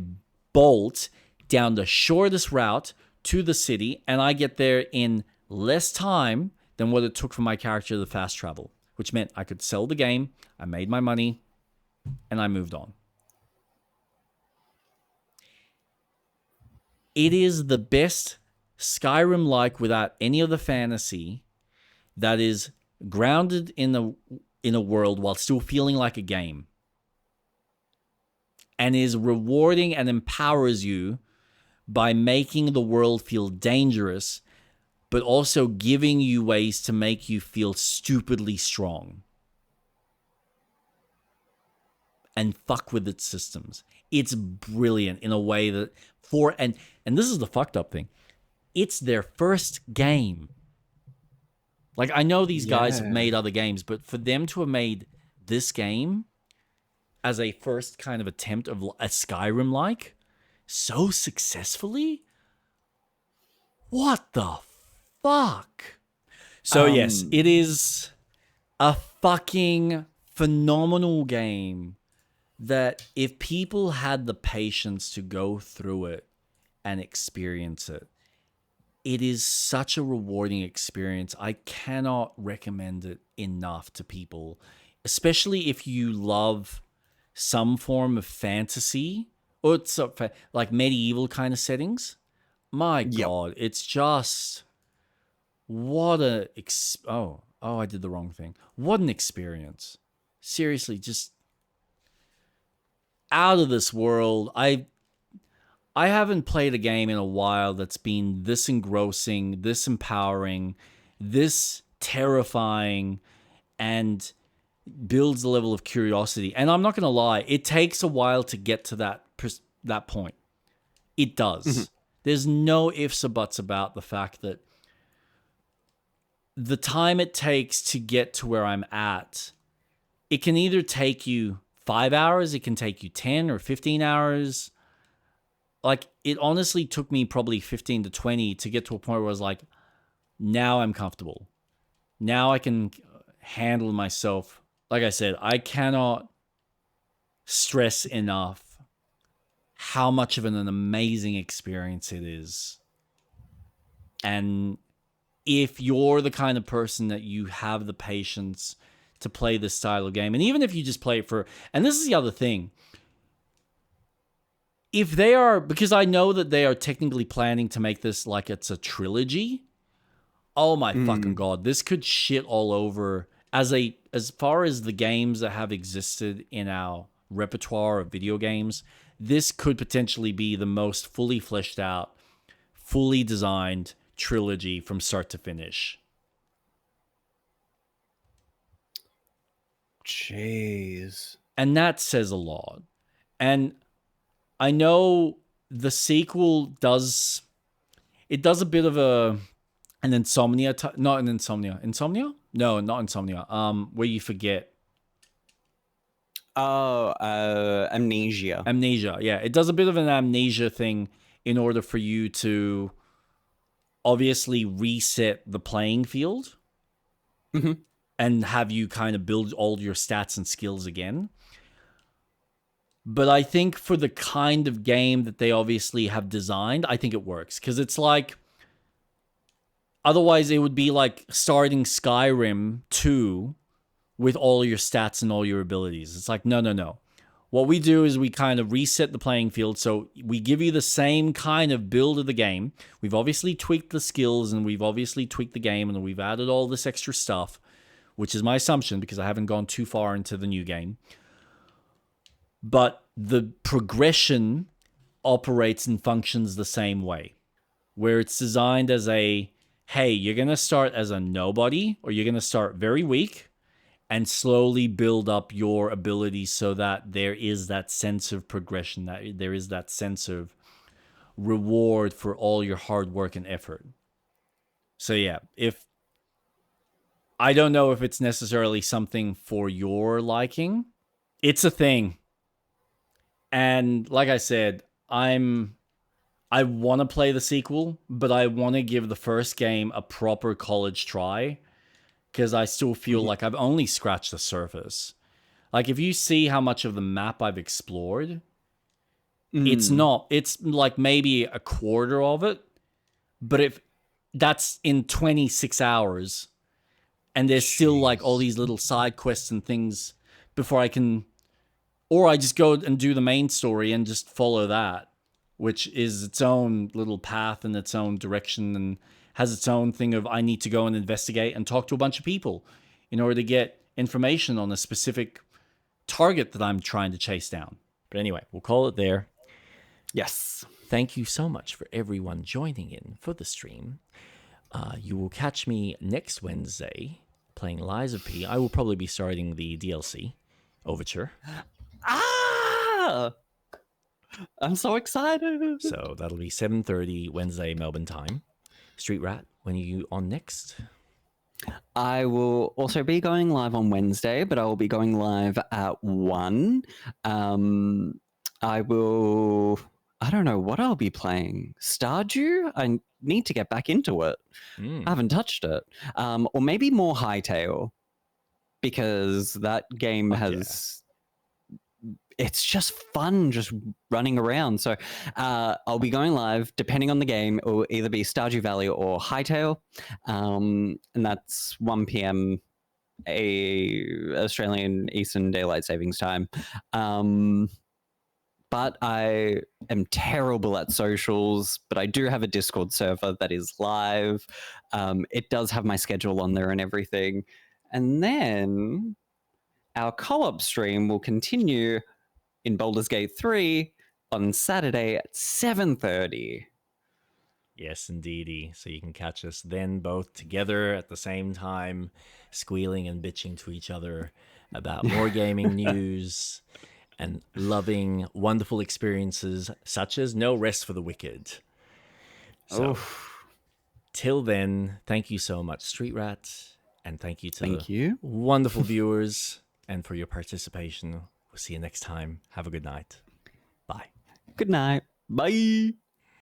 bolt down the shortest route to the city, and I get there in less time than what it took for my character to fast travel, which meant I could sell the game, I made my money, and I moved on. It is the best Skyrim-like without any of the fantasy that is grounded in a world while still feeling like a game, and is rewarding and empowers you by making the world feel dangerous, but also giving you ways to make you feel stupidly strong. And fuck with its systems. It's brilliant in a way that and this is the fucked up thing. It's their first game. Like, I know these guys have made other games, but for them to have made this game as a first kind of attempt of a Skyrim-like so successfully, what the fuck? So yes, it is a fucking phenomenal game that if people had the patience to go through it and experience it, it is such a rewarding experience. I cannot recommend it enough to people, especially if you love some form of fantasy or it's like medieval kind of settings. My God, it's just what a I did the wrong thing. What an experience. Seriously, just out of this world. I haven't played a game in a while that's been this engrossing, this empowering, this terrifying, and builds a level of curiosity. And I'm not going to lie, it takes a while to get to that point. It does. Mm-hmm. There's no ifs or buts about the fact that the time it takes to get to where I'm at, it can either take you 5 hours, it can take you 10 or 15 hours. Like, it honestly took me probably 15 to 20 to get to a point where I was like, now I'm comfortable. Now I can handle myself. Like I said, I cannot stress enough how much of an amazing experience it is. And if you're the kind of person that you have the patience to play this style of game, and even if you just play it and this is the other thing, if they are, because I know that they are technically planning to make this like it's a trilogy. Oh my fucking God, this could shit all over as far as the games that have existed in our repertoire of video games. This could potentially be the most fully fleshed out, fully designed trilogy from start to finish. Jeez. And that says a lot. And I know the sequel does a bit of a An insomnia, not an insomnia. Insomnia? No, not insomnia. Where you forget. Oh, amnesia. Amnesia. Yeah, it does a bit of an amnesia thing in order for you to obviously reset the playing field and have you kind of build all your stats and skills again. But I think for the kind of game that they obviously have designed, I think it works. Because it's like, otherwise it would be like starting Skyrim 2 with all your stats and all your abilities. It's like, no. What we do is we kind of reset the playing field. So we give you the same kind of build of the game. We've obviously tweaked the skills and we've obviously tweaked the game and we've added all this extra stuff, which is my assumption because I haven't gone too far into the new game. But the progression operates and functions the same way, where it's designed as a, hey, you're going to start as a nobody or you're going to start very weak and slowly build up your abilities so that there is that sense of progression, that there is that sense of reward for all your hard work and effort. So yeah, I don't know if it's necessarily something for your liking. It's a thing. And like I said, I want to play the sequel, but I want to give the first game a proper college try because I still feel like I've only scratched the surface. Like if you see how much of the map I've explored, it's like maybe a quarter of it, but if that's in 26 hours and there's still like all these little side quests and things before I can, or I just go and do the main story and just follow that, which is its own little path and its own direction and has its own thing of I need to go and investigate and talk to a bunch of people in order to get information on a specific target that I'm trying to chase down. But anyway, we'll call it there. Yes. Thank you so much for everyone joining in for the stream. You will catch me next Wednesday playing Lies of P. I will probably be starting the DLC Overture. Ah! I'm so excited. So that'll be 7:30 Wednesday Melbourne time. Street Rat, when are you on next? I will also be going live on Wednesday, but I will be going live at 1. I don't know what I'll be playing. Stardew? I need to get back into it. I haven't touched it. Or maybe more Hightail, because that game has... It's just fun just running around. So I'll be going live, depending on the game. It will either be Stardew Valley or Hightail. And that's 1 p.m. Australian Eastern Daylight Savings Time. But I am terrible at socials, but I do have a Discord server that is live. It does have my schedule on there and everything. And then our co-op stream will continue in Baldur's Gate 3 on Saturday at 7:30. Yes, indeedy. So you can catch us then both together at the same time, squealing and bitching to each other about more gaming news and loving wonderful experiences such as No Rest for the Wicked. So, till then, thank you so much, Street Rat, and thank you to the wonderful viewers and for your participation. We'll see you next time. Have a good night. Bye. Good night. Bye.